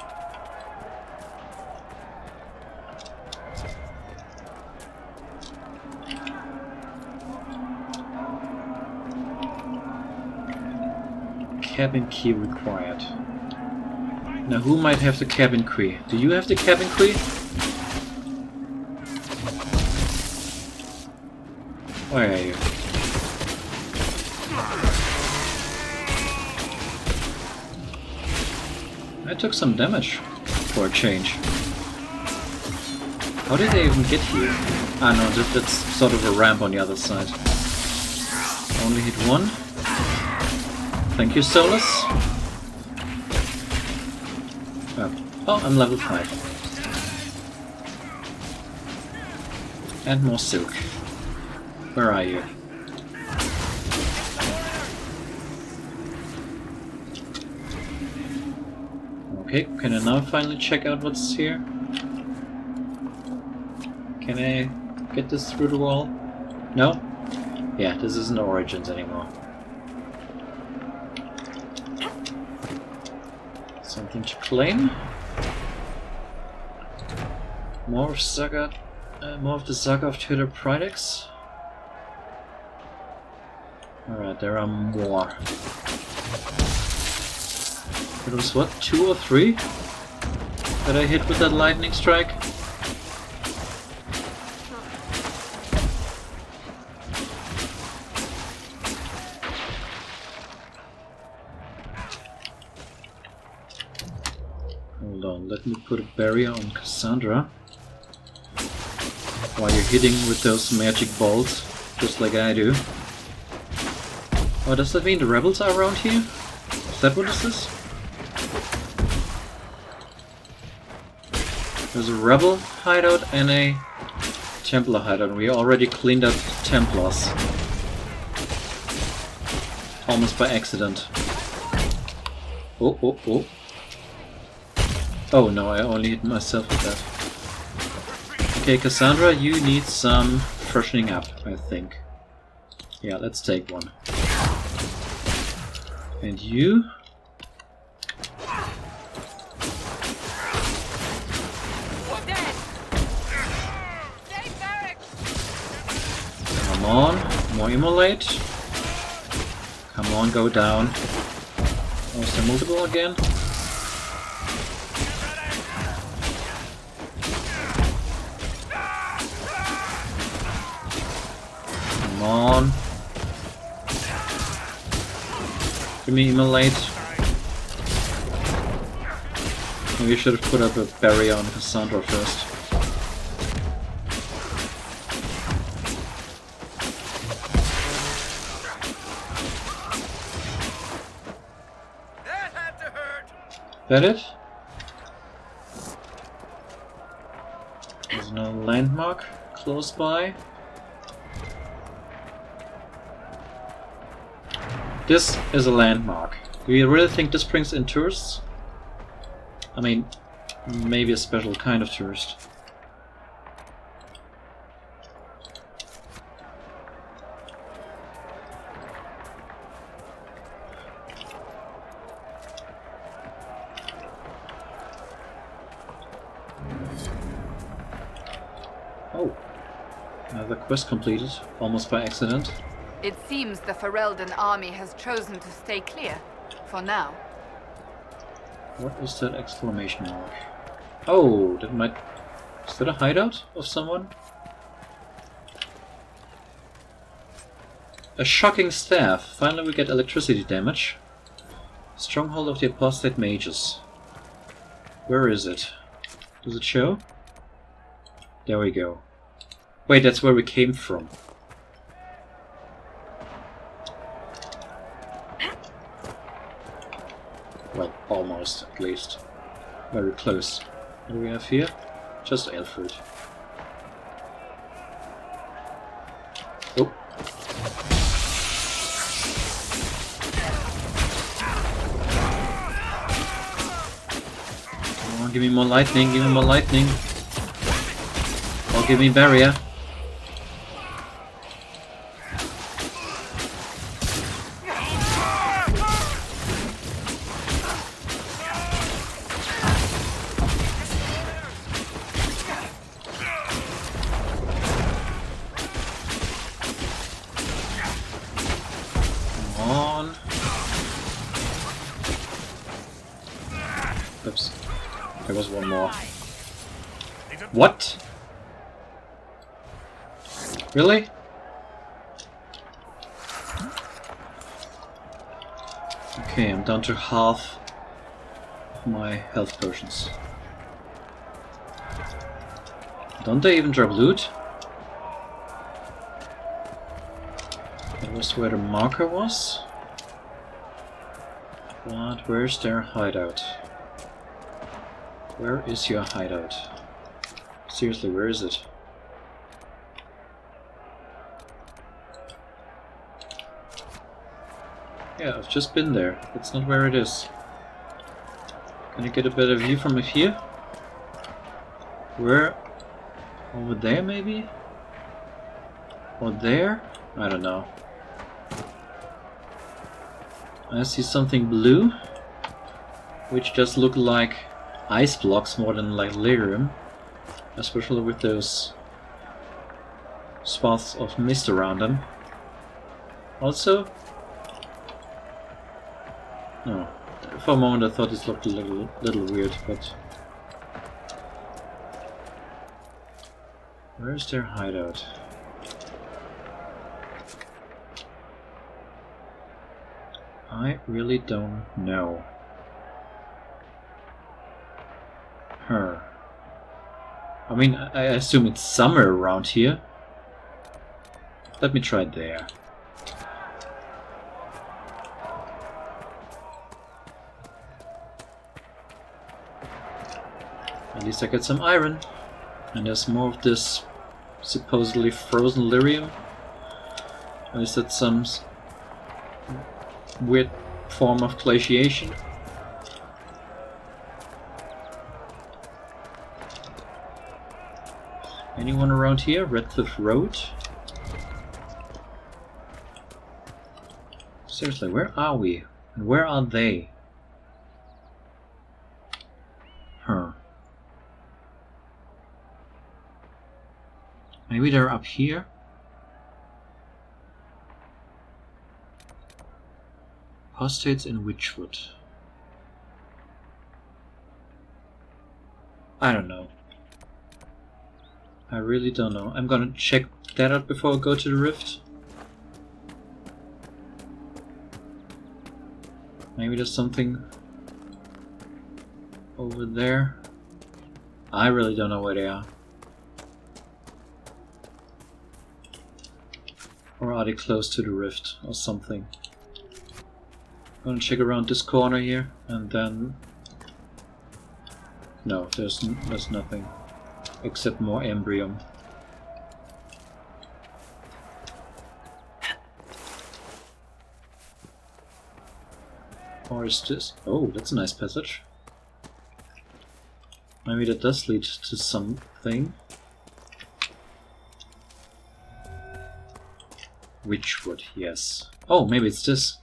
A: Cabin key required. Now who might have the cabin key? Do you have the cabin key? Where are you? I took some damage for a change. How did they even get here? Ah no, that's sort of a ramp on the other side. Only hit one. Thank you, Solus. Oh, I'm level 5. And more silk. Where are you? Okay, can I now finally check out what's here? Can I get this through the wall? No? Yeah, this isn't Origins anymore. Something to claim. More of the Saga of Tudor Prydex. Alright, there are more. It was what, 2 or 3 that I hit with that lightning strike? Hold on, let me put a barrier on Cassandra while you're hitting with those magic bolts, just like I do. Oh, does that mean the rebels are around here? Is that what this is? There's a rebel hideout and a Templar hideout. We already cleaned up Templars. Almost by accident. Oh, oh, oh. Oh no, I only hit myself with that. Okay, Cassandra, you need some freshening up, I think. Yeah, let's take one. And you? Come on, more immolate. Come on, go down. Oh, is there multiple again? Come on. Give me immolate. Maybe I should have put up a barrier on Cassandra first. That it? There's no landmark close by. This is a landmark. Do you really think this brings in tourists? I mean, maybe a special kind of tourist. Oh, another quest completed, almost by accident.
J: It seems the Ferelden army has chosen to stay clear, for now.
A: What is that exclamation mark? Oh, that might... Is that a hideout of someone? A shocking staff. Finally we get electricity damage. Stronghold of the apostate mages. Where is it? Does it show? There we go. Wait, that's where we came from. Well, almost, at least. Very close. What do we have here? Just ale fruit. Oh. Come on, give me more lightning, give me more lightning. Or give me barrier. armor. What? Really? Okay, I'm down to half of my health potions. Don't they even drop loot? That was where the marker was. But where's their hideout? Where is your hideout? Seriously, where is it? Yeah, I've just been there. That's not where it is. Can I get a better view from here? Where? Over there, maybe? Or there? I don't know. I see something blue, which does look like ice blocks more than like lyrium, especially with those swaths of mist around them. Also, no, for a moment I thought this looked a little weird, but where's their hideout? I really don't know. I mean, I assume it's somewhere around here. Let me try it there. At least I get some iron. And there's more of this supposedly frozen lyrium. Or is that some weird form of glaciation? Anyone around here? Redcliffe Road? Seriously, where are we? And where are they? Maybe they're up here? Apostates in Witchwood. I don't know. I really don't know. I'm gonna check that out before I go to the rift. Maybe there's something over there. I really don't know where they are. Or are they close to the rift or something? I'm gonna check around this corner here and then... No, there's nothing. Except more Embrium. Or is this... Oh, that's a nice passage. Maybe that does lead to something. Witchwood, yes. Oh, maybe it's this.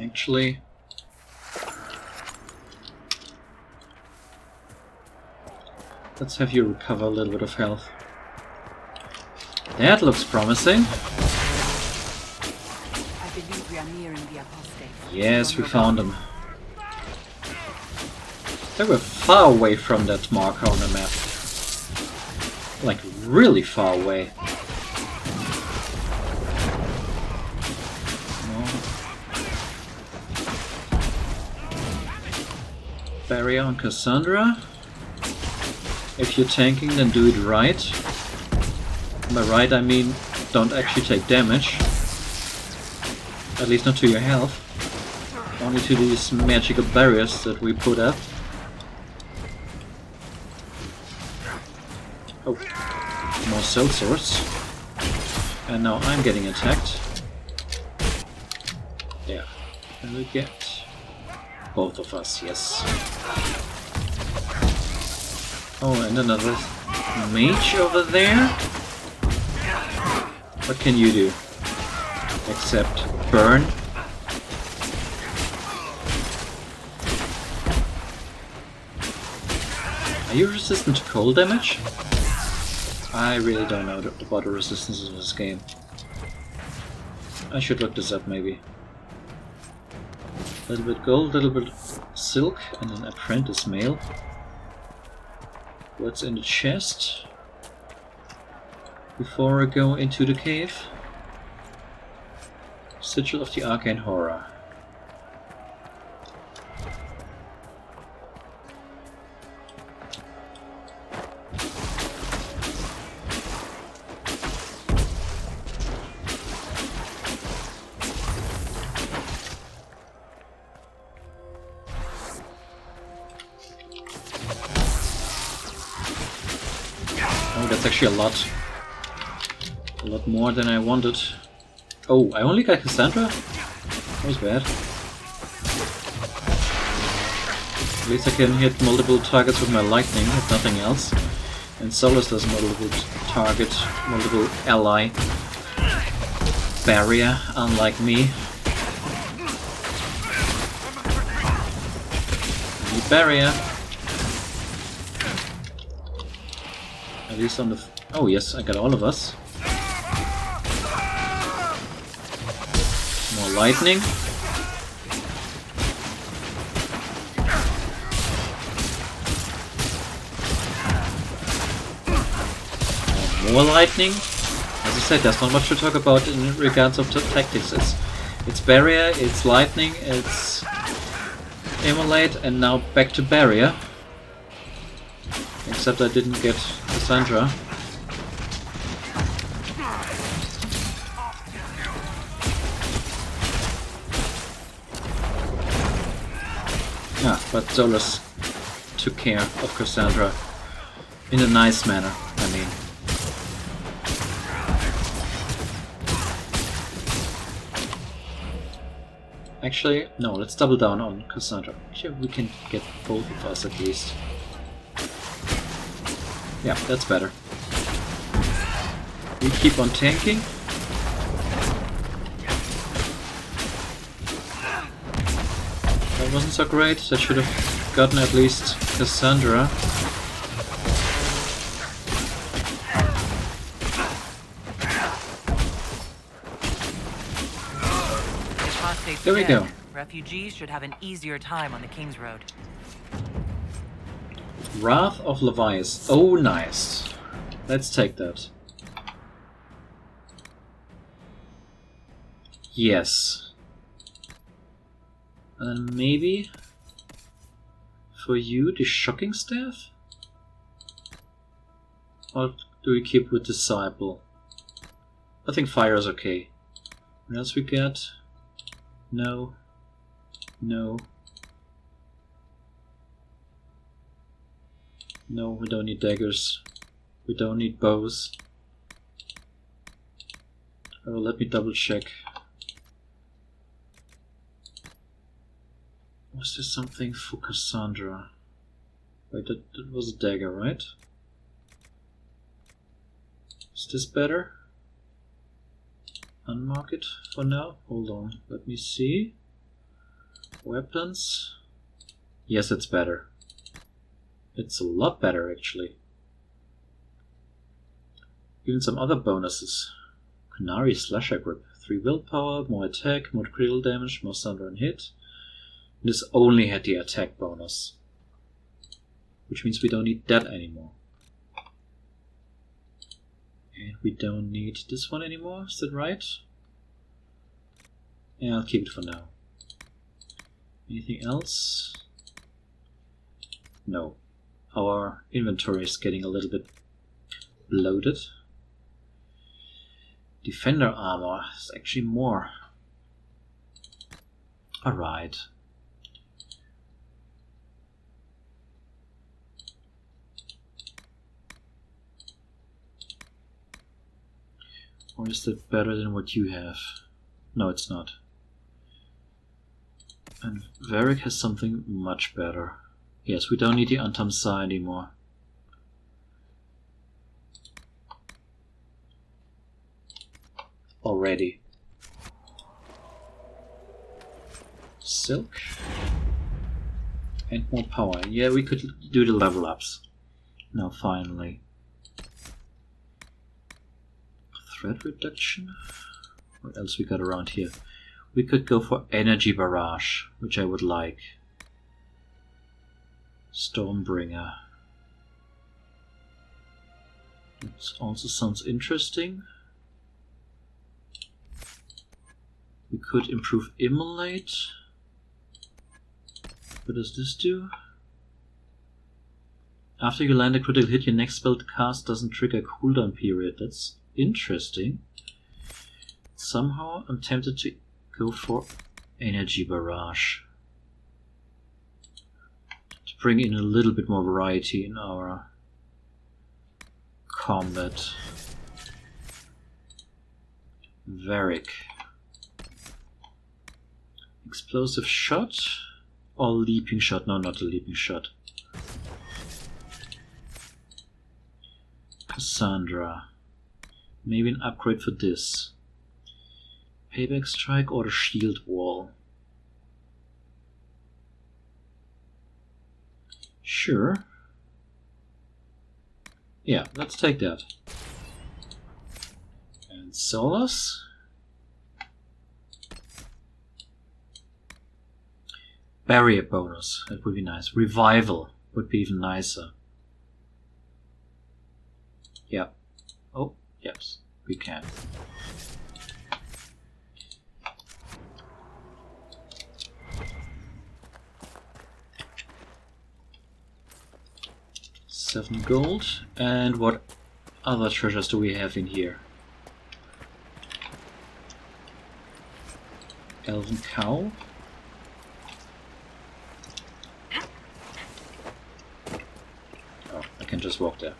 A: Actually... Let's have you recover a little bit of health. That looks promising.
J: I believe we are nearing the apostate.
A: Yes, we found them. They were far away from that marker on the map. Like, really far away. Barrier on Cassandra. If you're tanking, then do it right. By right, I mean don't actually take damage. At least not to your health. Only to these magical barriers that we put up. Oh, more cell swords. And now I'm getting attacked. Yeah, and we get both of us, yes. Oh, and another mage over there? What can you do? Except burn? Are you resistant to cold damage? I really don't know about the resistance of this game. I should look this up maybe. A little bit gold, a little bit silk, and an apprentice mail. What's in the chest? Before I go into the cave. Sigil of the Arcane Horror. Oh, that's actually a lot more than I wanted. Oh, I only got Cassandra? That was bad. At least I can hit multiple targets with my lightning, if nothing else. And Solus does multiple target, multiple ally barrier, unlike me. Need barrier. At least on the... oh yes, I got all of us. More lightning. More lightning. As I said, there's not much to talk about in regards of the tactics. It's barrier, it's lightning, it's immolate, and now back to barrier. Except I didn't get Cassandra. Ah, but Solus took care of Cassandra in a nice manner, I mean. Actually, no, let's double down on Cassandra. Sure, we can get both of us at least. Yeah, that's better. We keep on tanking. That wasn't so great. I should have gotten at least Cassandra. There we go.
D: Refugees should have an easier time on the King's Road.
A: Wrath of Levias. Oh, nice. Let's take that. Yes. And then maybe for you the Shocking Staff? Or do we keep with Disciple? I think fire is okay. What else we get? No. No. No, we don't need daggers. We don't need bows. Oh, let me double check. Was there something for Cassandra? Wait, that was a dagger, right? Is this better? Unmark it for now. Hold on, let me see. Weapons. Yes, it's better. It's a lot better, actually. Even some other bonuses. Kunari Slasher Grip. 3 willpower, more attack, more critical damage, more thunder and hit. This only had the attack bonus. Which means we don't need that anymore. And we don't need this one anymore, is that right? Yeah, I'll keep it for now. Anything else? No. Our inventory is getting a little bit bloated. Defender armor is actually more. Alright. Or is that better than what you have? No, it's not. And Varric has something much better. Yes, we don't need the Antamsa anymore. Already. Silk. And more power. Yeah, we could do the level ups. Now finally. Threat reduction? What else we got around here? We could go for Energy Barrage, which I would like. Stormbringer. It also sounds interesting. We could improve Immolate. What does this do? After you land a critical hit, your next spell cast doesn't trigger a cooldown period. That's interesting. Somehow I'm tempted to go for Energy Barrage. To bring in a little bit more variety in our combat. Varric. Explosive Shot or Leaping Shot? No, not a Leaping Shot. Cassandra. Maybe an upgrade for this. Payback Strike or the Shield Wall? Sure. Yeah, let's take that. And Solas. Barrier bonus, that would be nice. Revival would be even nicer. Yeah. Oh, yes, we can. $7 gold. And what other treasures do we have in here? Elven Cow. Oh, I can just walk there.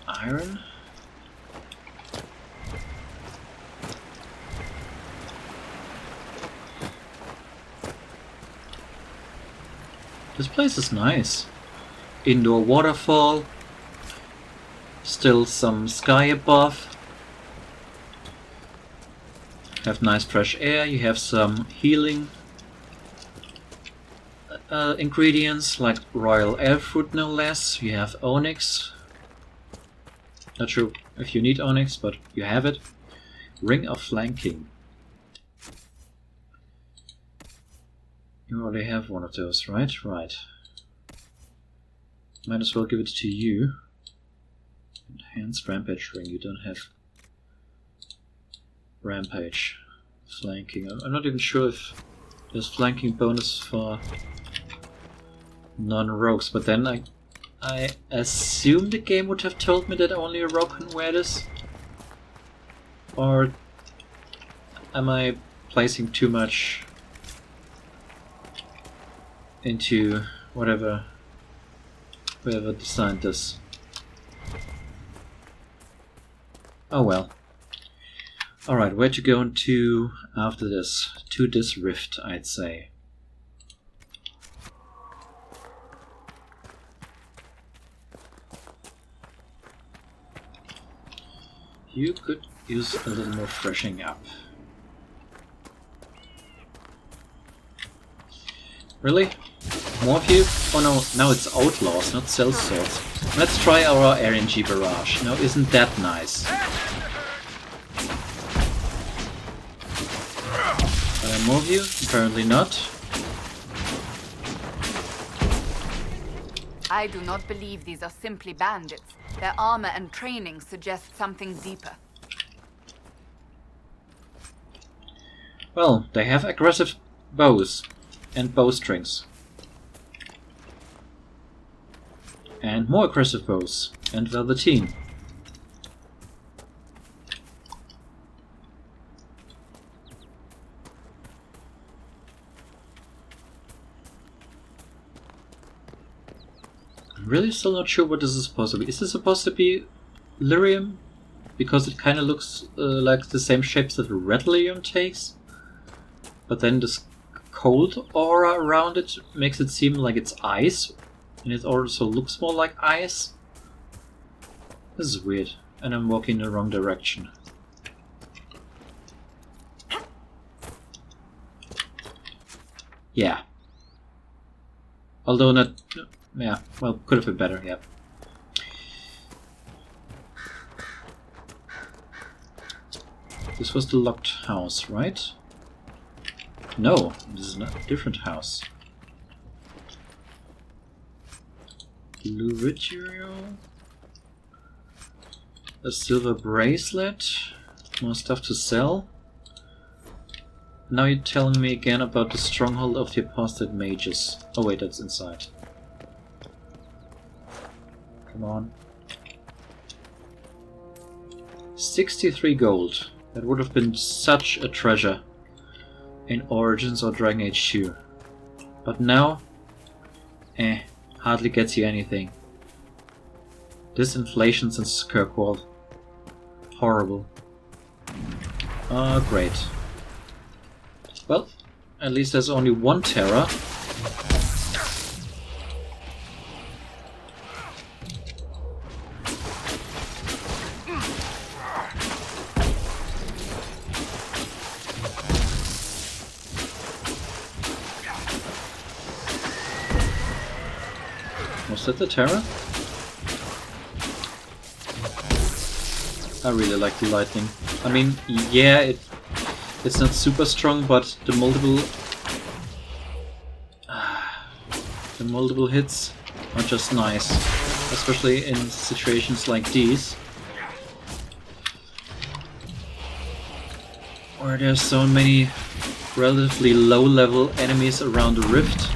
A: Iron. This place is nice. Indoor waterfall. Still some sky above. Have nice fresh air. You have some healing ingredients like royal elf fruit, no less. You have onyx. Not sure if you need onyx, but you have it. Ring of flanking. You already have one of those, right? Right. Might as well give it to you. Enhanced rampage ring. You don't have rampage flanking. I'm not even sure if there's flanking bonus for non-rogues, but then I assume the game would have told me that only a rogue can wear this. Or am I placing too much into whoever designed this? Oh well. Alright, where to go into after this? To this rift, I'd say. You could use a little more freshening up. Really? More of you? Oh no, now it's outlaws, not sellswords. Let's try our RNG barrage. Now isn't that nice? Are there more of you? Apparently not.
J: I do not believe these are simply bandits. Their armor and training suggest something deeper.
A: Well, they have aggressive bows and bowstrings. And more aggressive bows and velveteen. I'm really still not sure what this is supposed to be. Is this supposed to be lyrium? Because it kind of looks like the same shapes that red lyrium takes. But then this cold aura around it makes it seem like it's ice. And it also looks more like ice. This is weird. And I'm walking in the wrong direction. Yeah. Although not... Yeah, well, could have been better, yeah. This was the locked house, right? No, this is not a different house. Blue ritual. A silver bracelet. More stuff to sell. Now you're telling me again about the stronghold of the apostate mages. Oh wait, that's inside. Come on. 63 gold. That would have been such a treasure in Origins or Dragon Age 2. But now, hardly gets you anything. This inflation since Kirkwall. Horrible. Great. Well, at least there's only one Terra. Was that the Terra? I really like the lightning. I mean, yeah, it's not super strong, but the multiple hits are just nice, especially in situations like these, where there's so many relatively low-level enemies around the rift.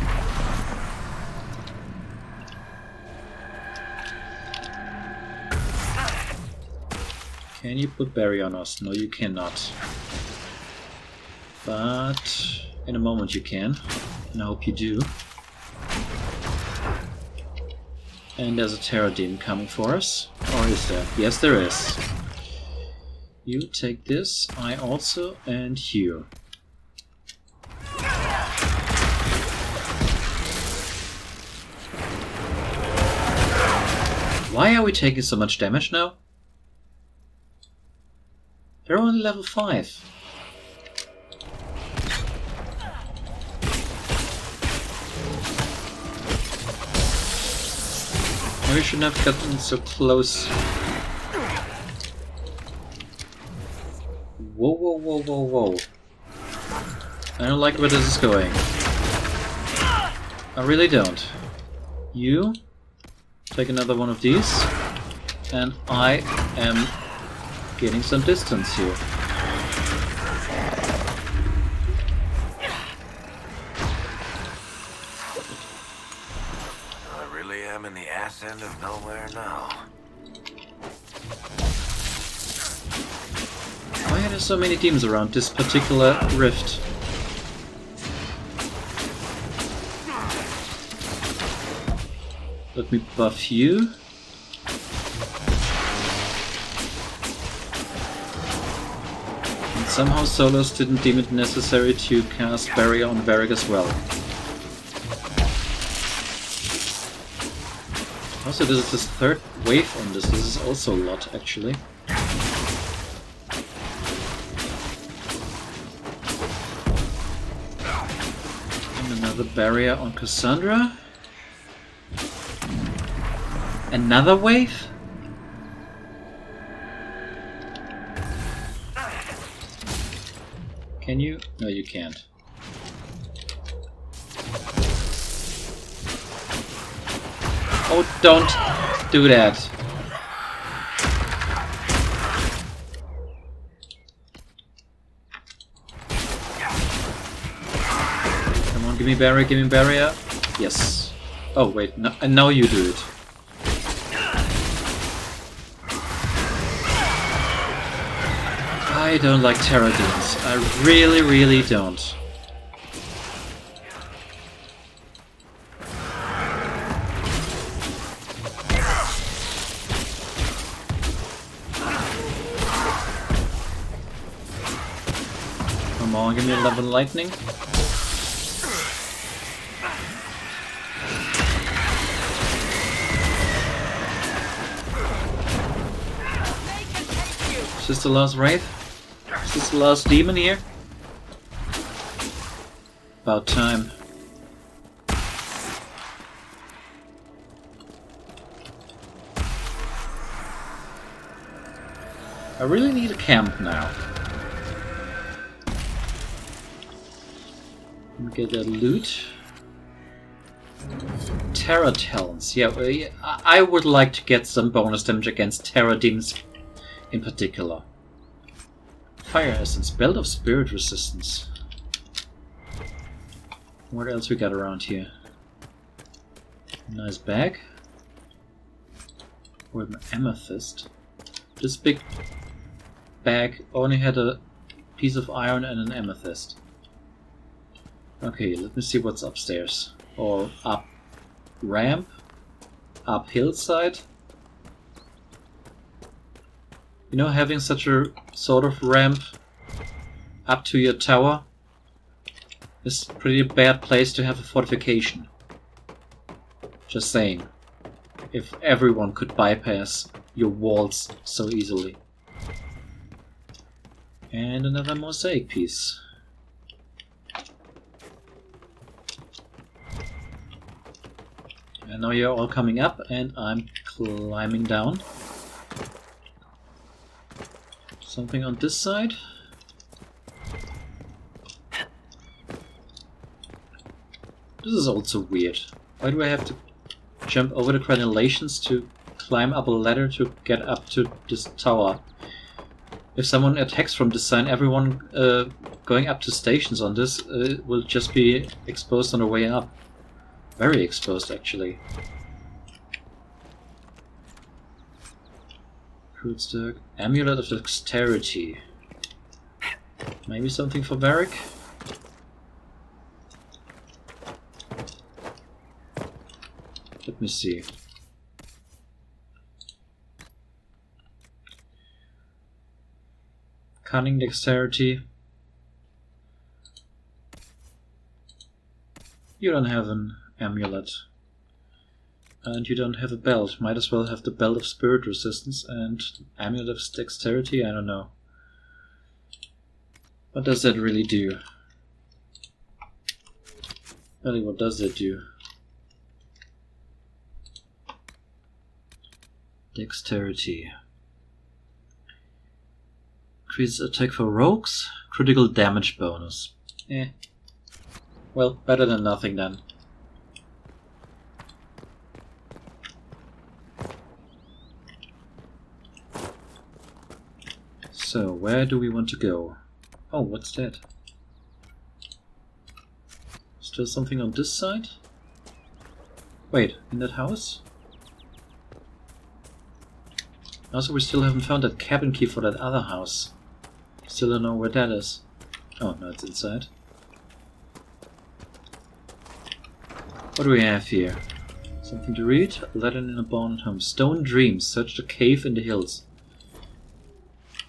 A: Can you put Barry on us? No, you cannot. But in a moment you can, and I hope you do. And there's a Terror Demon coming for us. Or is there? Yes, there is. You take this, I also, and you. Why are we taking so much damage now? They're only level 5. Maybe we shouldn't have gotten so close. Whoa, whoa, whoa, whoa, whoa. I don't like where this is going. I really don't. You take another one of these, and I am getting some distance here.
F: I really am in the ass end of nowhere now.
A: Why are there so many demons around this particular rift? Let me buff you. Somehow Solos didn't deem it necessary to cast Barrier on Varric as well. Also, this is this third wave on this. This is also a lot, actually. And another Barrier on Cassandra. Another wave? Can you? No, you can't. Oh, don't do that. Come on, give me barrier, give me barrier. Yes. Oh, wait, no, and now you do it. I don't like Terror Demons. I really, really don't. Come on, give me a level lightning. Is this the last wraith? Is this the last demon here? About time. I really need a camp now. Get that loot. Terror talents. Yeah, I would like to get some bonus damage against terror demons in particular. Fire essence, belt of spirit resistance. What else we got around here? Nice bag. With an amethyst. This big bag only had a piece of iron and an amethyst. Okay, let me see what's upstairs. Or up ramp, up hillside. You know, having such a sort of ramp up to your tower is a pretty bad place to have a fortification. Just saying. If everyone could bypass your walls so easily. And another mosaic piece. And now you're all coming up and I'm climbing down. Something on this side. This is also weird. Why do I have to jump over the crenellations to climb up a ladder to get up to this tower? If someone attacks from this side, everyone going up to stations on this will just be exposed on the way up. Very exposed, actually. Fruitstock. Amulet of Dexterity. Maybe something for Varric? Let me see. Cunning Dexterity. You don't have an amulet. And you don't have a belt. Might as well have the belt of spirit resistance and amulet of dexterity, I don't know. What does that really do? Really, what does that do? Dexterity. Increases attack for rogues, critical damage bonus. Well, better than nothing then. So, where do we want to go? Oh, what's that? Still something on this side? Wait, in that house? Also, we still haven't found that cabin key for that other house. Still don't know where that is. Oh, no, it's inside. What do we have here? Something to read? A letter in a abandoned home. Stone dreams. Search the cave in the hills.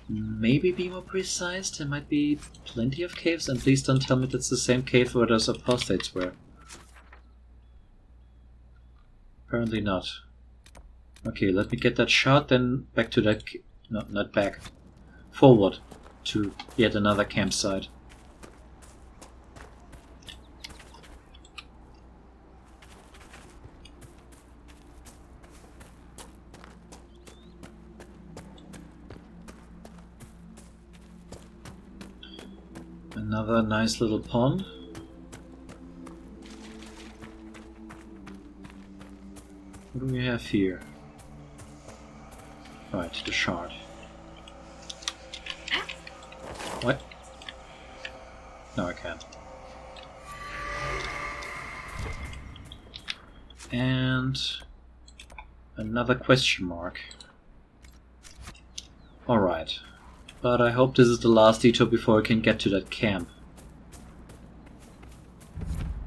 A: Maybe be more precise. There might be plenty of caves, and please don't tell me that's the same cave where those apostates were. Apparently not. Okay, let me get that shot, then back to that... No, not back. Forward to yet another campsite. Another nice little pond. What do we have here? Right, the shard. What? No, I can't. And another question mark. Alright. But I hope this is the last detour before I can get to that camp.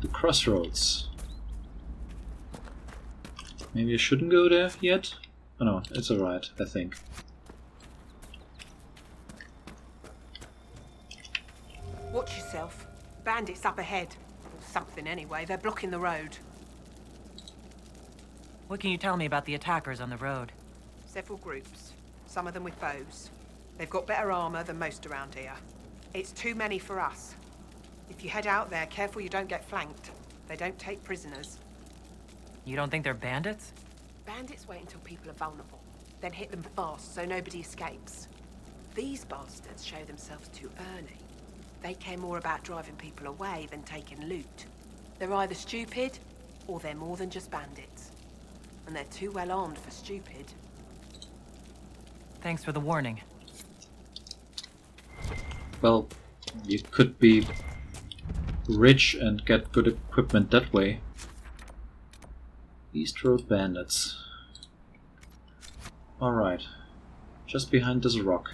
A: The crossroads. Maybe I shouldn't go there yet? Oh no, it's alright, I think.
G: Watch yourself. Bandits up ahead. Or something anyway, they're blocking the road.
D: What can you tell me about the attackers on the road?
G: Several groups. Some of them with bows. They've got better armor than most around here. It's too many for us. If you head out there, careful you don't get flanked. They don't take prisoners.
D: You don't think they're bandits?
G: Bandits wait until people are vulnerable, then hit them fast so nobody escapes. These bastards show themselves too early. They care more about driving people away than taking loot. They're either stupid, or they're more than just bandits. And they're too well armed for stupid.
D: Thanks for the warning.
A: Well, you could be rich and get good equipment that way. East Road Bandits. Alright. Just behind this rock.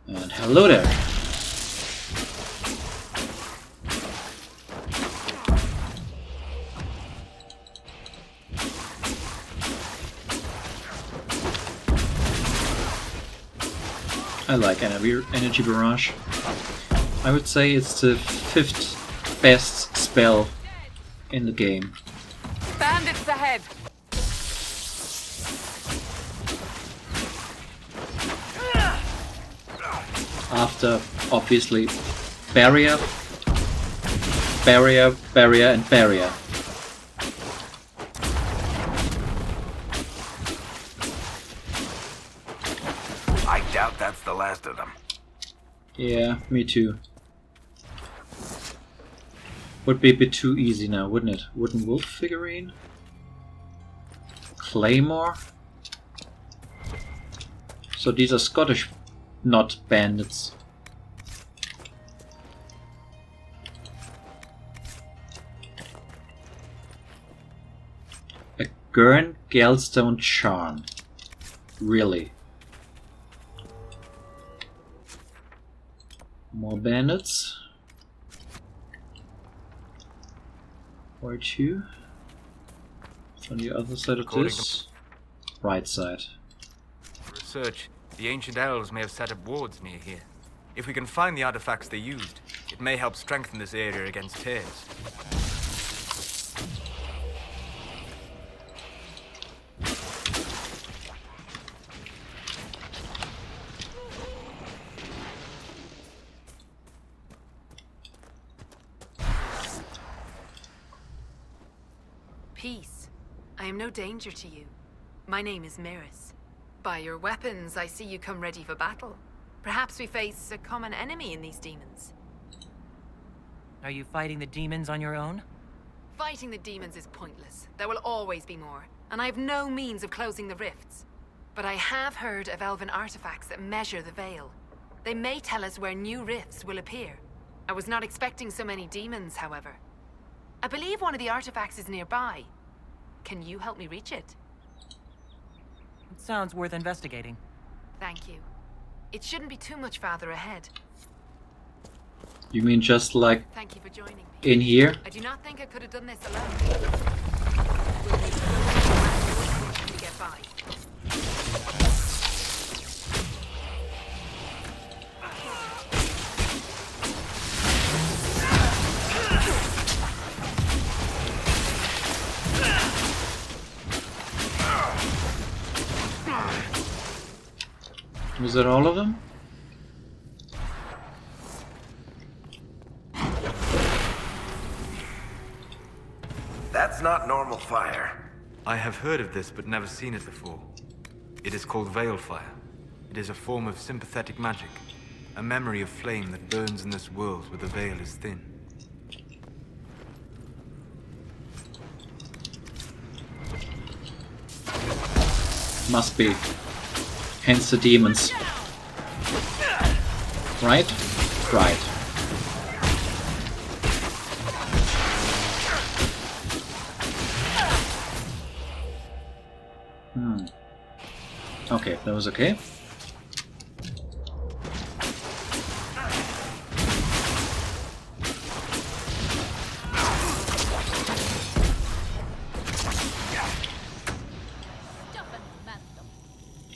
A: And hello there! I like Energy Barrage. I would say it's the 5th best spell in the game.
J: Bandits ahead!
A: After, obviously, Barrier, Barrier, Barrier, and Barrier.
F: I doubt that's the last of them.
A: Yeah, me too. Would be a bit too easy now, wouldn't it? Wooden wolf figurine? Claymore? So these are Scottish, not bandits. A Gurn Galestone charm. Really? More bandits. Where to? On the other side of this? Right side.
E: For research, the ancient elves may have set up wards near here. If we can find the artifacts they used, it may help strengthen this area against tears.
T: Peace. I am no danger to you. My name is Maris. By your weapons, I see you come ready for battle. Perhaps we face a common enemy in these demons.
D: Are you fighting the demons on your own?
T: Fighting the demons is pointless. There will always be more, and I have no means of closing the rifts. But I have heard of elven artifacts that measure the veil. They may tell us where new rifts will appear. I was not expecting so many demons, however. I believe one of the artifacts is nearby. Can you help me reach it?
D: It sounds worth investigating.
T: Thank you. It shouldn't be too much farther ahead.
A: You mean just like
T: Thank you for joining me.
A: in here?
T: I do not think I could have done this alone. We'll need to get by.
A: Was that all of them?
F: That's not normal fire.
E: I have heard of this but never seen it before. It is called Veil Fire. It is a form of sympathetic magic. A memory of flame that burns in this world where the veil is thin.
A: Must be. Hence the demons. Right? Right. Okay, that was okay.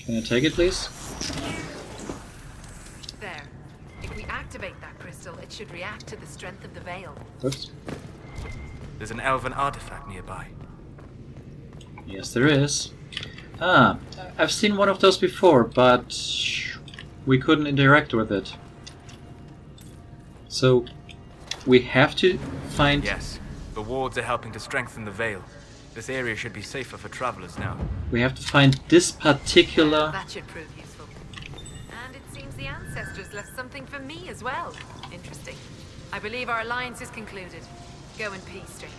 A: Can I take it, please?
T: There. If we activate that crystal, it should react to the strength of the veil.
A: Oops.
E: There's an elven artifact nearby.
A: Yes, there is. Ah, I've seen one of those before, but we couldn't interact with it. So, we have to find...
E: Yes, the wards are helping to strengthen the veil. This area should be safer for travelers now.
A: We have to find this particular...
T: That should prove useful.
O: ancestors left something for me as well. Interesting. I believe our alliance is concluded. Go in peace, stranger.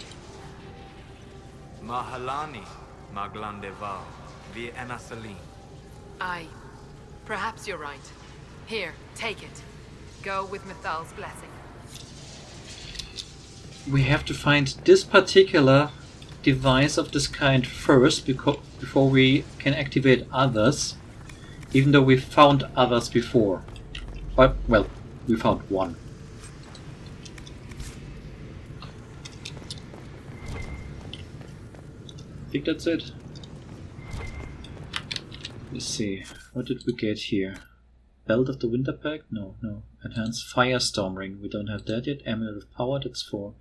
E: Mahalani, Maglandeval, vi Enasalim.
O: Aye. Perhaps you're right. Here, take it. Go with Mithal's blessing.
A: We have to find this particular device of this kind first before we can activate others, even though we found others before. But, well, we found one. I think that's it. Let's see, what did we get here? Belt of the Winter Pack? No. Enhanced Firestorm Ring, we don't have that yet. Amulet of Power, that's for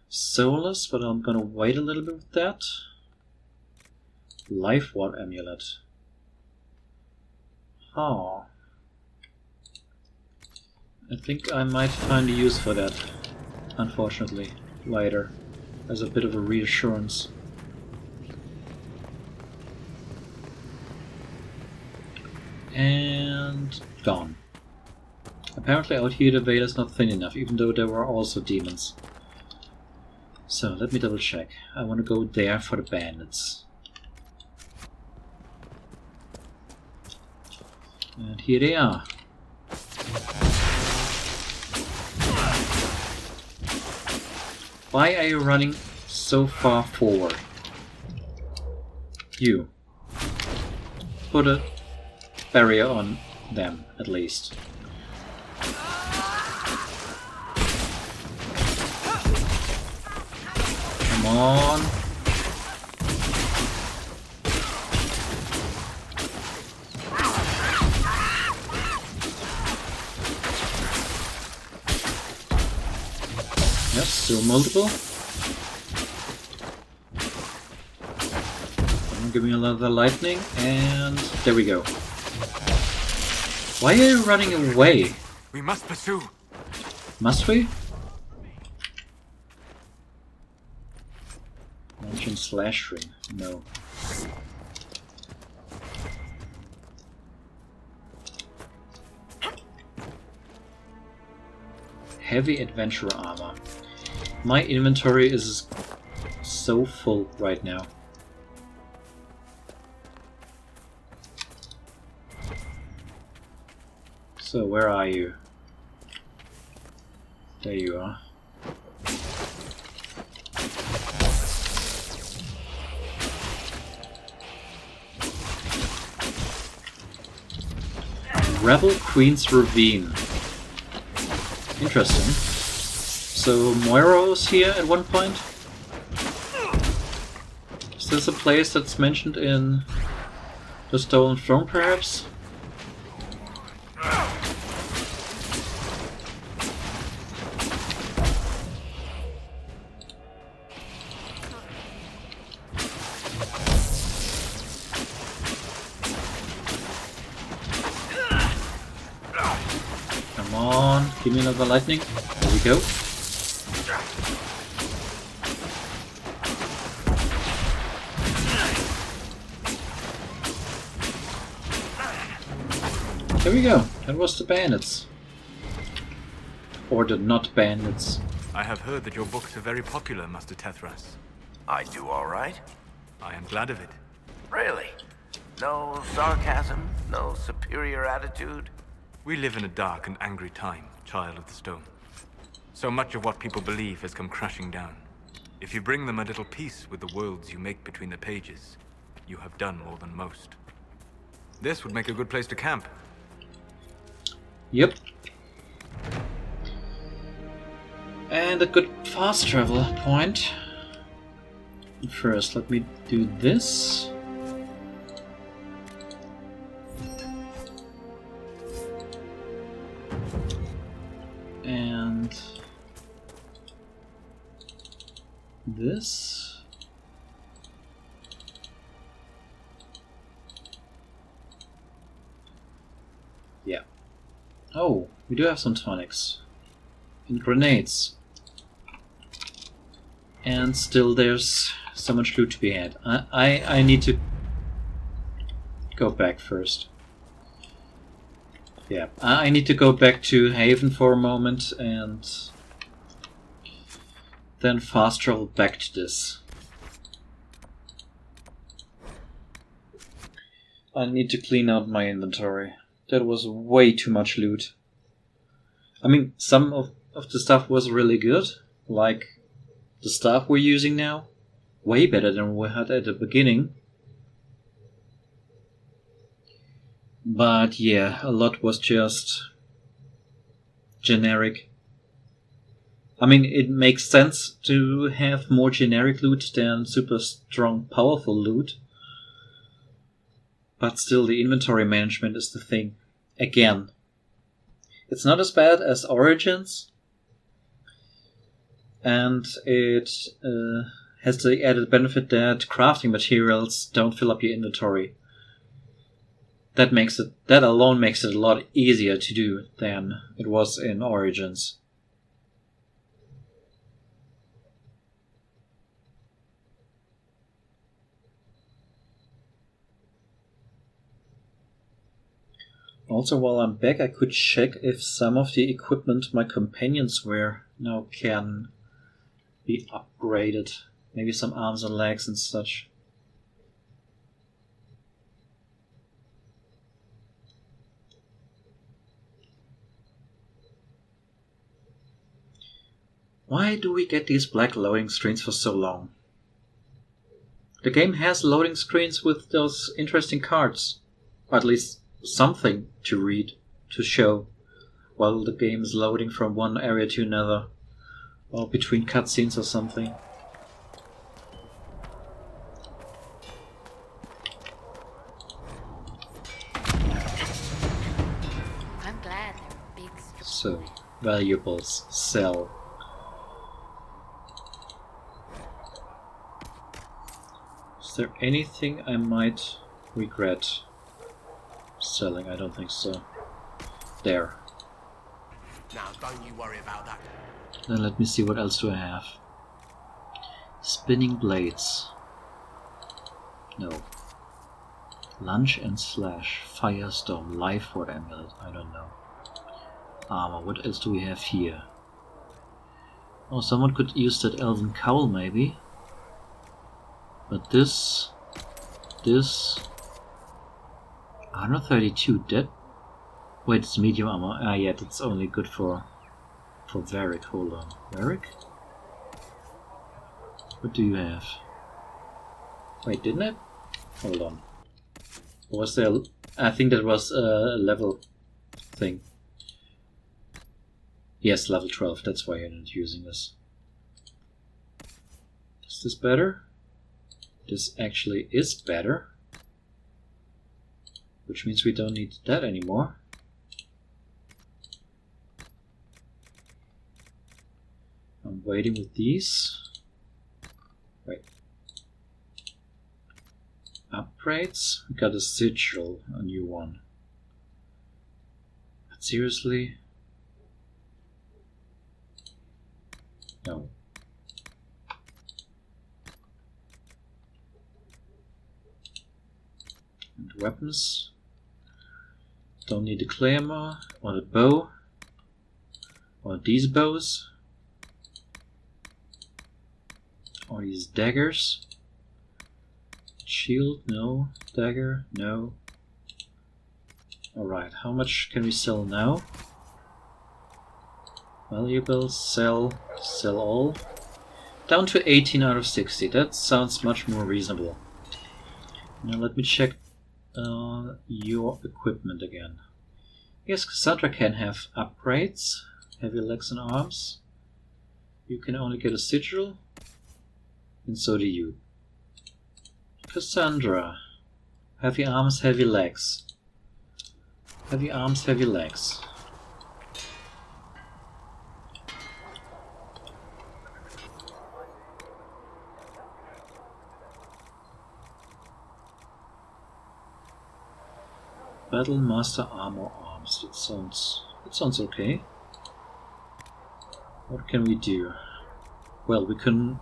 A: Solus, but I'm gonna wait a little bit with that. Life Ward Amulet. Oh. I think I might find a use for that, unfortunately, later, as a bit of a reassurance. And gone. Apparently out here the veil is not thin enough, even though there were also demons. So let me double check. I want to go there for the bandits. And here they are. Why are you running so far forward? You. Put a barrier on them, at least. Come on. Yep, still multiple. Give me another lightning, and there we go. Why are you running away?
E: We must pursue.
A: Must we? Mention slash ring. No. Heavy adventurer armor. My inventory is so full right now. So where are you? There you are. Rebel Queen's Ravine. Interesting. So Moira's here at one point? Is this a place that's mentioned in the Stolen Throne, perhaps? Come on, give me another lightning. There we go. There we go. That was the bandits. Or the not bandits.
E: I have heard that your books are very popular, Master Tethras.
F: I do all right.
E: I am glad of it.
F: Really? No sarcasm? No superior attitude?
E: We live in a dark and angry time, Child of the Stone. So much of what people believe has come crashing down. If you bring them a little peace with the worlds you make between the pages, you have done more than most. This would make a good place to camp.
A: Yep. And a good fast travel point. First, let me do this. And this. Yeah. Oh, we do have some tonics. And grenades. And still there's so much loot to be had. I need to go back first. Yeah, I need to go back to Haven for a moment and then fast travel back to this. I need to clean out my inventory. That was way too much loot. I mean, some of the stuff was really good, like the stuff we're using now. Way better than we had at the beginning. But yeah, a lot was just generic. I mean, it makes sense to have more generic loot than super strong, powerful loot. But still, the inventory management is the thing. Again, it's not as bad as Origins. And it has the added benefit that crafting materials don't fill up your inventory. That alone makes it a lot easier to do than it was in Origins. Also, while I'm back, I could check if some of the equipment my companions wear now can be upgraded. Maybe some arms and legs and such. Why do we get these black loading screens for so long? The game has loading screens with those interesting cards. Or at least something to read, to show, while the game is loading from one area to another. Or between cutscenes or something.
H: I'm glad they're big.
A: So, valuables, sell. Is there anything I might regret selling? I don't think so. There.
Q: Now, don't you worry about that.
A: Then let me see, what else do I have? Spinning blades. No. Lunge and slash. Firestorm. Life Ward amulet. I don't know. Armor. What else do we have here? Oh, someone could use that elven cowl maybe. But this 132 dead. Wait, it's medium armor. Ah, yeah, that's only good for Varric. Hold on, Varric. What do you have? Wait, didn't it? Hold on. Was there? I think that was a level thing. Yes, level 12. That's why you're not using this. Is this better? This actually is better. Which means we don't need that anymore. I'm waiting with these. Wait. Upgrades? We got a sigil, a new one. But seriously? No. And weapons. Don't need the claymore or the bow or these bows or these daggers. Shield, no. Dagger, no. Alright, how much can we sell now? Valuables, sell all. Down to 18 out of 60. That sounds much more reasonable. Now let me check your equipment again. Yes, Cassandra can have upgrades. Heavy legs and arms. You can only get a sigil. And so do you. Cassandra. Heavy arms, heavy legs. Heavy arms, heavy legs. Battle Master Armor Arms. That sounds okay. What can we do? Well, we can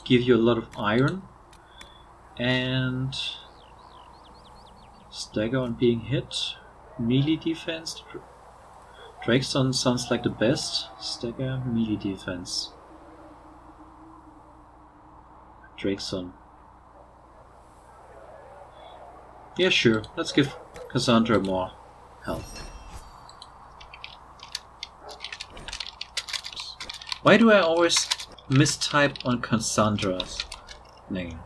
A: give you a lot of iron and stagger on being hit, melee defense Drakeson sounds like the best. Stagger, melee defense. Drakeson. Yeah, sure. Let's give Cassandra more health. Why do I always mistype on Cassandra's name?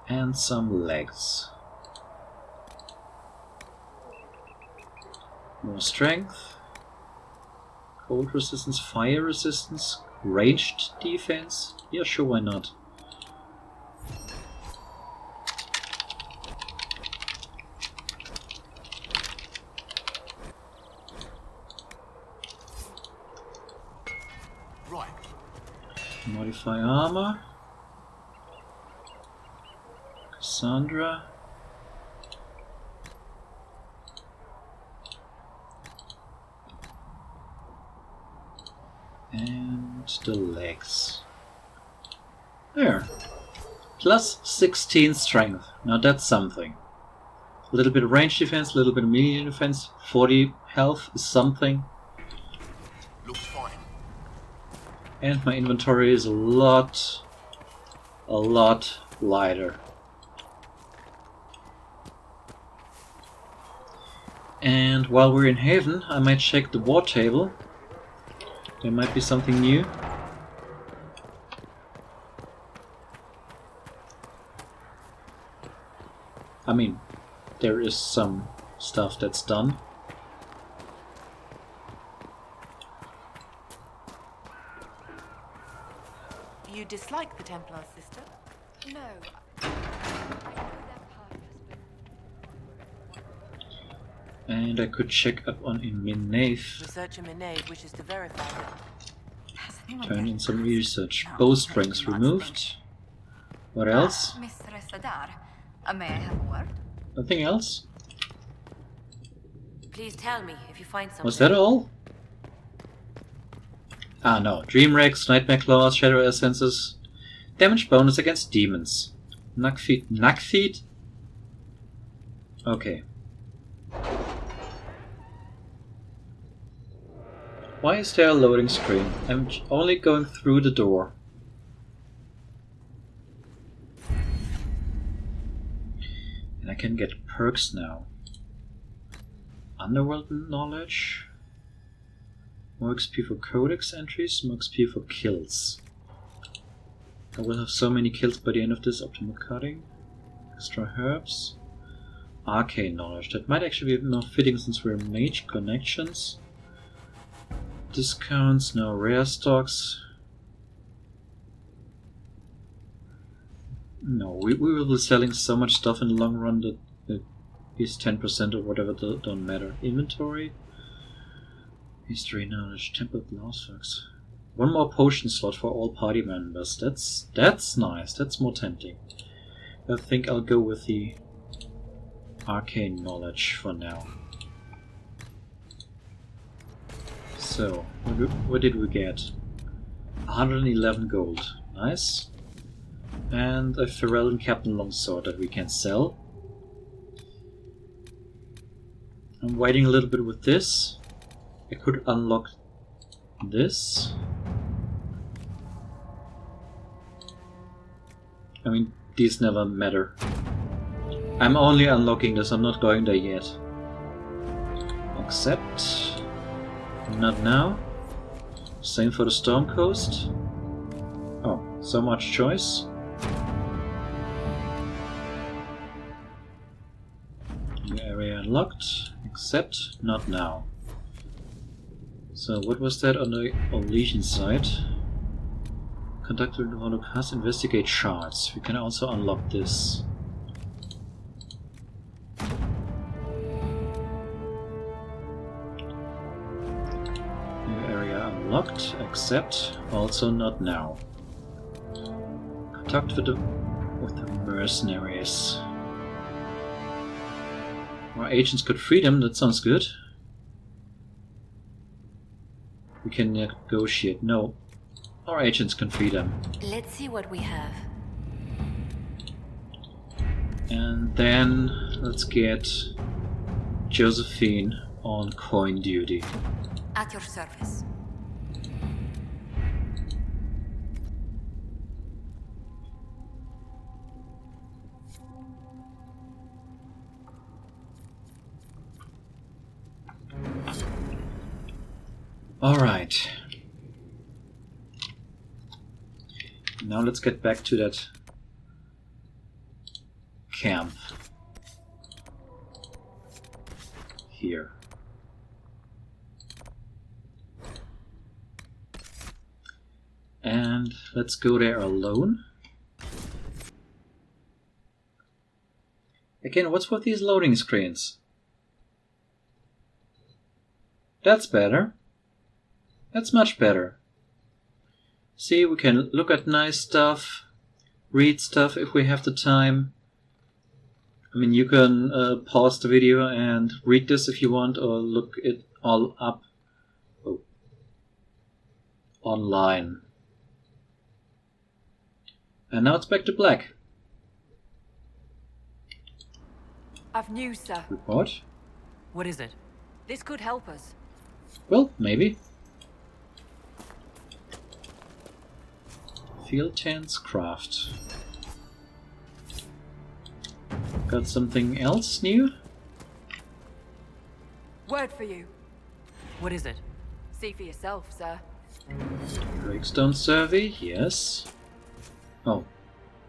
A: And some legs. More strength. Cold resistance, fire resistance, ranged defense. Yeah, sure, why not?
Q: Right.
A: Modify armor. Cassandra. And the legs. There. Plus 16 strength. Now that's something. A little bit of range defense, a little bit of melee defense. 40 health is something.
Q: Looks fine.
A: And my inventory is a lot lighter. And while we're in Haven, I might check the war table. There might be something new. I mean, there is some stuff that's done.
D: You dislike the Templar, sister?
I: No.
A: And I could check up on Minave.
D: Researcher Minave wishes to verify that.
A: Turn in some research. Bowstrings removed. What else?
I: Mistress Adar, may I have a word?
A: Nothing else?
H: Please tell me if you find something.
A: Was that all? Ah no. Dream Rex, Nightmare Claws, Shadow Essences. Damage bonus against demons. Nugfeet. Nugfeet? Okay. Why is there a loading screen? I'm only going through the door. And I can get perks now. Underworld knowledge. More XP for codex entries, more XP for kills. I will have so many kills by the end of this. Optimal cutting. Extra herbs. Arcane knowledge. That might actually be more fitting since we're mage. Connections. Discounts, no rare stocks. No, we will be selling so much stuff in the long run that these 10% or whatever don't matter. Inventory. History knowledge. Temple Glassworks. One more potion slot for all party members. That's nice. That's more tempting. I think I'll go with the arcane knowledge for now. So, what did we get? 111 gold. Nice. And a Ferelden Captain Longsword that we can sell. I'm waiting a little bit with this. I could unlock this. I mean, these never matter. I'm only unlocking this, I'm not going there yet. Accept. Not now. Same for the Storm Coast. Oh, so much choice. New area unlocked. Accept. Not now. So what was that on the Legion side? Conduct the Holocaust, investigate shards. We can also unlock this. Unlocked, accept, also not now. Contact with the mercenaries. Our agents could free them, that sounds good. We can negotiate. No. Our agents can free them.
H: Let's see what we have.
A: And then let's get Josephine on coin duty.
I: At your service.
A: All right. Now let's get back to that camp. Here. And let's go there alone. Again, what's with these loading screens? That's better. That's much better. See, we can look at nice stuff, read stuff if we have the time. I mean, you can pause the video and read this if you want, or look it all up online. And now it's back to black.
U: I've news, sir.
A: Report?
D: What is it?
U: This could help us.
A: Well, maybe. Field tents craft. Got something else new?
U: Word for you.
D: What is it?
U: See for yourself, sir.
A: Drakestone survey, yes. Oh,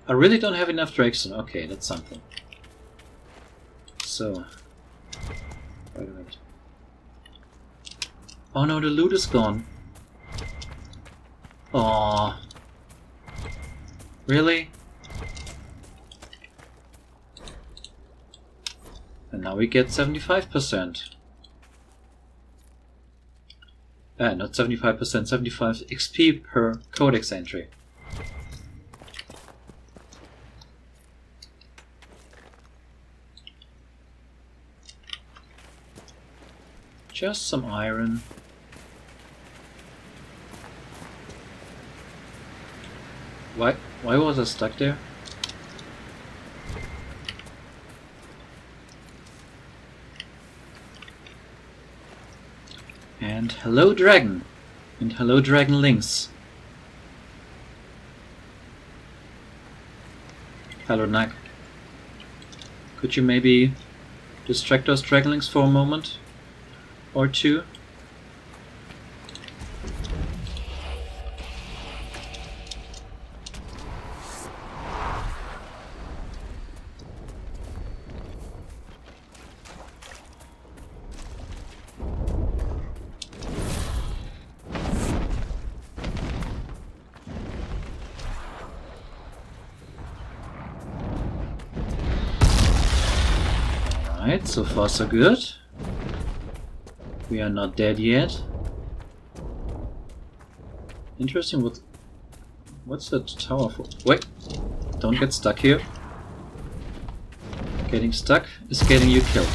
A: I really don't have enough Drakestone. Okay, that's something. So, wait a minute. Oh no, the loot is gone. Aww. Really? And now we get 75%. Not 75%, 75 XP per codex entry. Just some iron. Why was I stuck there? And hello dragon. And hello dragon lynx. Hello Nag. Could you maybe distract those dragonlings for a moment or two? Alright, so far so good. We are not dead yet. Interesting, what's that tower for? Wait, don't get stuck here. Getting stuck is getting you killed.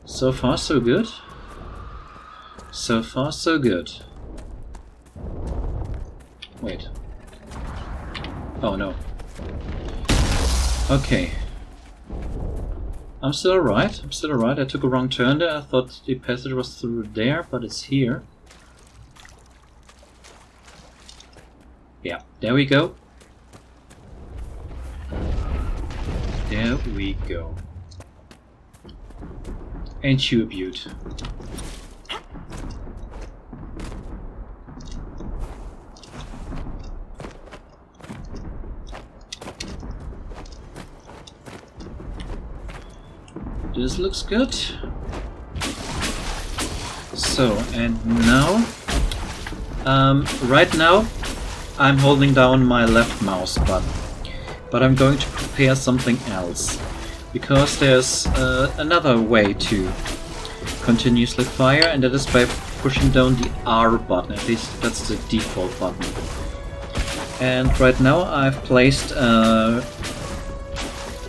A: So far so good. So far so good. Wait. Oh no. Okay. I'm still alright. I'm still alright. I took a wrong turn there. I thought the passage was through there, but it's here. Yeah, there we go. There we go. Ain't you a beaut? This looks good. So, and now, right now, I'm holding down my left mouse button, but I'm going to prepare something else, because there's another way to continuously fire, and that is by pushing down the R button. At least that's the default button. And right now I've placed a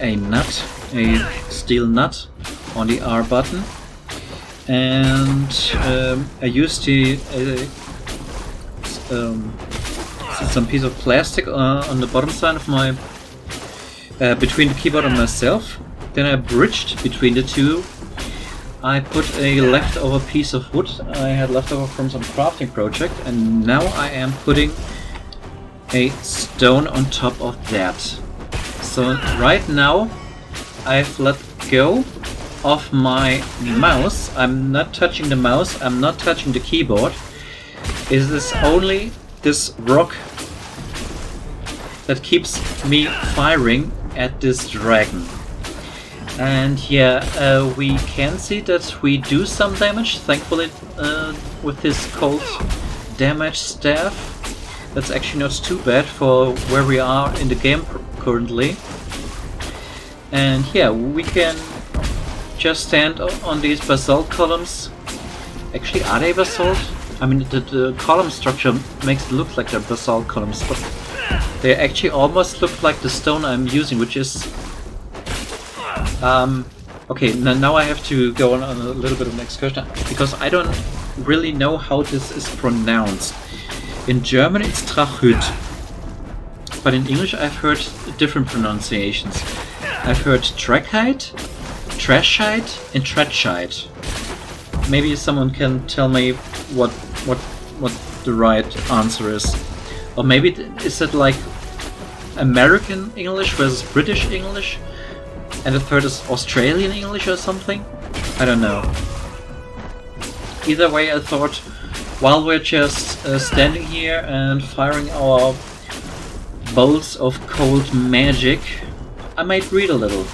A: nut, a steel nut, on the R button, and I used some piece of plastic on the bottom side of my between the keyboard and myself. Then I bridged between the two. I put a leftover piece of wood I had leftover from some crafting project, and now I am putting a stone on top of that. So right now I've let go of my mouse. I'm not touching the mouse, I'm not touching the keyboard. It is only this rock that keeps me firing at this dragon. And yeah, we can see that we do some damage, thankfully, with this cold damage staff. That's actually not too bad for where we are in the game currently. And yeah, we can just stand on these basalt columns. Actually, are they basalt? I mean, the column structure makes it look like they're basalt columns, but they actually almost look like the stone I'm using, which is... okay, now I have to go on a little bit of an excursion, because I don't really know how this is pronounced. In German it's Trachhüt, but in English I've heard different pronunciations. I've heard Trackheit, Trashite and Tretchite. Maybe someone can tell me what the right answer is. Or maybe is it like American English versus British English? And the third is Australian English or something? I don't know. Either way, I thought, while we're just standing here and firing our bolts of cold magic, I might read a little.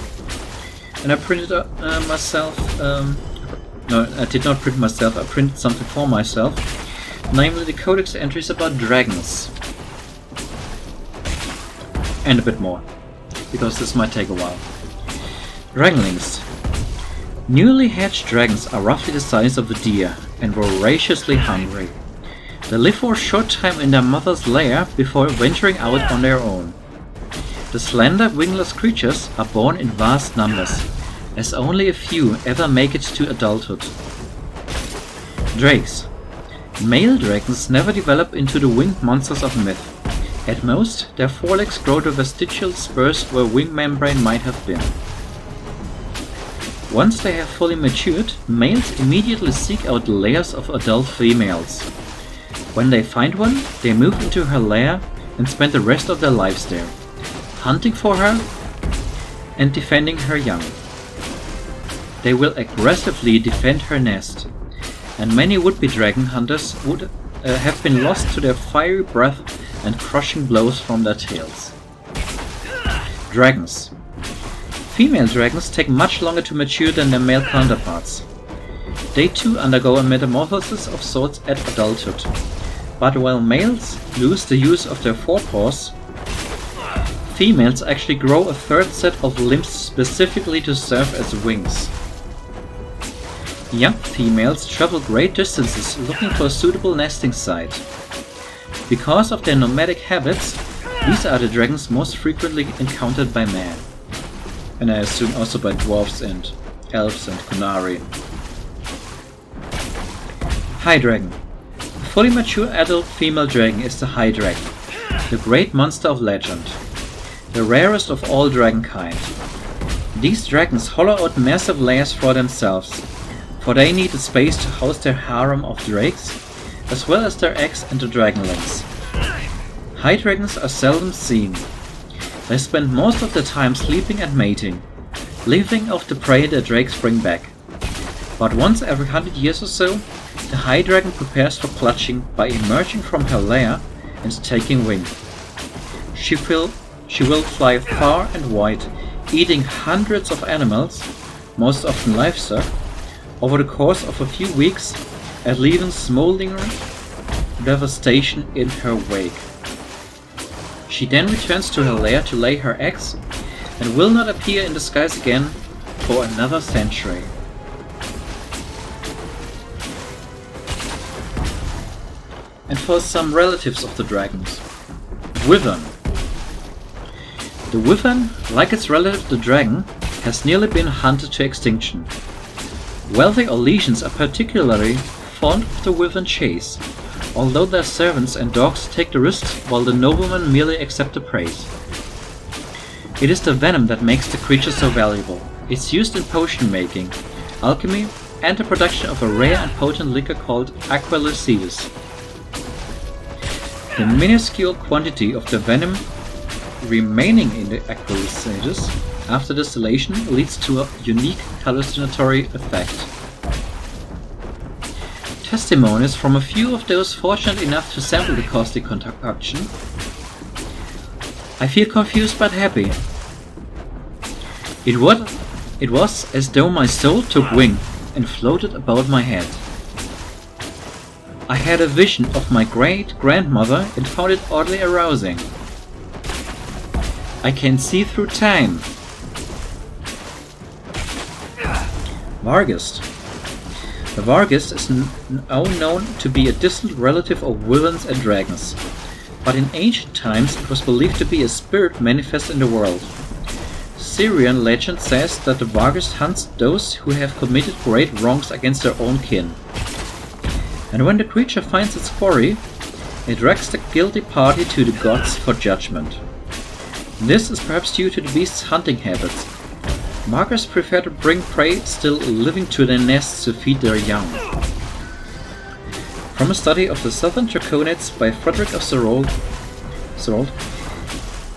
A: And I printed myself... no, I did not print myself, I printed something for myself. Namely the codex entries about dragons. And a bit more. Because this might take a while. Dragonlings. Newly hatched dragons are roughly the size of a deer and voraciously hungry. They live for a short time in their mother's lair before venturing out on their own. The slender, wingless creatures are born in vast numbers, as only a few ever make it to adulthood. Drakes. Male dragons never develop into the winged monsters of myth. At most, their forelegs grow to vestigial spurs where wing membrane might have been. Once they have fully matured, males immediately seek out the lairs of adult females. When they find one, they move into her lair and spend the rest of their lives there, hunting for her and defending her young. They will aggressively defend her nest, and many would-be dragon hunters would have been lost to their fiery breath and crushing blows from their tails. Dragons. Female dragons take much longer to mature than their male counterparts. They too undergo a metamorphosis of sorts at adulthood, but while males lose the use of their forepaws, females actually grow a third set of limbs specifically to serve as wings. Young females travel great distances looking for a suitable nesting site. Because of their nomadic habits, these are the dragons most frequently encountered by man. And I assume also by dwarves and elves and Kunari. High Dragon. A fully mature adult female dragon is the High Dragon, the great monster of legend, the rarest of all dragonkind. These dragons hollow out massive lairs for themselves, for they need a space to house their harem of drakes, as well as their eggs and the dragonlings. High dragons are seldom seen. They spend most of their time sleeping and mating, living off the prey their drakes bring back. But once every 100 years or so, the High Dragon prepares for clutching by emerging from her lair and taking wing. She will fly far and wide, eating hundreds of animals, most often livestock, over the course of a few weeks, and leaving smoldering devastation in her wake. She then returns to her lair to lay her eggs, and will not appear in the skies again for another century. And for some relatives of the dragons. Wyvern. The wyvern, like its relative the dragon, has nearly been hunted to extinction. Wealthy Orlesians are particularly fond of the wyvern chase, although their servants and dogs take the risk while the noblemen merely accept the praise. It is the venom that makes the creature so valuable. It's used in potion making, alchemy, and the production of a rare and potent liquor called Aqualucidus. The minuscule quantity of the venom remaining in the Aqualucidus after distillation leads to a unique hallucinatory effect. Testimonies from a few of those fortunate enough to sample the caustic concoction. I feel confused but happy. It was as though my soul took wing and floated about my head. I had a vision of my great-grandmother and found it oddly arousing. I can see through time. Varghest. The Varghest is now known to be a distant relative of villains and dragons, but in ancient times it was believed to be a spirit manifest in the world. Syrian legend says that the Varghest hunts those who have committed great wrongs against their own kin. And when the creature finds its quarry, it drags the guilty party to the gods for judgment. This is perhaps due to the beast's hunting habits. Varghests prefer to bring prey still living to their nests to feed their young. From a study of the southern Draconids by Frederick of Serold,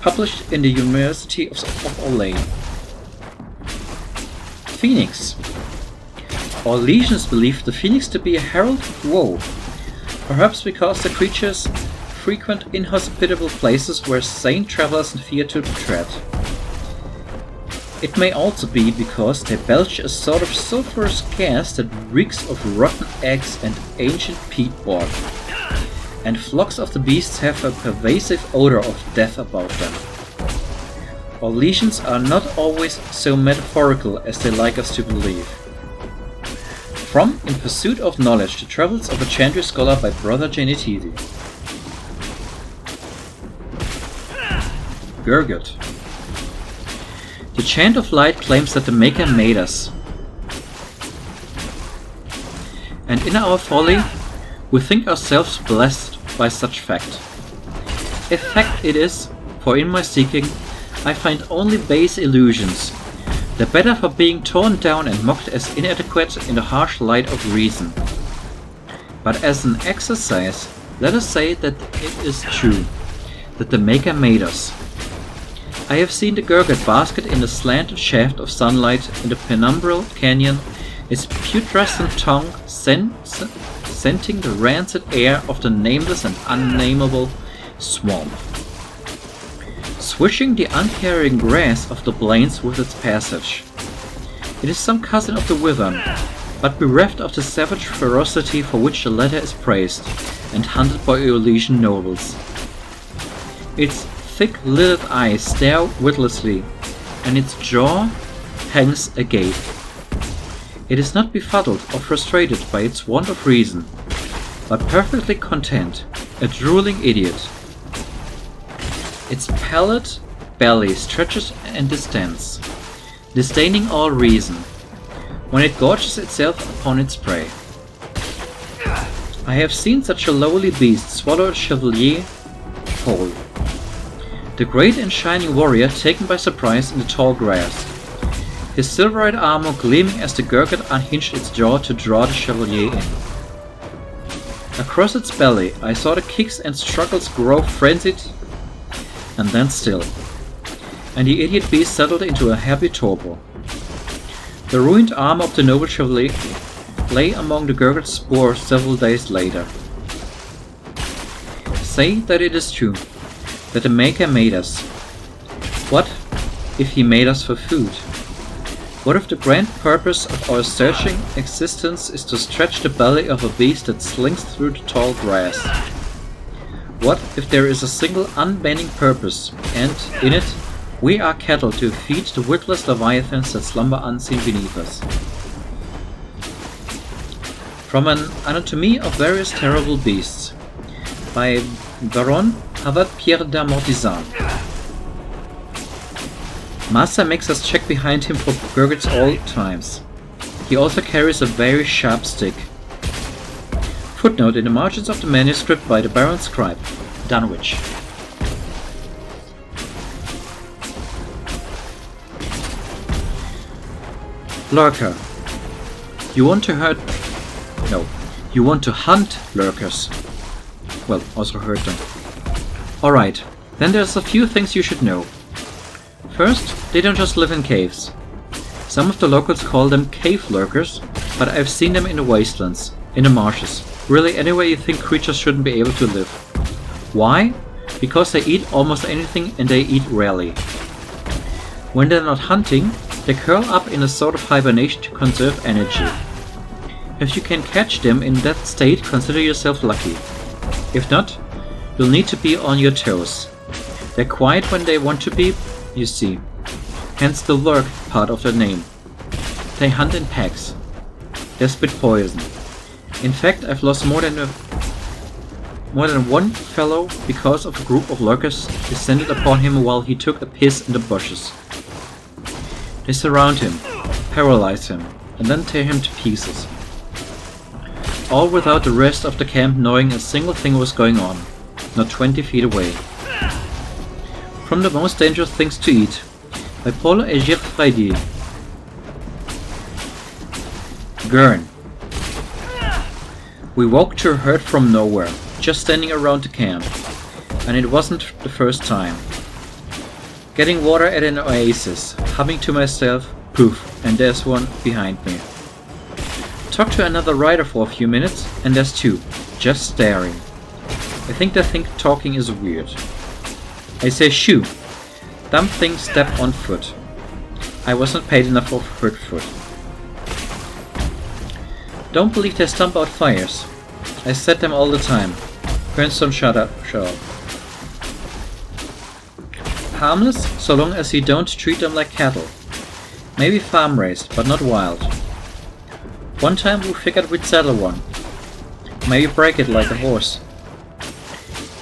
A: published in the University of Orléans. Phoenix. All legions believe the Phoenix to be a herald of woe, perhaps because the creatures frequent inhospitable places where sane travelers fear to tread. It may also be because they belch a sort of sulphurous gas that reeks of rotten eggs and ancient peat bog, and flocks of the beasts have a pervasive odor of death about them. All legions are not always so metaphorical as they like us to believe. From In Pursuit of Knowledge, The Travels of a Chandri Scholar by Brother Genitidi. Gurgut. The Chant of Light claims that the Maker made us. And in our folly, we think ourselves blessed by such fact. A fact it is, for in my seeking, I find only base illusions, the better for being torn down and mocked as inadequate in the harsh light of reason. But as an exercise, let us say that it is true, that the Maker made us. I have seen the Gurgut basket in the slanted shaft of sunlight in the penumbral canyon, its putrescent tongue scenting the rancid air of the nameless and unnameable swamp, swishing the uncaring grass of the plains with its passage. It is some cousin of the wyvern, but bereft of the savage ferocity for which the latter is praised, and hunted by Eolesian nobles. Its thick-lidded eyes stare witlessly, and its jaw hangs agape. It is not befuddled or frustrated by its want of reason, but perfectly content, a drooling idiot. Its pallid belly stretches and distends, disdaining all reason, when it gorges itself upon its prey. I have seen such a lowly beast swallow a chevalier whole. The great and shining warrior taken by surprise in the tall grass, his silver-eyed armor gleaming as the Gurgut unhinged its jaw to draw the chevalier in. Across its belly I saw the kicks and struggles grow frenzied and then still, and the idiot beast settled into a happy torpor. The ruined armor of the noble chevalier lay among the Gurgut's spores several days later. Say that it is true, that the Maker made us. What if he made us for food? What if the grand purpose of our searching existence is to stretch the belly of a beast that slinks through the tall grass? What if there is a single unbending purpose, and, in it, we are cattle to feed the witless leviathans that slumber unseen beneath us? From an Anatomie of Various Terrible Beasts, by Baron Havard Pierre d'Amortizan. Master makes us check behind him for Gurguts all times. He also carries a very sharp stick. Footnote in the margins of the manuscript by the Baron Scribe, Dunwich. Lurker. You want to hurt... No. You want to hunt lurkers. Well, also hurt them. Alright, then there's a few things you should know. First, they don't just live in caves. Some of the locals call them cave lurkers, but I've seen them in the wastelands, in the marshes, really anywhere you think creatures shouldn't be able to live. Why? Because they eat almost anything and they eat rarely. When they're not hunting, they curl up in a sort of hibernation to conserve energy. If you can catch them in that state, consider yourself lucky. If not, you'll need to be on your toes. They're quiet when they want to be, you see. Hence the lurk part of their name. They hunt in packs. They spit poison. In fact, I've lost more than one fellow because of a group of lurkers descended upon him while he took a piss in the bushes. They surround him, paralyze him, and then tear him to pieces. All without the rest of the camp knowing a single thing was going on, not 20 feet away. From the most dangerous things to eat, by Paul Agir Friday. Gurn. We walked to a herd from nowhere, just standing around the camp, and it wasn't the first time. Getting water at an oasis, humming to myself, poof, and there's one behind me. Talk to another rider for a few minutes, and there's two, just staring. I think they think talking is weird. I say shoo. Dumb thing step on foot. I wasn't paid enough for hurt foot. Don't believe they stomp out fires. I set them all the time. Grandson, shut up. Harmless, so long as you don't treat them like cattle. Maybe farm raised, but not wild. One time we figured we'd settle one. Maybe break it like a horse.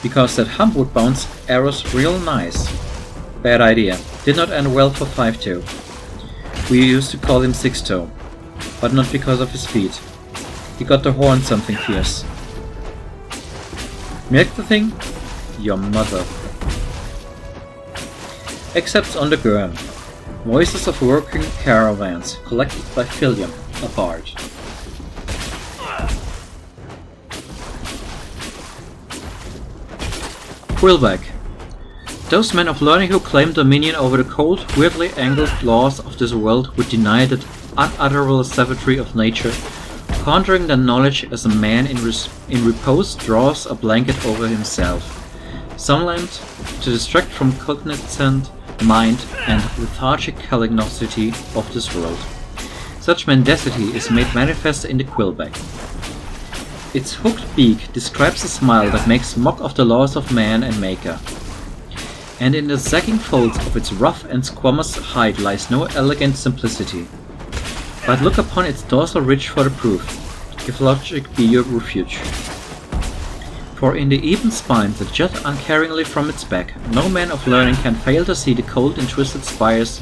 A: Because that hump would bounce arrows real nice. Bad idea. Did not end well for 5-2. We used to call him 6-toe. But not because of his feet. He got the horn something fierce. Milk the thing? Your mother. Except on the Gurn. Voices of working caravans, collected by Philium, a bard. Quillback. Those men of learning who claim dominion over the cold, weirdly angled laws of this world would deny that unutterable savagery of nature, pondering their knowledge as a man in repose draws a blanket over himself, sometimes to distract from cognizant mind and lethargic calignocity of this world. Such mendacity is made manifest in the Quillback. Its hooked beak describes a smile that makes mock of the laws of man and maker. And in the sagging folds of its rough and squamous hide lies no elegant simplicity. But look upon its dorsal ridge for the proof, if logic be your refuge. For in the even spines that jut uncaringly from its back, no man of learning can fail to see the cold and twisted spires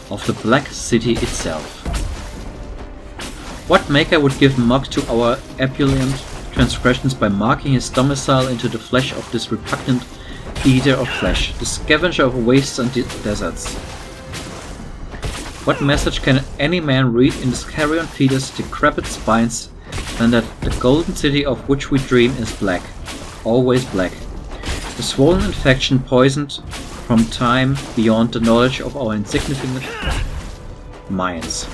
A: of the Black City itself. What maker would give mock to our ebullient transgressions by marking his domicile into the flesh of this repugnant eater of flesh, the scavenger of wastes and deserts? What message can any man read in this carrion feeder's decrepit spines than that the golden city of which we dream is black, always black, the swollen infection poisoned from time beyond the knowledge of our insignificant minds,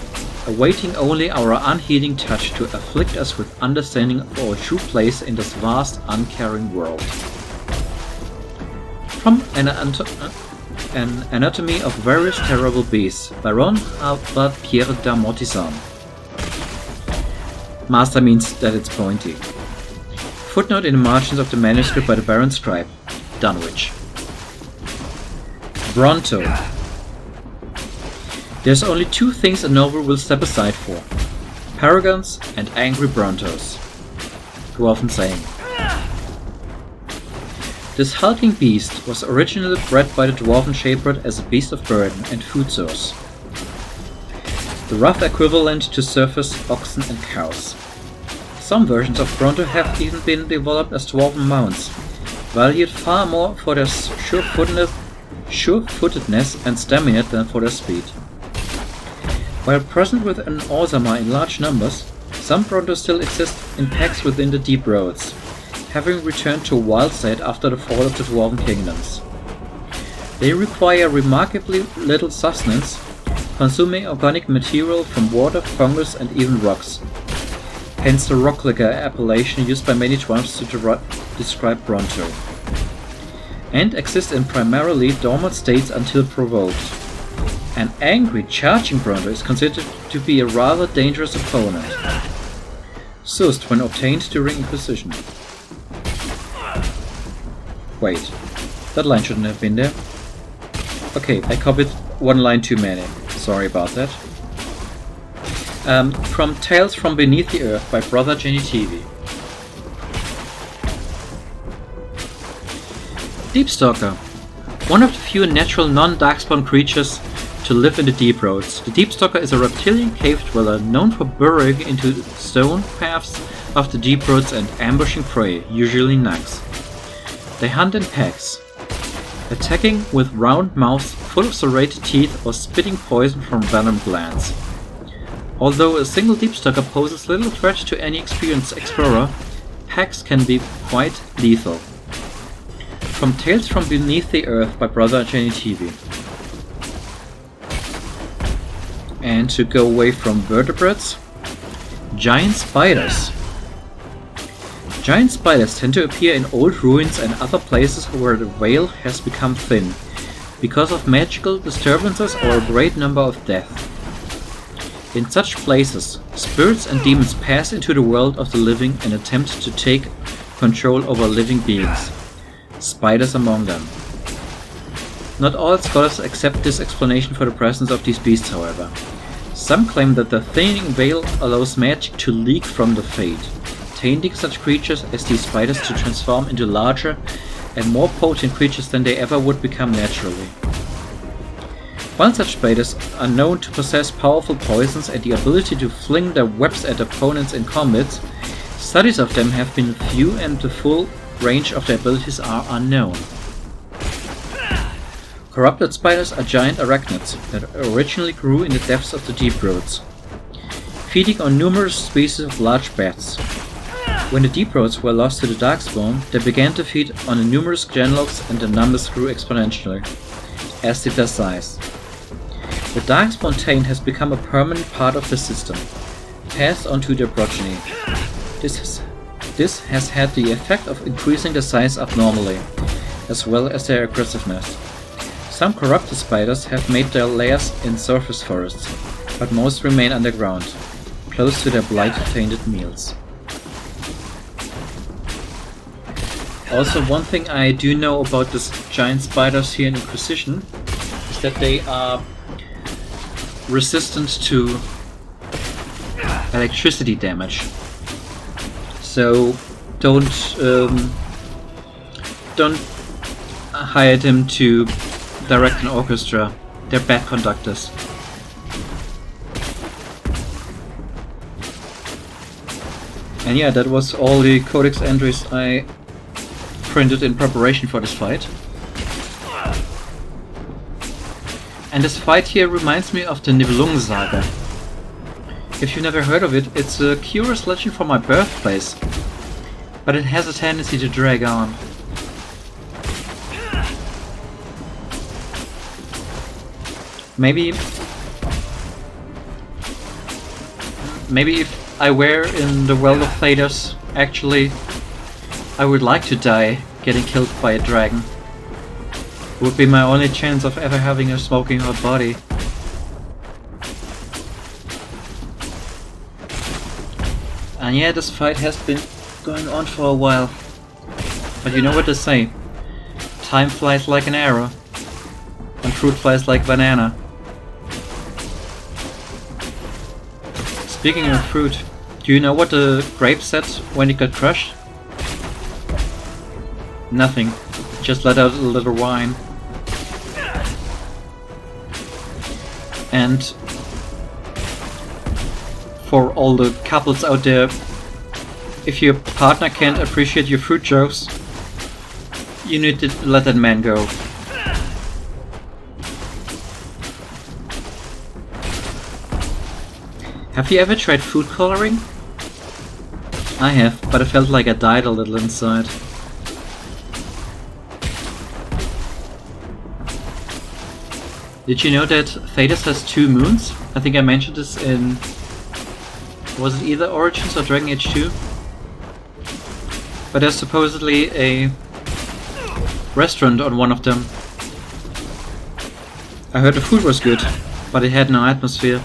A: awaiting only our unheeding touch to afflict us with understanding of our true place in this vast, uncaring world. From an Anatomy of Various Terrible Beasts by Ron Albert Pierre d'Amortizan. Master means that it's pointy. Footnote in the margins of the manuscript by the Baron Scribe, Dunwich. Bronto. There's only two things a noble will step aside for: paragons and angry Brontos. Dwarven saying. This hulking beast was originally bred by the Dwarven shepherd as a beast of burden and food source. The rough equivalent to surface oxen and cows. Some versions of Bronto have even been developed as Dwarven mounts, valued far more for their sure-footedness and stamina than for their speed. While present within Orzammar in large numbers, some Brontos still exist in packs within the deep roads, having returned to a wild state after the fall of the Dwarven kingdoms. They require remarkably little sustenance, consuming organic material from water, fungus and even rocks. Hence the rocklicker appellation used by many tribes to describe Bronto. And exist in primarily dormant states until provoked. An angry, charging Bronto is considered to be a rather dangerous opponent. Sourced when obtained during Inquisition. Wait, that line shouldn't have been there. Okay, I copied one line too many. Sorry about that. From Tales from Beneath the Earth by Brother Jenny TV. Deepstalker. One of the few natural non-darkspawn creatures to live in the deep roads. The Deepstalker is a reptilian cave dweller known for burrowing into stone paths of the deep roads and ambushing prey, usually nags. They hunt in packs, attacking with round mouths full of serrated teeth or spitting poison from venom glands. Although a single Deepstalker poses little threat to any experienced explorer, packs can be quite lethal. From Tales from Beneath the Earth by Brother Jenny TV. And to go away from vertebrates, giant spiders. Giant spiders tend to appear in old ruins and other places where the veil has become thin, because of magical disturbances or a great number of deaths. In such places, spirits and demons pass into the world of the living and attempt to take control over living beings, spiders among them. Not all scholars accept this explanation for the presence of these beasts, however. Some claim that the thinning veil allows magic to leak from the fade, tainting such creatures as these spiders to transform into larger and more potent creatures than they ever would become naturally. While such spiders are known to possess powerful poisons and the ability to fling their webs at opponents in combat, studies of them have been few and the full range of their abilities are unknown. Corrupted spiders are giant arachnids that originally grew in the depths of the deep roads, feeding on numerous species of large bats. When the deep roads were lost to the darkspawn, they began to feed on the numerous genlocks and their numbers grew exponentially, as did their size. The darkspawn taint has become a permanent part of the system, passed on to their progeny. This has had the effect of increasing the size abnormally, as well as their aggressiveness. Some corrupted spiders have made their lairs in surface forests, but most remain underground, close to their blight-tainted meals. Also, one thing I do know about these giant spiders here in Inquisition is that they are resistant to electricity damage. So don't hire them to direct an orchestra. They're bad conductors. And yeah, that was all the codex entries I printed in preparation for this fight. And this fight here reminds me of the Nibelungen Saga. If you've never heard of it, it's a curious legend from my birthplace, but it has a tendency to drag on. Maybe if I were in the world of Thedas, actually, I would like to die getting killed by a dragon. It would be my only chance of ever having a smoking hot body. And yeah, this fight has been going on for a while. But you know what they say. Time flies like an arrow. And fruit flies like banana. Speaking of fruit, do you know what the grape said when it got crushed? Nothing. Just let out a little wine. And for all the couples out there, if your partner can't appreciate your fruit jokes, you need to let that man go. Have you ever tried food coloring? I have, but I felt like I died a little inside. Did you know that Thedas has 2 moons? I think I mentioned this in... was it either Origins or Dragon Age 2? But there's supposedly a restaurant on one of them. I heard the food was good, but it had no atmosphere.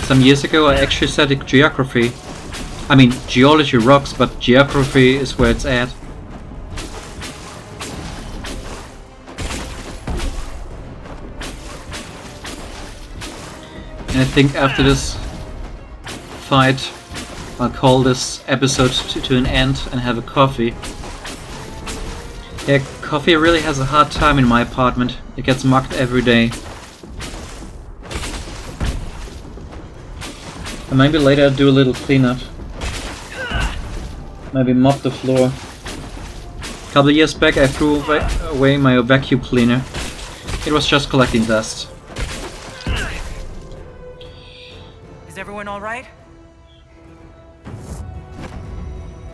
A: Some years ago I actually studied geography. I mean, geology rocks, but geography is where it's at. And I think after this fight, I'll call this episode to an end and have a coffee. Yeah, coffee really has a hard time in my apartment. It gets mugged every day. And maybe later I'll do a little cleanup. Maybe mop the floor. A couple of years back I threw away my vacuum cleaner. It was just collecting dust.
D: Is everyone alright?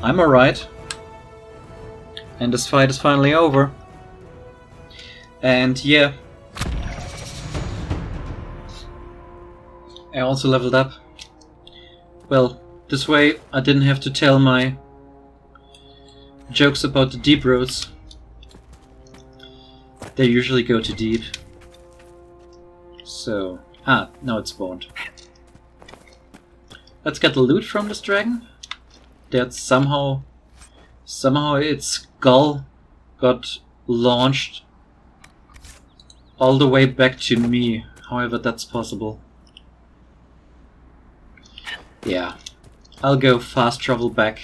A: I'm alright. And this fight is finally over. And yeah. I also leveled up. Well, this way I didn't have to tell my jokes about the deep roads. They usually go too deep. So... ah, now it's spawned. Let's get the loot from this dragon. That somehow its skull got launched all the way back to me. However that's possible. Yeah, I'll go fast travel back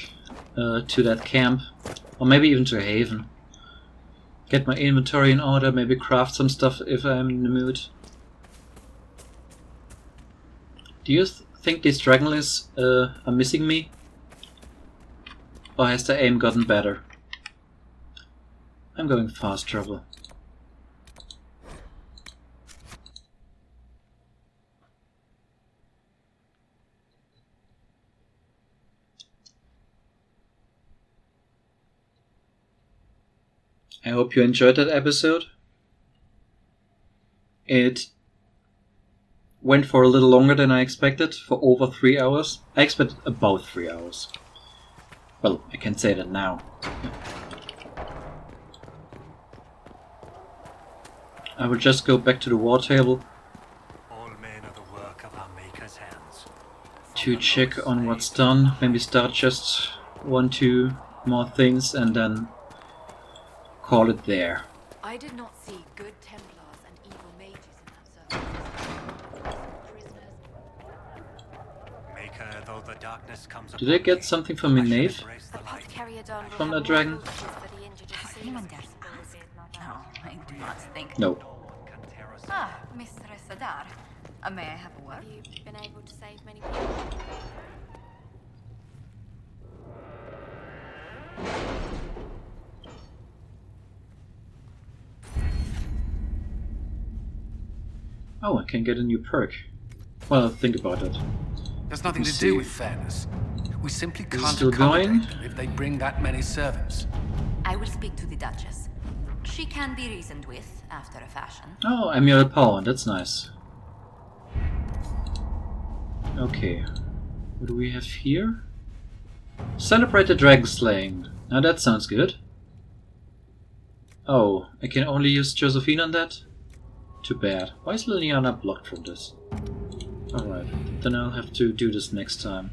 A: to that camp, or maybe even to Haven. Get my inventory in order, maybe craft some stuff if I'm in the mood. Do you think these dragonless are missing me? Or has their aim gotten better? I'm going fast travel. I hope you enjoyed that episode. It went for a little longer than I expected, for over 3 hours. I expected about 3 hours. Well, I can say that now. I will just go back to the war table to check on what's done. Maybe start just 1-2 more things and then call it there.
U: I did not see good Templars and evil mages in that circle.
A: Did I get something from Minave? From that dragon?
U: Anyone guess? No, I do not think.
A: No.
U: Ah, Mistress Adar. May I have a word? Have you been able to save many people?
A: Oh, I can get a new perk. Well, think about it.
L: There's nothing to do with fairness. We simply can't
A: still going?
L: accommodate them if they bring that many servants.
U: I will speak to the Duchess. She can be reasoned with, after a fashion.
A: Oh, Emerald Power, that's nice. Okay. What do we have here? Celebrate the dragon slaying. Now that sounds good. Oh, I can only use Josephine on that? Too bad. Why is Liliana blocked from this? Alright, then I'll have to do this next time.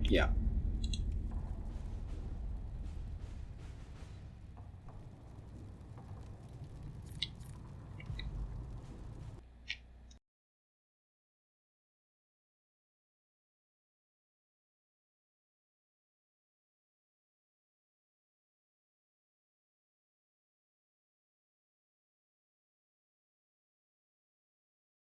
A: Yeah.